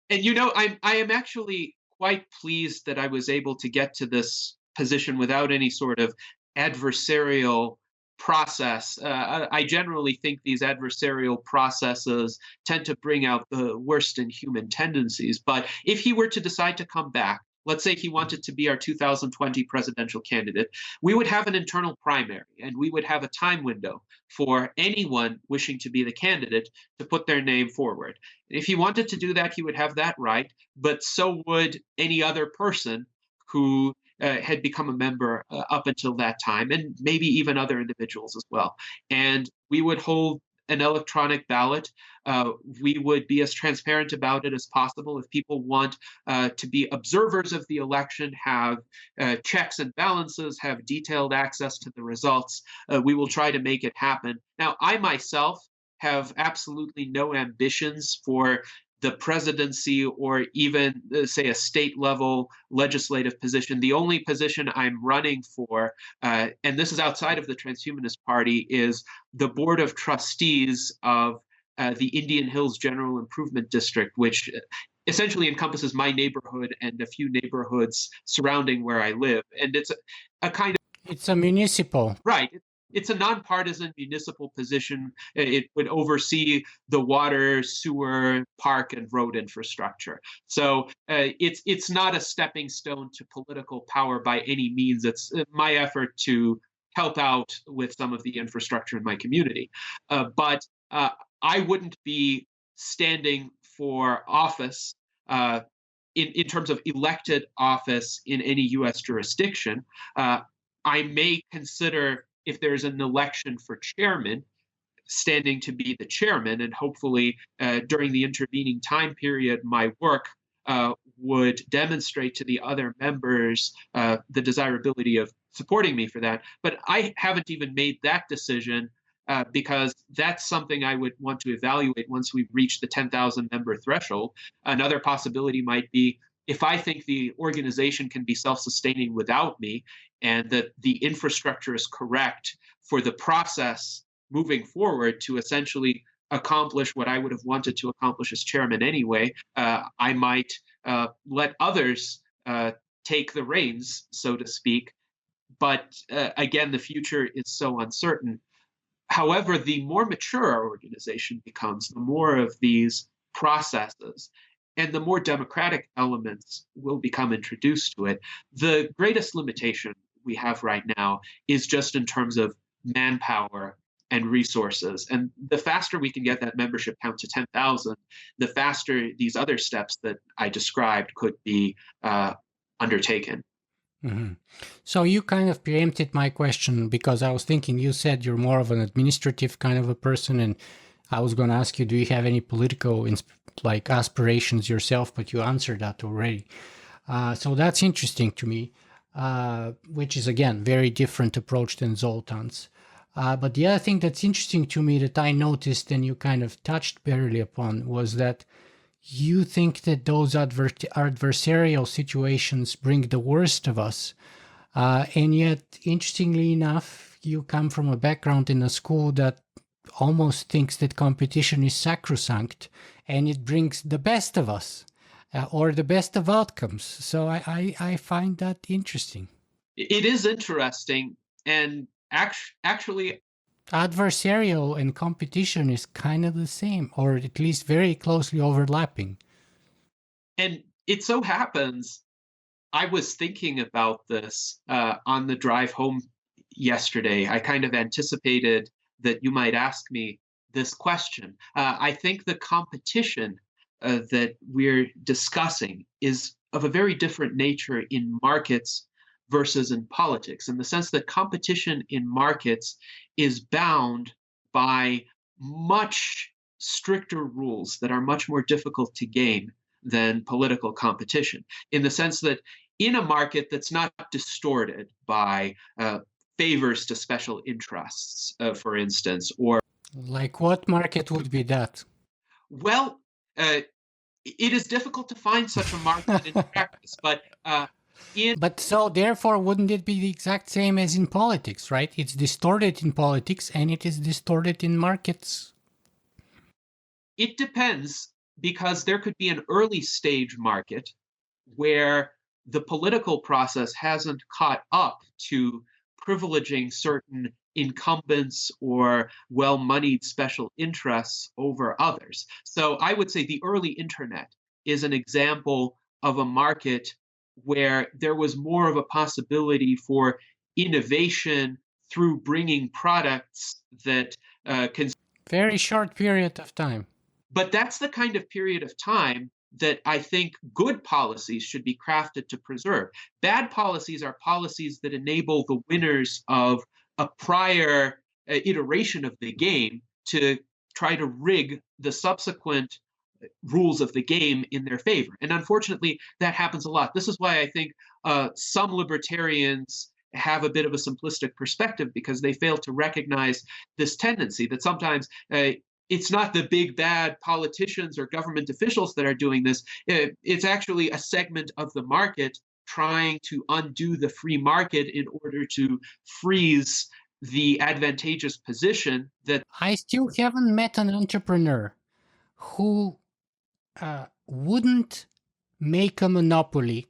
And I am actually quite pleased that I was able to get to this position without any sort of adversarial process. I generally think these adversarial processes tend to bring out the worst in human tendencies. But if he were to decide to come back, let's say he wanted to be our 2020 presidential candidate, we would have an internal primary and we would have a time window for anyone wishing to be the candidate to put their name forward. If he wanted to do that, he would have that right, but so would any other person who had become a member up until that time, and maybe even other individuals as well. And we would hold an electronic ballot. We would be as transparent about it as possible. If people want to be observers of the election, have checks and balances, have detailed access to the results, we will try to make it happen. Now, I myself have absolutely no ambitions for the presidency or even, say, a state level legislative position. The only position I'm running for, and this is outside of the Transhumanist Party, is the board of trustees of the Indian Hills General Improvement District, which essentially encompasses my neighborhood and a few neighborhoods surrounding where I live. And it's a kind of... It's a municipal. Right. It's a nonpartisan municipal position. It would oversee the water, sewer, park, and road infrastructure. So it's not a stepping stone to political power by any means. It's my effort to help out with some of the infrastructure in my community. But I wouldn't be standing for office in terms of elected office in any U.S. jurisdiction. I may consider, if there's an election for chairman, standing to be the chairman, and hopefully during the intervening time period, my work would demonstrate to the other members the desirability of supporting me for that. But I haven't even made that decision because that's something I would want to evaluate once we've reached the 10,000 member threshold. Another possibility might be, if I think the organization can be self-sustaining without me and that the infrastructure is correct for the process moving forward to essentially accomplish what I would have wanted to accomplish as chairman anyway, I might let others take the reins, so to speak. But again, the future is so uncertain. However, the more mature our organization becomes, the more of these processes and the more democratic elements will become introduced to it. The greatest limitation we have right now is just in terms of manpower and resources. And the faster we can get that membership count to 10,000, the faster these other steps that I described could be undertaken. Mm-hmm. So you kind of preempted my question, because I was thinking, you said you're more of an administrative kind of a person, and I was going to ask you, do you have any political aspirations yourself? But you answered that already. So that's interesting to me, which is, again, very different approach than Zoltan's. But the other thing that's interesting to me that I noticed, and you kind of touched barely upon, was that you think that those adversarial situations bring the worst of us. And yet, interestingly enough, you come from a background in a school that almost thinks that competition is sacrosanct and it brings the best of us or the best of outcomes. So I find that interesting. It is interesting. And actually, adversarial and competition is kind of the same, or at least very closely overlapping. And it so happens, I was thinking about this on the drive home yesterday. I kind of anticipated that you might ask me this question. I think the competition that we're discussing is of a very different nature in markets versus in politics, in the sense that competition in markets is bound by much stricter rules that are much more difficult to game than political competition, in the sense that in a market that's not distorted by favors to special interests, for instance, or Like what market would be that? well, it is difficult to find such a market in practice, but in But so therefore, wouldn't it be the exact same as in politics, right? It's distorted in politics and it is distorted in markets. it depends because there could be an early stage market where the political process hasn't caught up to privileging certain incumbents or well moneyed special interests over others. So I would say the early internet is an example of a market where there was more of a possibility for innovation through bringing products that can. Very short period of time. But that's the kind of period of time that I think good policies should be crafted to preserve. Bad policies are policies that enable the winners of a prior iteration of the game to try to rig the subsequent rules of the game in their favor. And unfortunately, that happens a lot. This is why I think some libertarians have a bit of a simplistic perspective because they fail to recognize this tendency that sometimes it's not the big bad politicians or government officials that are doing this. It's actually a segment of the market trying to undo the free market in order to freeze the advantageous position that. I still haven't met an entrepreneur who wouldn't make a monopoly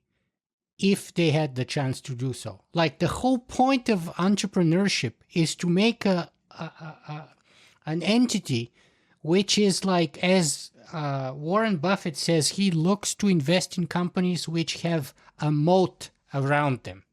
if they had the chance to do so. Like the whole point of entrepreneurship is to make an entity which is like, as Warren Buffett says, he looks to invest in companies which have a moat around them,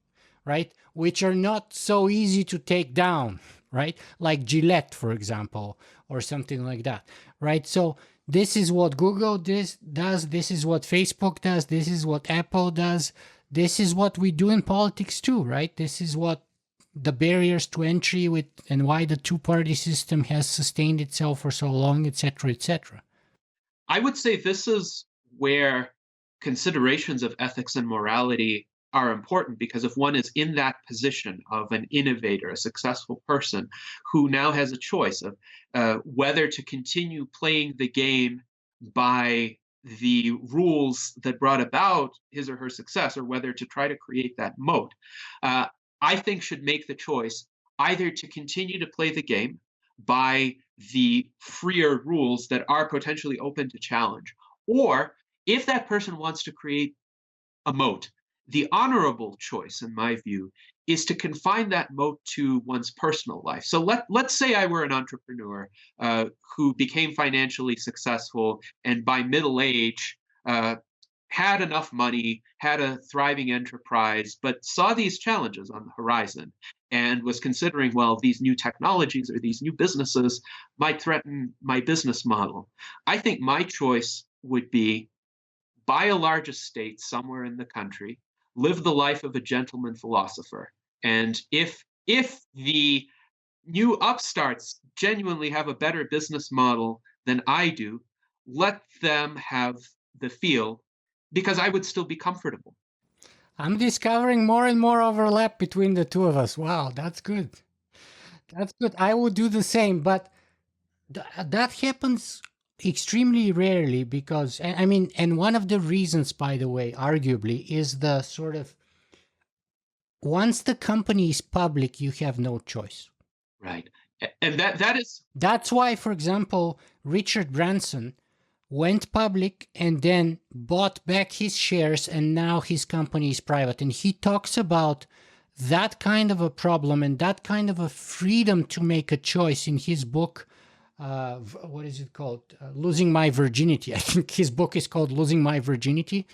right? Which are not so easy to take down, right? Like Gillette, for example, or something like that, right? So this is what Google does, this is what Facebook does, this is what Apple does, this is what we do in politics too, right? This is what the barriers to entry with and why the two-party system has sustained itself for so long, etc., etc. I would say this is where considerations of ethics and morality are important because if one is in that position of an innovator, a successful person who now has a choice of whether to continue playing the game by the rules that brought about his or her success or whether to try to create that moat, I think should make the choice either to continue to play the game by the freer rules that are potentially open to challenge, or if that person wants to create a moat, the honorable choice, in my view, is to confine that moat to one's personal life. So let's say I were an entrepreneur who became financially successful and by middle age had enough money, had a thriving enterprise, but saw these challenges on the horizon and was considering, well, these new technologies or these new businesses might threaten my business model. I think my choice would be buy a large estate somewhere in the country, live the life of a gentleman philosopher. And if the new upstarts genuinely have a better business model than I do, let them have the field because I would still be comfortable. I'm discovering more and more overlap between the two of us. Wow, that's good. That's good. I would do the same, but that happens extremely rarely because, I mean, and one of the reasons, by the way, arguably, is the sort of once the company is public, you have no choice. Right. And that is. That's why, for example, Richard Branson went public and then bought back his shares and now his company is private. And he talks about that kind of a problem and that kind of a freedom to make a choice in his book. What is it called? Losing My Virginity. I think his book is called Losing My Virginity.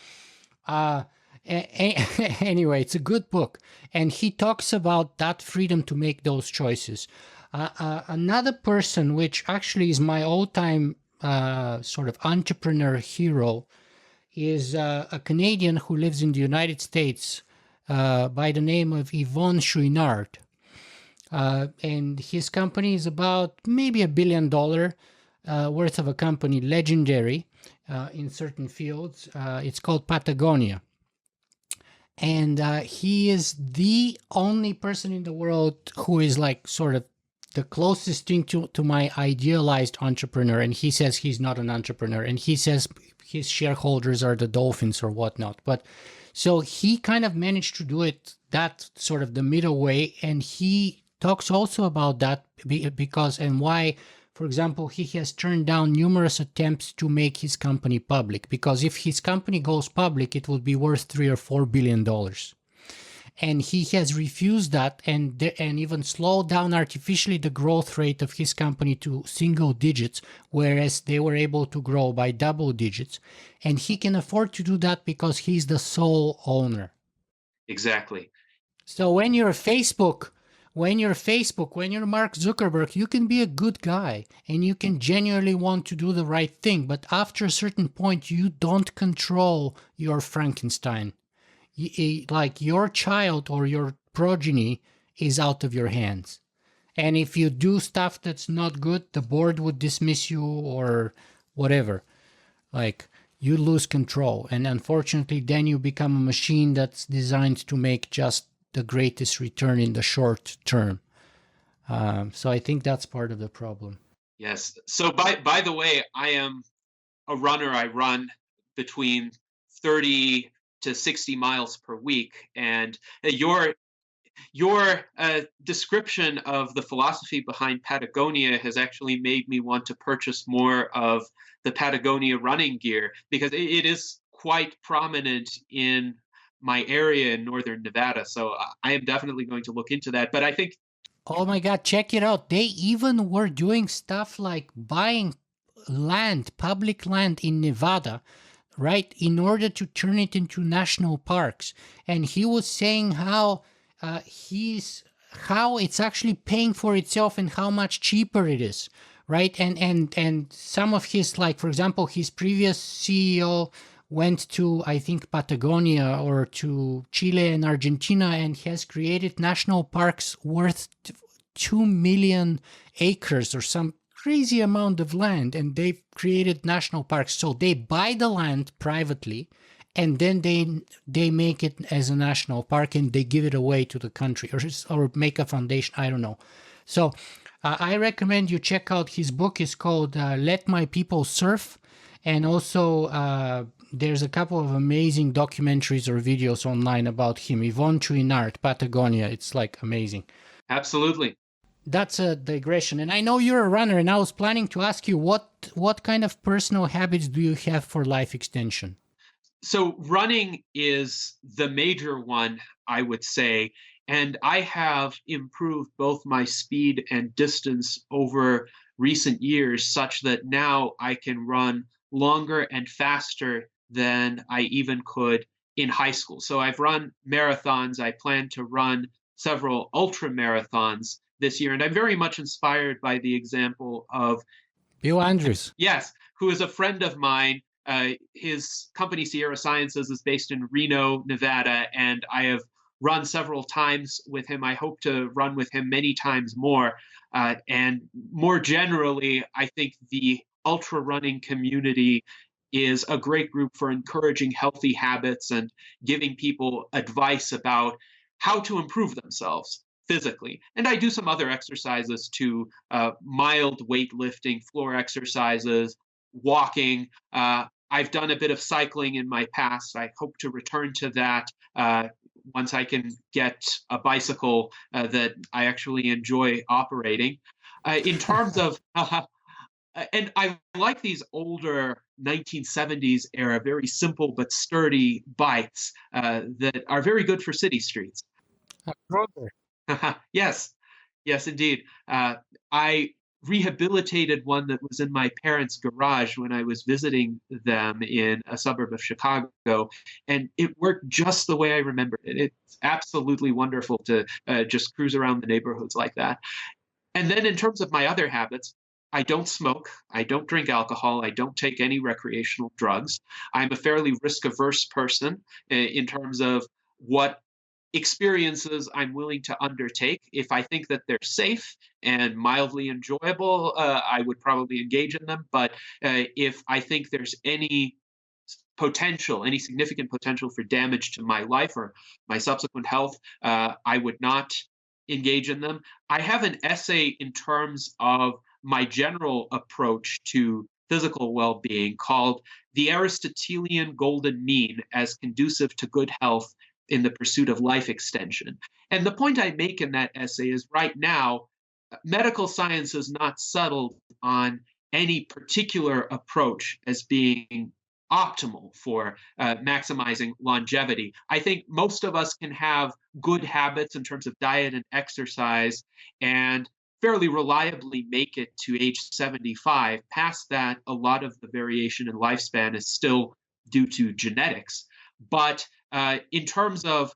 Anyway, it's a good book. And he talks about that freedom to make those choices. Another person, which actually is my all-time sort of entrepreneur hero, is a Canadian who lives in the United States by the name of Yvon Chouinard. And his company is about maybe $1 billion worth of a company, legendary in certain fields. It's called Patagonia. and he is the only person in the world who is like sort of the closest thing to my idealized entrepreneur. And he says he's not an entrepreneur, and he says his shareholders are the dolphins or whatnot. But so he kind of managed to do it that sort of the middle way, and he talks also about that because and why. For example, he has turned down numerous attempts to make his company public, because if his company goes public, it would be worth $3 or $4 billion. And he has refused that, and even slowed down artificially the growth rate of his company to single digits, whereas they were able to grow by double digits. And he can afford to do that because he's the sole owner. Exactly. So when you're Facebook, when you're Mark Zuckerberg, you can be a good guy and you can genuinely want to do the right thing. But after a certain point, you don't control your Frankenstein. Like your child or your progeny is out of your hands. And if you do stuff that's not good, the board would dismiss you or whatever. Like you lose control. And unfortunately, then you become a machine that's designed to make just the greatest return in the short term. So I think that's part of the problem. Yes. So by the way, I am a runner. I run between 30 to 60 miles per week, and your description of the philosophy behind Patagonia has actually made me want to purchase more of the Patagonia running gear, because it is quite prominent in my area in northern Nevada. So I am definitely going to look into that. But I think, oh my God, check it out. They even were doing stuff like buying land, public land in Nevada, right, in order to turn it into national parks. And he was saying how how it's actually paying for itself and how much cheaper it is, right? And some of his, like for example, his previous CEO went to, I think, Patagonia or to Chile and Argentina, and has created national parks worth 2 million acres or some crazy amount of land, and they've created national parks. So they buy the land privately, and then they make it as a national park, and they give it away to the country, or make a foundation. I don't know. So I recommend you check out his book. It's called Let My People Surf. And also there's a couple of amazing documentaries or videos online about him. Yvon Chouinard, Patagonia. It's like amazing. absolutely. That's a digression. And I know you're a runner, and I was planning to ask you what kind of personal habits do you have for life extension? So running is the major one, I would say. And I have improved both my speed and distance over recent years, such that now I can run longer and faster than I even could in high school. So I've run marathons. I plan to run several ultra marathons this year. And I'm very much inspired by the example of, Bill Andrews. yes, who is a friend of mine. His company, Sierra Sciences, is based in Reno, Nevada, and I have run several times with him. I hope to run with him many times more. And more generally, I think the ultra running community is a great group for encouraging healthy habits and giving people advice about how to improve themselves physically. And I do some other exercises too, mild weightlifting, floor exercises, walking. I've done a bit of cycling in my past. I hope to return to that once I can get a bicycle that I actually enjoy operating. In terms of, and I like these older 1970s era, very simple but sturdy bikes that are very good for city streets. Brother. Yes, yes, indeed. I rehabilitated one that was in my parents' garage when I was visiting them in a suburb of Chicago, and it worked just the way I remembered it. It's absolutely wonderful to just cruise around the neighborhoods like that. And then in terms of my other habits, I don't smoke, I don't drink alcohol, I don't take any recreational drugs. I'm a fairly risk averse person in terms of what experiences I'm willing to undertake. If I think that they're safe and mildly enjoyable, I would probably engage in them. But if I think there's any potential, any significant potential for damage to my life or my subsequent health, I would not engage in them. I have an essay in terms of my general approach to physical well being called The Aristotelian Golden Mean as Conducive to Good Health in the Pursuit of Life Extension. And the point I make in that essay is right now, medical science is not settled on any particular approach as being optimal for maximizing longevity. I think most of us can have good habits in terms of diet and exercise and fairly reliably make it to age 75. Past that, a lot of the variation in lifespan is still due to genetics. But in terms of,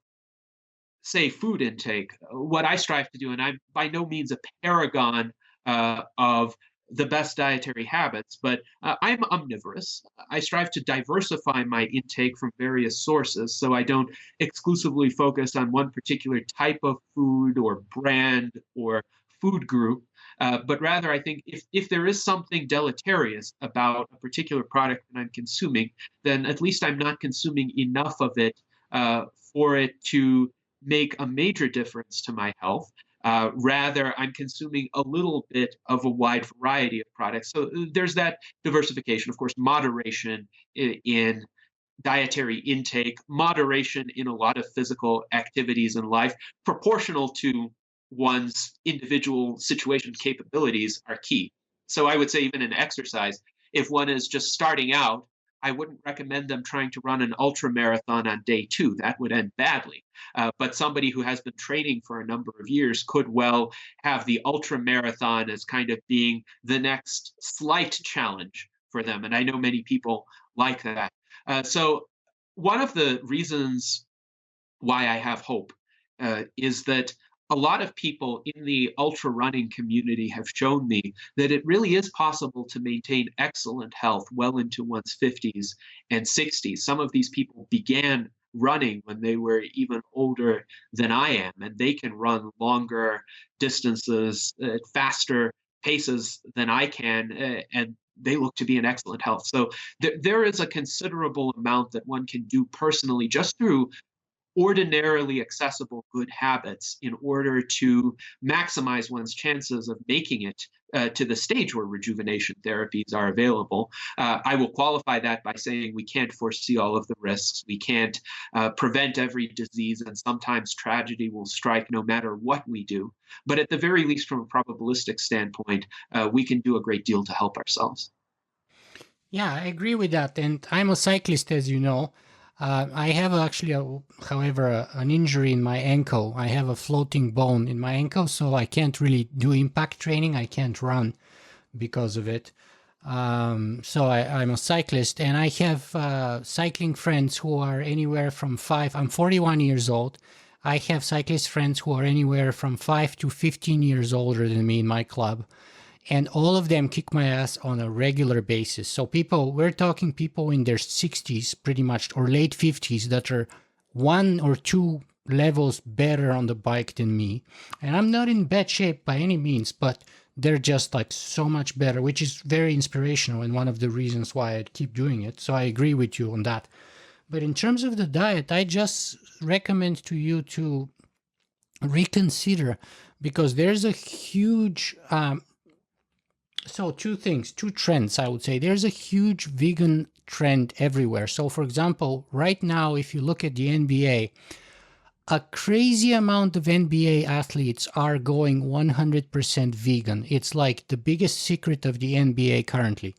say, food intake, what I strive to do, and I'm by no means a paragon of the best dietary habits, but I'm omnivorous. I strive to diversify my intake from various sources so I don't exclusively focus on one particular type of food or brand or food group, but rather I think if there is something deleterious about a particular product that I'm consuming, then at least I'm not consuming enough of it for it to make a major difference to my health. Rather, I'm consuming a little bit of a wide variety of products. So there's that diversification. Of course, moderation in dietary intake, moderation in a lot of physical activities in life, proportional to one's individual situation capabilities are key. So I would say even in exercise, if one is just starting out, I wouldn't recommend them trying to run an ultra marathon on day 2. That would end badly. But somebody who has been training for a number of years could well have the ultra marathon as kind of being the next slight challenge for them. And I know many people like that. So one of the reasons why I have hope is that a lot of people in the ultra running community have shown me that it really is possible to maintain excellent health well into one's 50s and 60s. Some of these people began running when they were even older than I am, and they can run longer distances at faster paces than I can, and they look to be in excellent health. So there is a considerable amount that one can do personally just through ordinarily accessible good habits in order to maximize one's chances of making it to the stage where rejuvenation therapies are available. I will qualify that by saying we can't foresee all of the risks. We can't prevent every disease, and sometimes tragedy will strike no matter what we do. But at the very least, from a probabilistic standpoint, we can do a great deal to help ourselves. Yeah, I agree with that. And I'm a cyclist, as you know. I have actually, however, an injury in my ankle. I have a floating bone in my ankle, so I can't really do impact training. I can't run because of it. So I'm a cyclist, and I have cycling friends who are anywhere from I'm 41 years old. I have cyclist friends who are anywhere from 5 to 15 years older than me in my club. And all of them kick my ass on a regular basis. So we're talking people in their 60s pretty much, or late 50s, that are 1 or 2 levels better on the bike than me. And I'm not in bad shape by any means, but they're just like so much better, which is very inspirational and one of the reasons why I keep doing it. So I agree with you on that. But in terms of the diet, I just recommend to you to reconsider, because there's a huge... So two trends, I would say. There's a huge vegan trend everywhere. So for example, right now, if you look at the NBA, a crazy amount of NBA athletes are going 100% vegan. It's like the biggest secret of the NBA currently.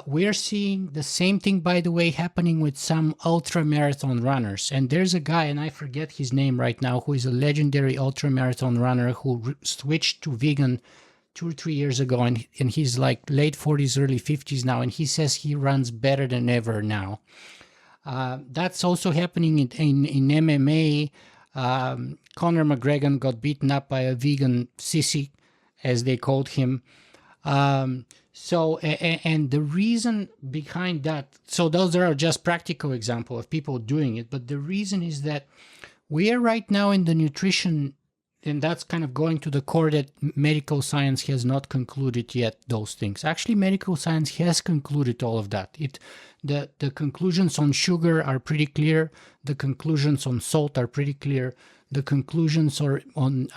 We're seeing the same thing, by the way, happening with some ultra marathon runners. And there's a guy, and I forget his name right now, who is a legendary ultra marathon runner who switched to vegan 2 or 3 years ago, and he's like late 40s, early 50s now, and he says he runs better than ever now. That's also happening in MMA. Conor McGregor got beaten up by a vegan sissy, as they called him. And the reason behind that, so those are just practical examples of people doing it, but the reason is that we are right now in the nutrition and that's kind of going to the core that medical science has not concluded yet those things. Actually, medical science has concluded all of that. The conclusions on sugar are pretty clear. The conclusions on salt are pretty clear. The conclusions on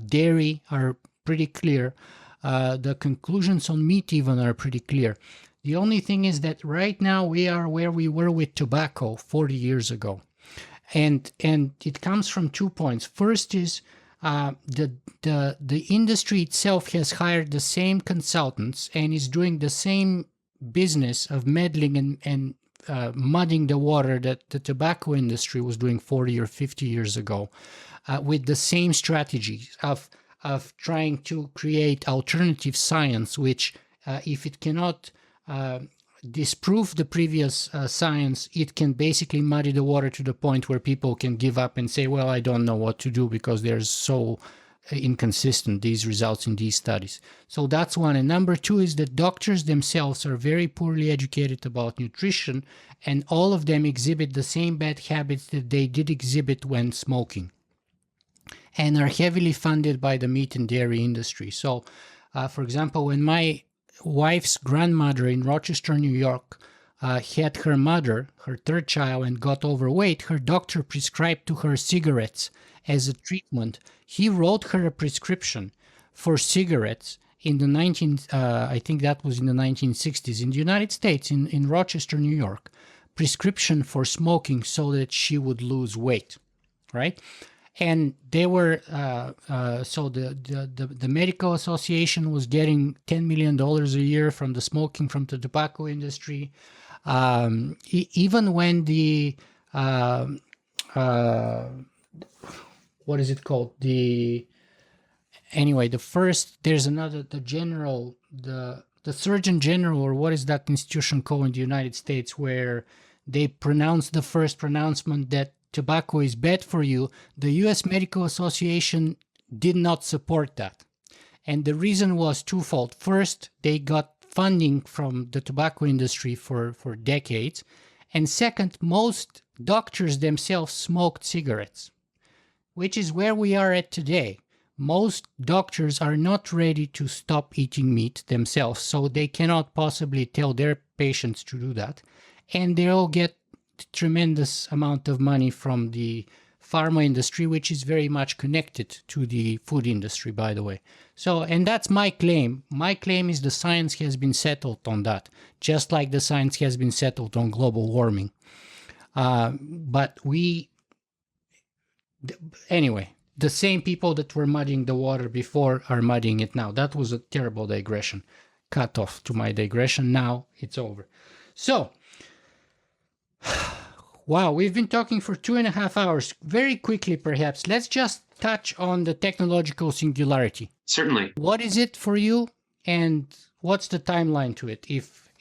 dairy are pretty clear. The conclusions on meat even are pretty clear. The only thing is that right now we are where we were with tobacco 40 years ago. And it comes from 2 points. First is the industry itself has hired the same consultants and is doing the same business of meddling and mudding the water that the tobacco industry was doing 40 or 50 years ago, with the same strategies of trying to create alternative science, which if it cannot disprove the previous science, it can basically muddy the water to the point where people can give up and say, well, I don't know what to do because they're so inconsistent, these results in these studies. So that's one. And number two is that doctors themselves are very poorly educated about nutrition, and all of them exhibit the same bad habits that they did exhibit when smoking, and are heavily funded by the meat and dairy industry. So, for example, when my wife's grandmother in Rochester, New York, had her mother, her third child, and got overweight, her doctor prescribed to her cigarettes as a treatment. He wrote her a prescription for cigarettes in the I think that was in the 1960s, in the United States, in Rochester, New York, prescription for smoking so that she would lose weight, right? And they were, so the medical association was getting $10 million a year from the smoking, from the tobacco industry. Even when the, what is it called? Anyway, there's another, the Surgeon General, or what is that institution called in the United States, where they pronounced the first pronouncement that tobacco is bad for you. The U.S. Medical Association did not support that. And the reason was twofold. First, they got funding from the tobacco industry for decades. And second, most doctors themselves smoked cigarettes, which is where we are at today. Most doctors are not ready to stop eating meat themselves, so they cannot possibly tell their patients to do that. And they all get tremendous amount of money from the pharma industry, which is very much connected to the food industry, by the way. So, and that's my claim. My claim is the science has been settled on that, just like the science has been settled on global warming. Anyway, the same people that were muddying the water before are muddying it now. That was a terrible digression. Cut off to my digression. Now it's over. So, wow, we've been talking for 2.5 hours. Very quickly, perhaps, let's just touch on the technological singularity. Certainly. What is it for you, and what's the timeline to it, if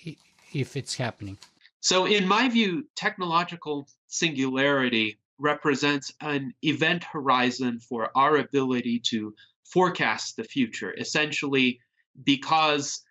it's happening? So in my view, technological singularity represents an event horizon for our ability to forecast the future, essentially because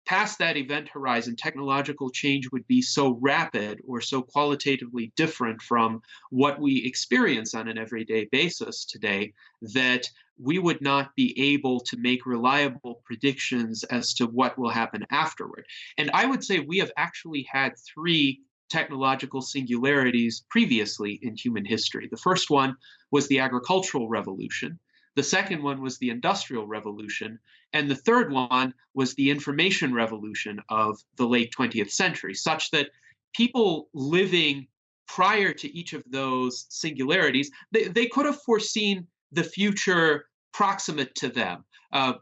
past that event horizon, technological change would be so rapid or so qualitatively different from what we experience on an everyday basis today that we would not be able to make reliable predictions as to what will happen afterward. And I would say we have actually had 3 technological singularities previously in human history. The first one was the agricultural revolution. The second one was the Industrial Revolution. And the third one was the information revolution of the late 20th century, such that people living prior to each of those singularities, they could have foreseen the future proximate to them,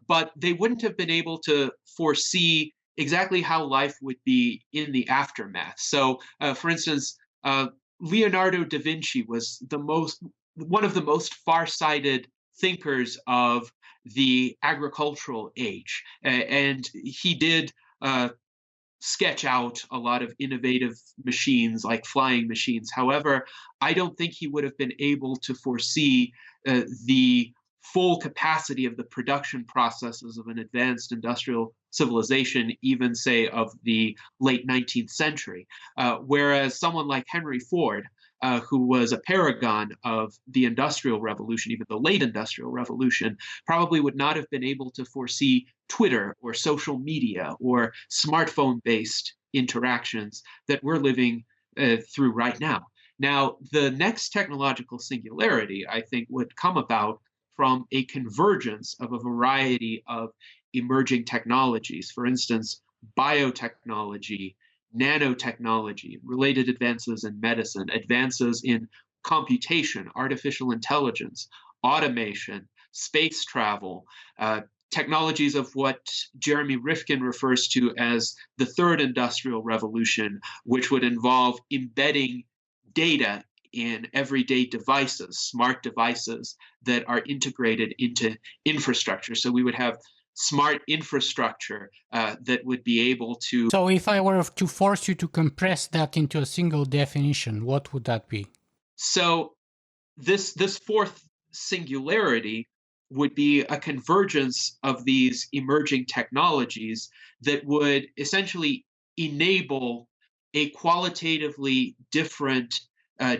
but they wouldn't have been able to foresee exactly how life would be in the aftermath. So, for instance, Leonardo da Vinci was one of the most far-sighted thinkers of the agricultural age, and he did sketch out a lot of innovative machines like flying machines. However, I don't think he would have been able to foresee the full capacity of the production processes of an advanced industrial civilization, even say of the late 19th century. Whereas someone like Henry Ford, who was a paragon of the Industrial Revolution, even the late Industrial Revolution, probably would not have been able to foresee Twitter or social media or smartphone-based interactions that we're living through right now. Now, the next technological singularity, I think, would come about from a convergence of a variety of emerging technologies. For instance, biotechnology, nanotechnology, related advances in medicine, advances in computation, artificial intelligence, automation, space travel, technologies of what Jeremy Rifkin refers to as the third industrial revolution, which would involve embedding data in everyday devices, smart devices that are integrated into infrastructure. So we would have smart infrastructure that would be able to. So if I were to force you to compress that into a single definition, what would that be? So this fourth singularity would be a convergence of these emerging technologies that would essentially enable a qualitatively different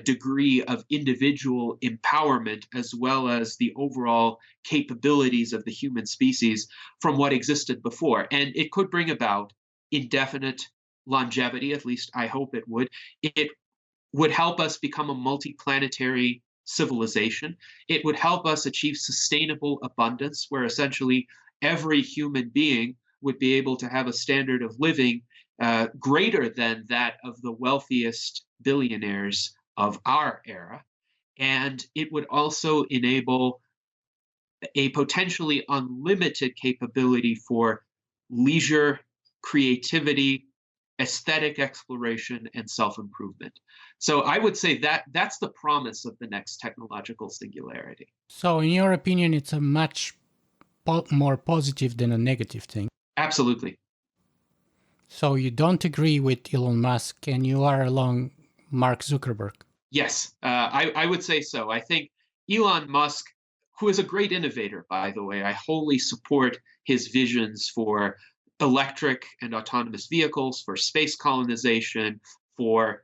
degree of individual empowerment, as well as the overall capabilities of the human species from what existed before. And it could bring about indefinite longevity, at least I hope it would. It would help us become a multi-planetary civilization. It would help us achieve sustainable abundance, where essentially every human being would be able to have a standard of living greater than that of the wealthiest billionaires of our era. And it would also enable a potentially unlimited capability for leisure, creativity, aesthetic exploration, and self-improvement. So I would say that that's the promise of the next technological singularity. So in your opinion, it's a much more positive than a negative thing? Absolutely. So you don't agree with Elon Musk and you are along Mark Zuckerberg? Yes, I would say so. I think Elon Musk, who is a great innovator, by the way, I wholly support his visions for electric and autonomous vehicles, for space colonization, for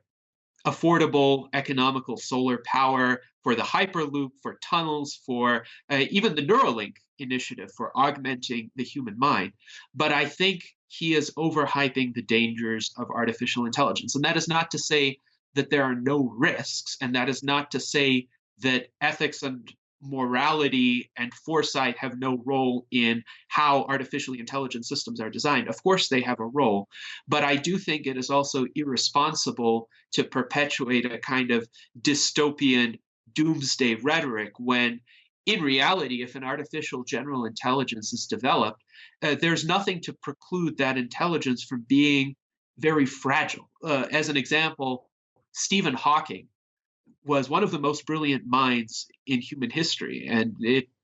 affordable, economical solar power, for the Hyperloop, for tunnels, for even the Neuralink initiative for augmenting the human mind. But I think he is overhyping the dangers of artificial intelligence. And that is not to say that there are no risks, and that is not to say that ethics and morality and foresight have no role in how artificially intelligent systems are designed. Of course, they have a role, but I do think it is also irresponsible to perpetuate a kind of dystopian doomsday rhetoric when, in reality, if an artificial general intelligence is developed, there's nothing to preclude that intelligence from being very fragile. As an example, Stephen Hawking was one of the most brilliant minds in human history, and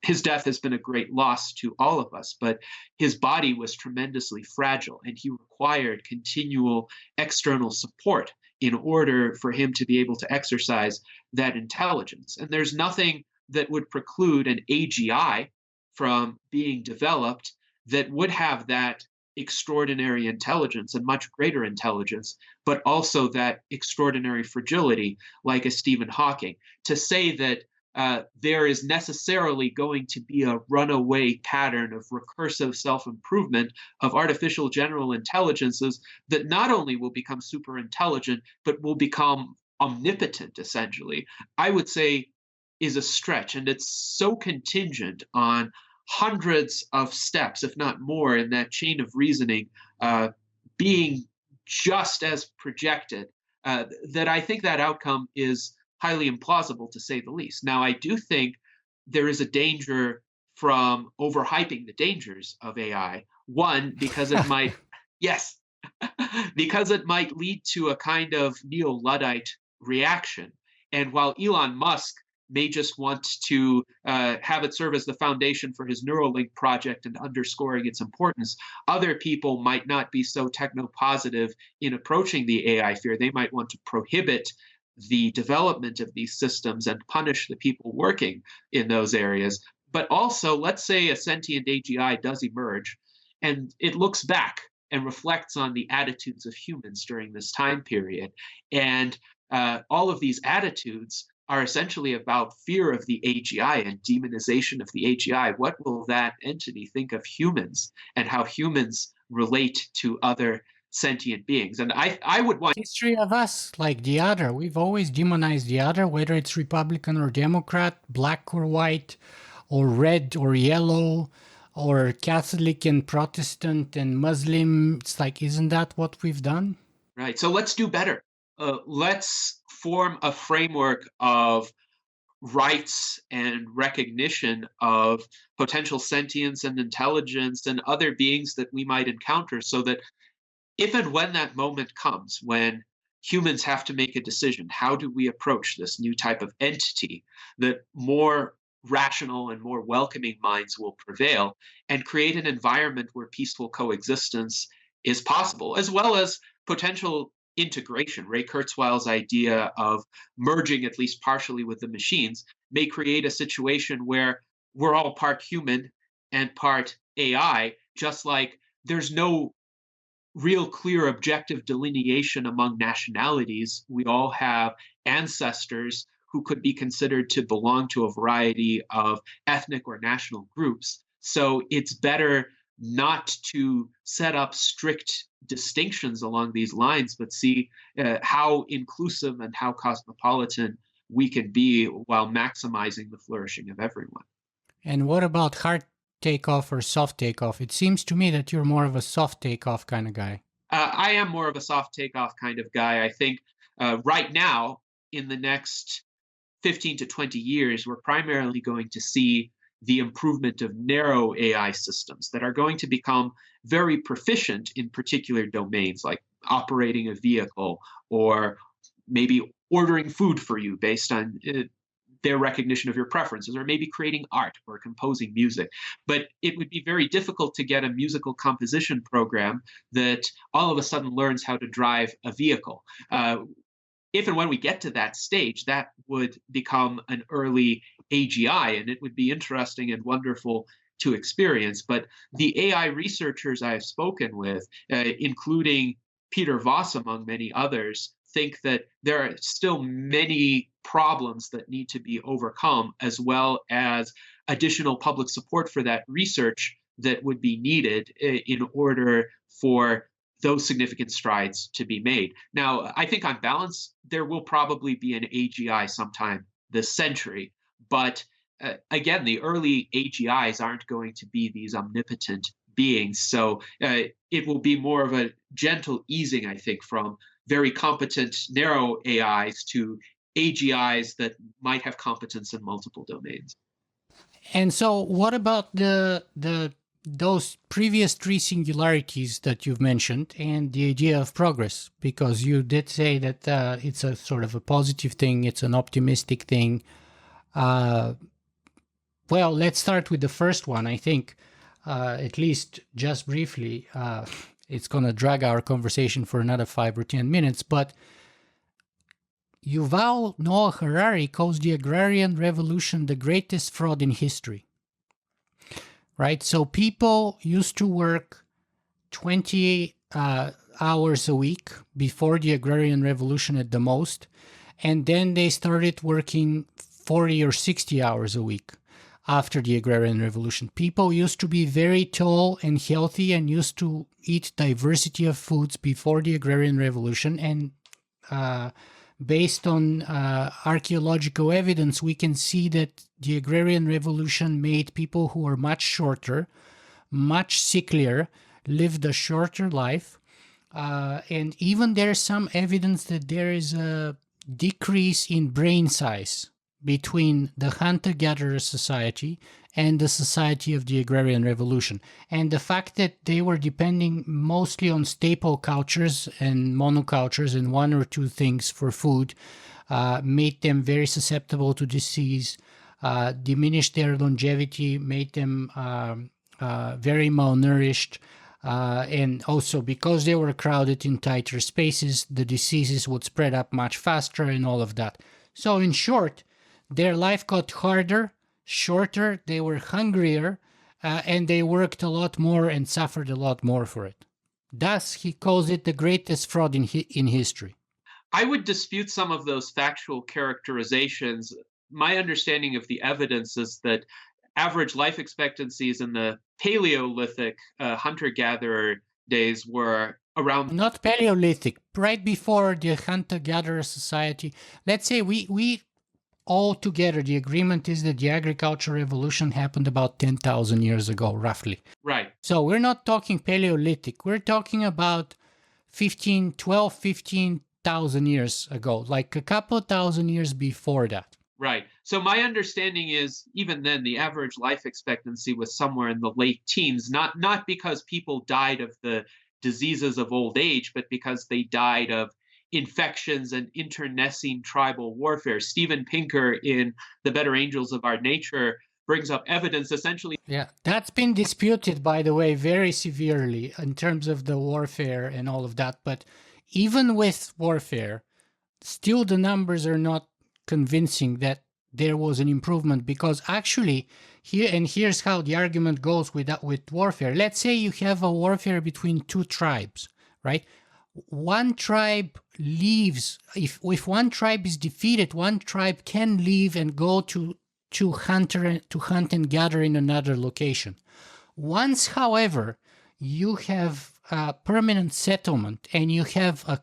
his death has been a great loss to all of us, but his body was tremendously fragile, and he required continual external support in order for him to be able to exercise that intelligence. And there's nothing that would preclude an AGI from being developed that would have that extraordinary intelligence and much greater intelligence, but also that extraordinary fragility like a Stephen Hawking. To say that there is necessarily going to be a runaway pattern of recursive self-improvement of artificial general intelligences that not only will become super intelligent, but will become omnipotent, essentially, I would say is a stretch. And it's so contingent on hundreds of steps, if not more, in that chain of reasoning being just as projected, that I think that outcome is highly implausible, to say the least. Now, I do think there is a danger from overhyping the dangers of AI. One, because it might, yes, because it might lead to a kind of neo-Luddite reaction. And while Elon Musk may just want to have it serve as the foundation for his Neuralink project and underscoring its importance, other people might not be so techno-positive in approaching the AI fear. They might want to prohibit the development of these systems and punish the people working in those areas. But also, let's say a sentient AGI does emerge, and it looks back and reflects on the attitudes of humans during this time period. And all of these attitudes are essentially about fear of the AGI and demonization of the AGI. What will that entity think of humans and how humans relate to other sentient beings? And I would want History of us, like the other. We've always demonized the other, whether it's Republican or Democrat, black or white, or red or yellow, or Catholic and Protestant and Muslim. It's like, isn't that what we've done? Right. So let's do better. Let's form a framework of rights and recognition of potential sentience and intelligence and other beings that we might encounter, so that if and when that moment comes, when humans have to make a decision, how do we approach this new type of entity, that more rational and more welcoming minds will prevail and create an environment where peaceful coexistence is possible, as well as potential integration. Ray Kurzweil's idea of merging, at least partially, with the machines may create a situation where we're all part human and part AI, just like there's no real clear objective delineation among nationalities. We all have ancestors who could be considered to belong to a variety of ethnic or national groups. So it's better not to set up strict distinctions along these lines, but see how inclusive and how cosmopolitan we can be while maximizing the flourishing of everyone. And what about hard takeoff or soft takeoff? It seems to me that you're more of a soft takeoff kind of guy. I am more of a soft takeoff kind of guy. I think right now, in the next 15 to 20 years, we're primarily going to see the improvement of narrow AI systems that are going to become very proficient in particular domains, like operating a vehicle or maybe ordering food for you based on their recognition of your preferences, or maybe creating art or composing music. But it would be very difficult to get a musical composition program that all of a sudden learns how to drive a vehicle. If and when we get to that stage, that would become an early AGI, and it would be interesting and wonderful to experience. But the AI researchers I have spoken with, including Peter Voss, among many others, think that there are still many problems that need to be overcome, as well as additional public support for that research that would be needed in order for those significant strides to be made. Now, I think on balance, there will probably be an AGI sometime this century, but again, the early AGIs aren't going to be these omnipotent beings. So it will be more of a gentle easing, I think, from very competent narrow AIs to AGIs that might have competence in multiple domains. And so what about those previous three singularities that you've mentioned and the idea of progress? Because you did say that it's a sort of a positive thing, it's an optimistic thing. Well, let's start with the first one. I think, at least just briefly, it's going to drag our conversation for another 5 or 10 minutes, but Yuval Noah Harari calls the agrarian revolution the greatest fraud in history. Right? So people used to work 20 hours a week before the agrarian revolution at the most, and then they started working 40 or 60 hours a week after the agrarian revolution. People used to be very tall and healthy and used to eat diversity of foods before the agrarian revolution, and based on archaeological evidence, we can see that the agrarian revolution made people who were much shorter, much sicklier, lived a shorter life. And even there's some evidence that there is a decrease in brain size between the hunter-gatherer society and the society of the agrarian revolution. And the fact that they were depending mostly on staple cultures and monocultures and one or two things for food made them very susceptible to disease, diminished their longevity, made them very malnourished. And also because they were crowded in tighter spaces, the diseases would spread up much faster and all of that. So in short, their life got harder, shorter, they were hungrier, and they worked a lot more and suffered a lot more for it. Thus, he calls it the greatest fraud in history. I would dispute some of those factual characterizations. My understanding of the evidence is that average life expectancies in the Paleolithic hunter-gatherer days were around. Not Paleolithic, right before the hunter-gatherer society. Let's say we all together, the agreement is that the agricultural revolution happened about 10,000 years ago, roughly. Right. So we're not talking Paleolithic. We're talking about 15,000 years ago, like a couple thousand years before that. Right. So my understanding is even then the average life expectancy was somewhere in the late teens, not because people died of the diseases of old age, but because they died of infections and internecine tribal warfare. Steven Pinker in The Better Angels of Our Nature brings up evidence essentially. Yeah, that's been disputed, by the way, very severely in terms of the warfare and all of that. But even with warfare, still the numbers are not convincing that there was an improvement, because actually here's how the argument goes with warfare. Let's say you have a warfare between two tribes, right? One tribe leaves. If one tribe is defeated, one tribe can leave and go to hunt and gather in another location. Once, however, you have a permanent settlement and you have a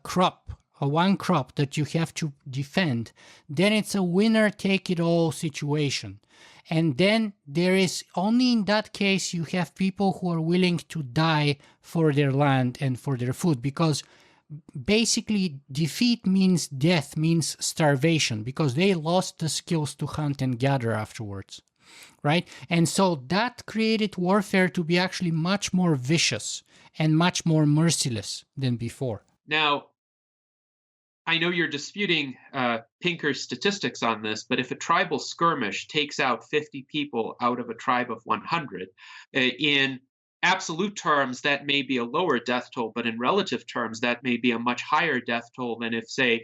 one crop that you have to defend, then it's a winner take it all situation. And then there is only in that case you have people who are willing to die for their land and for their food, because basically defeat means death, means starvation, because they lost the skills to hunt and gather afterwards, right? And so that created warfare to be actually much more vicious and much more merciless than before. Now, I know you're disputing Pinker's statistics on this, but if a tribal skirmish takes out 50 people out of a tribe of 100, in absolute terms, that may be a lower death toll, but in relative terms, that may be a much higher death toll than if, say,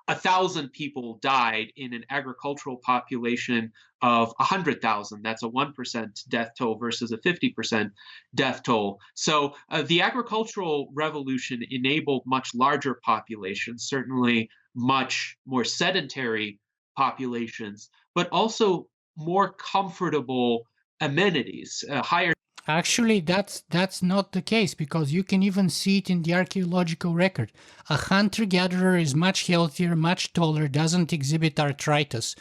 1,000 people died in an agricultural population of 100,000. That's a 1% death toll versus a 50% death toll. So the agricultural revolution enabled much larger populations, certainly much more sedentary populations, but also more comfortable amenities, higher. Actually, that's not the case, because you can even see it in the archaeological record. A hunter-gatherer is much healthier, much taller, doesn't exhibit arthritis.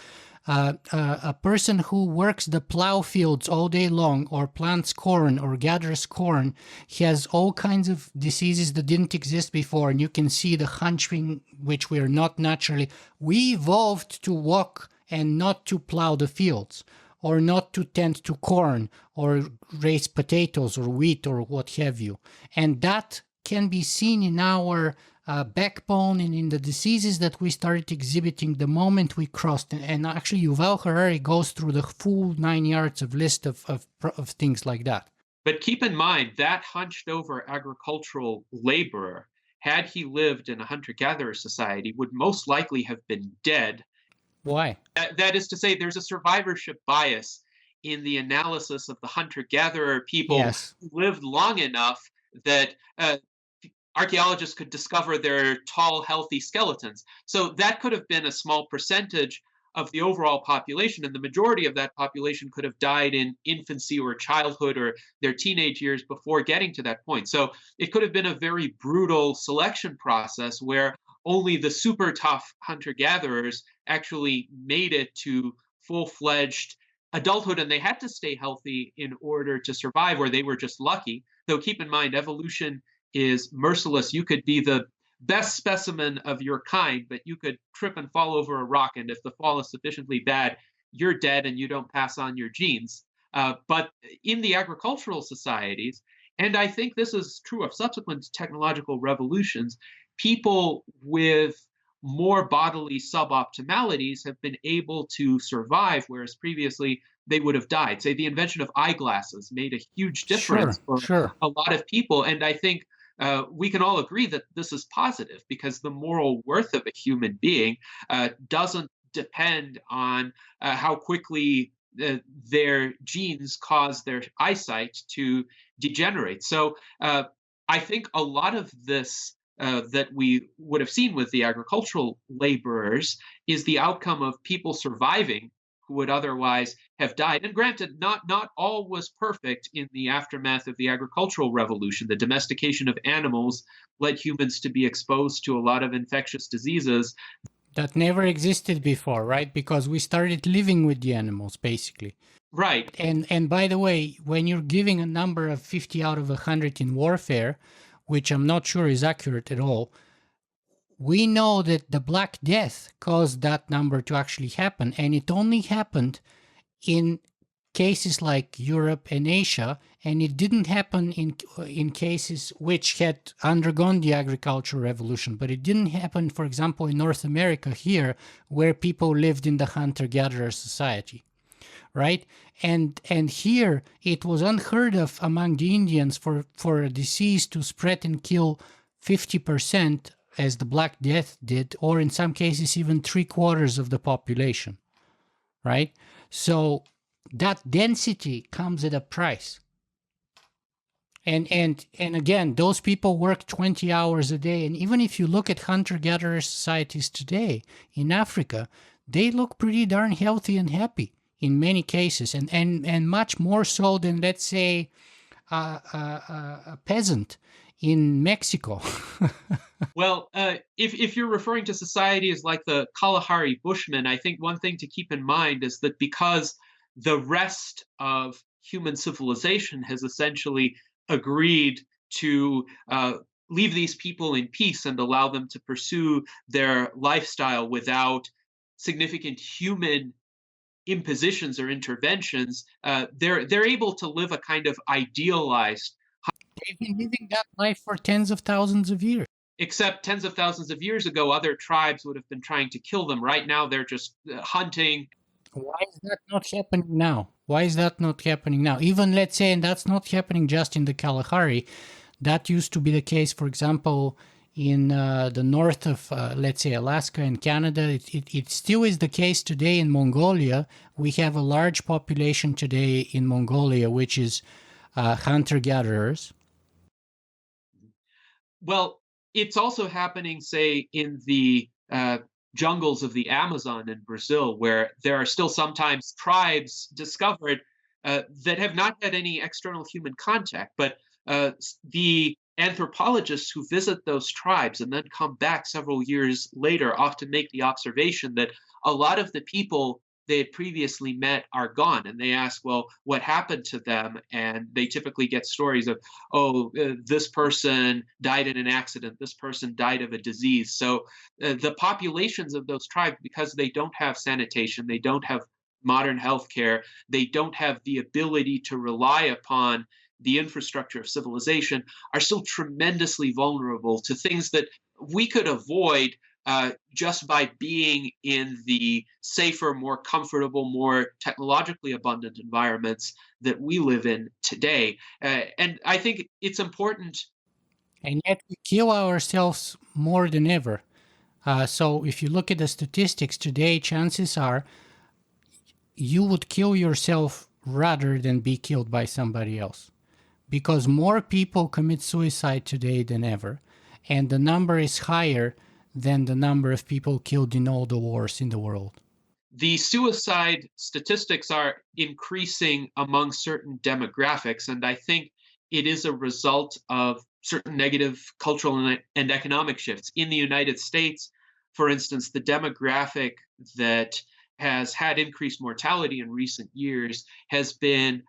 A person who works the plow fields all day long, or plants corn, or gathers corn, has all kinds of diseases that didn't exist before. And you can see the hunching, which we are not naturally. We evolved to walk and not to plow the fields, or not to tend to corn, or raise potatoes or wheat or what have you. And that can be seen in our backbone and in the diseases that we started exhibiting the moment we crossed. And actually, Yuval Harari goes through the full 9 yards of list of things like that. But keep in mind, that hunched over agricultural laborer, had he lived in a hunter-gatherer society, would most likely have been dead. Why? That is to say, there's a survivorship bias in the analysis of the hunter-gatherer people. Yes. Who lived long enough that archaeologists could discover their tall, healthy skeletons. So that could have been a small percentage of the overall population, and the majority of that population could have died in infancy or childhood or their teenage years before getting to that point. So it could have been a very brutal selection process where only the super tough hunter-gatherers actually made it to full-fledged adulthood, and they had to stay healthy in order to survive, or they were just lucky. Though keep in mind, evolution is merciless. You could be the best specimen of your kind, but you could trip and fall over a rock, and if the fall is sufficiently bad, you're dead and you don't pass on your genes. But in the agricultural societies, and I think this is true of subsequent technological revolutions, people with more bodily suboptimalities have been able to survive, whereas previously they would have died. Say the invention of eyeglasses made a huge difference for a lot of people. And I think we can all agree that this is positive, because the moral worth of a human being doesn't depend on how quickly their genes cause their eyesight to degenerate. So I think a lot of this that we would have seen with the agricultural laborers is the outcome of people surviving who would otherwise have died. And granted, not all was perfect in the aftermath of the agricultural revolution. The domestication of animals led humans to be exposed to a lot of infectious diseases that never existed before, right? Because we started living with the animals, basically. Right. And by the way, when you're giving a number of 50 out of 100 in warfare, which I'm not sure is accurate at all, we know that the Black Death caused that number to actually happen, and it only happened in cases like Europe and Asia, and it didn't happen in cases which had undergone the agricultural revolution, but it didn't happen, for example, in North America here, where people lived in the hunter-gatherer society, right? And here it was unheard of among the Indians for a disease to spread and kill 50%, as the Black Death did, or in some cases even 3/4 of the population, right? So that density comes at a price. And again, those people work 20 hours a day. And even if you look at hunter-gatherer societies today in Africa, they look pretty darn healthy and happy in many cases, and much more so than, let's say, a peasant in Mexico. Well, if you're referring to societies like the Kalahari Bushmen, I think one thing to keep in mind is that because the rest of human civilization has essentially agreed to leave these people in peace and allow them to pursue their lifestyle without significant human impositions or interventions, they're able to live a kind of idealized. They've been living that life for tens of thousands of years. Except tens of thousands of years ago, other tribes would have been trying to kill them. Right now, they're just hunting. Why is that not happening now? Why is that not happening now? Even, let's say, and that's not happening just in the Kalahari. That used to be the case, for example, in the north of, let's say, Alaska and Canada. It still is the case today in Mongolia. We have a large population today in Mongolia, which is hunter-gatherers. Well, it's also happening, say, in the jungles of the Amazon in Brazil, where there are still sometimes tribes discovered that have not had any external human contact. But the anthropologists who visit those tribes and then come back several years later often make the observation that a lot of the people they had previously met are gone, and they ask, well, what happened to them? And they typically get stories of, this person died in an accident, this person died of a disease. So the populations of those tribes, because they don't have sanitation, they don't have modern healthcare, they don't have the ability to rely upon the infrastructure of civilization, are still tremendously vulnerable to things that we could avoid just by being in the safer, more comfortable, more technologically abundant environments that we live in today. And I think it's important. And yet we kill ourselves more than ever. So if you look at the statistics today, chances are you would kill yourself rather than be killed by somebody else. Because more people commit suicide today than ever. And the number is higher than the number of people killed in all the wars in the world. The suicide statistics are increasing among certain demographics, and I think it is a result of certain negative cultural and economic shifts. In the United States, for instance, the demographic that has had increased mortality in recent years has been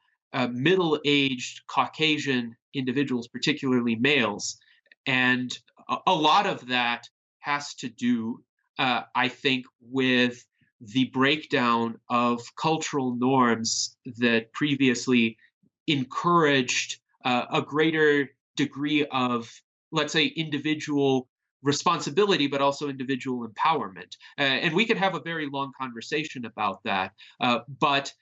middle-aged Caucasian individuals, particularly males. And a lot of that has to do, I think, with the breakdown of cultural norms that previously encouraged a greater degree of, let's say, individual responsibility, but also individual empowerment. And we could have a very long conversation about that. But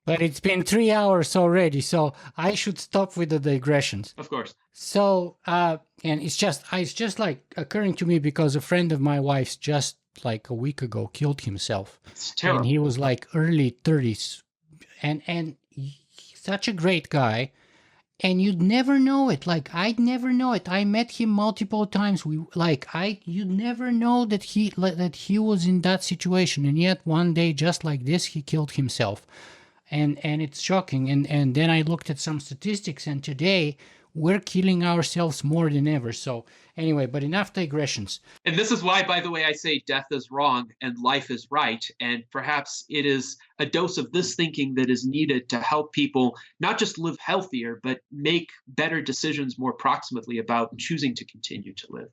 it's been 3 hours already, so I should stop with the digressions. Of course. So, and it's just like occurring to me because a friend of my wife's just like a week ago killed himself. It's terrible. And he was like early 30s, and such a great guy. and you'd never know it. Like, I'd never know it. I met him multiple times. You'd never know that he was in that situation, and yet one day, just like this, he killed himself. And it's shocking. And then I looked at some statistics, and today we're killing ourselves more than ever. So anyway, but enough digressions. And this is why, by the way, I say death is wrong and life is right. And perhaps it is a dose of this thinking that is needed to help people not just live healthier, but make better decisions more proximately about choosing to continue to live.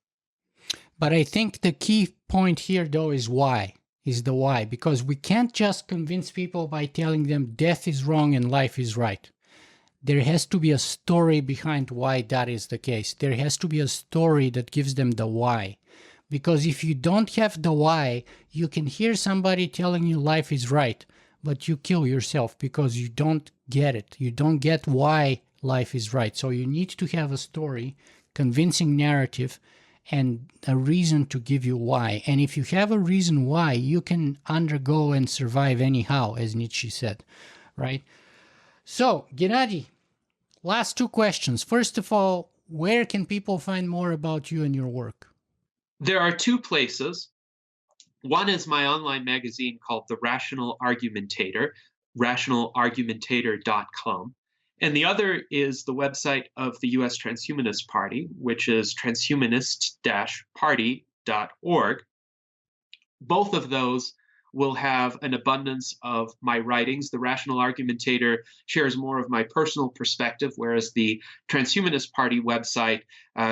But I think the key point here, though, is the why, because we can't just convince people by telling them death is wrong and life is right. There has to be a story behind why that is the case. There has to be a story that gives them the why. Because if you don't have the why, you can hear somebody telling you life is right, but you kill yourself because you don't get it. You don't get why life is right. So you need to have a story, convincing narrative, and a reason to give you why. And if you have a reason why, you can undergo and survive anyhow, as Nietzsche said, right? So, Gennady, last two questions. First of all, where can people find more about you and your work? There are two places. One is my online magazine called The Rational Argumentator, rationalargumentator.com. And the other is the website of the US Transhumanist Party, which is transhumanist-party.org. Both of those will have an abundance of my writings. The Rational Argumentator shares more of my personal perspective, whereas the Transhumanist Party website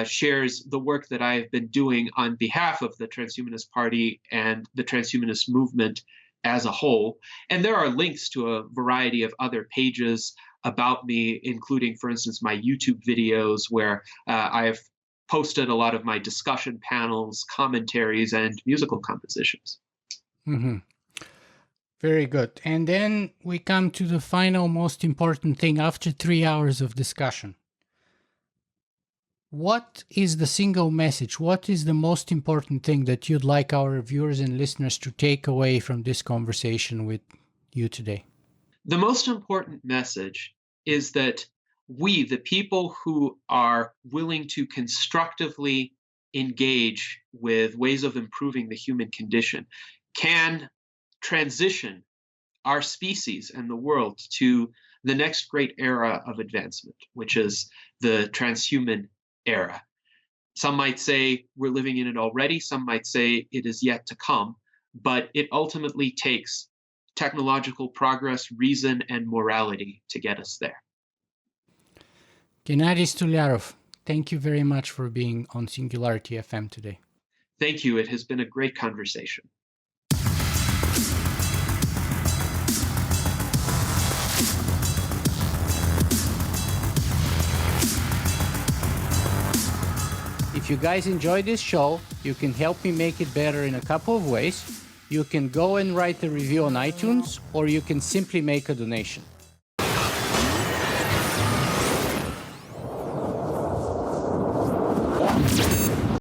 shares the work that I have been doing on behalf of the Transhumanist Party and the transhumanist movement as a whole. And there are links to a variety of other pages about me, including, for instance, my YouTube videos, where I have posted a lot of my discussion panels, commentaries, and musical compositions. Mm-hmm. Very good. And then we come to the final, most important thing after 3 hours of discussion. What is the single message? What is the most important thing that you'd like our viewers and listeners to take away from this conversation with you today? The most important message is that we, the people who are willing to constructively engage with ways of improving the human condition, can transition our species and the world to the next great era of advancement, which is the transhuman era. Some might say we're living in it already, some might say it is yet to come, but it ultimately takes technological progress, reason, and morality to get us there. Gennady Stolyarov, thank you very much for being on Singularity FM today. Thank you. It has been a great conversation. If you guys enjoy this show, you can help me make it better in a couple of ways. You can go and write a review on iTunes, or you can simply make a donation.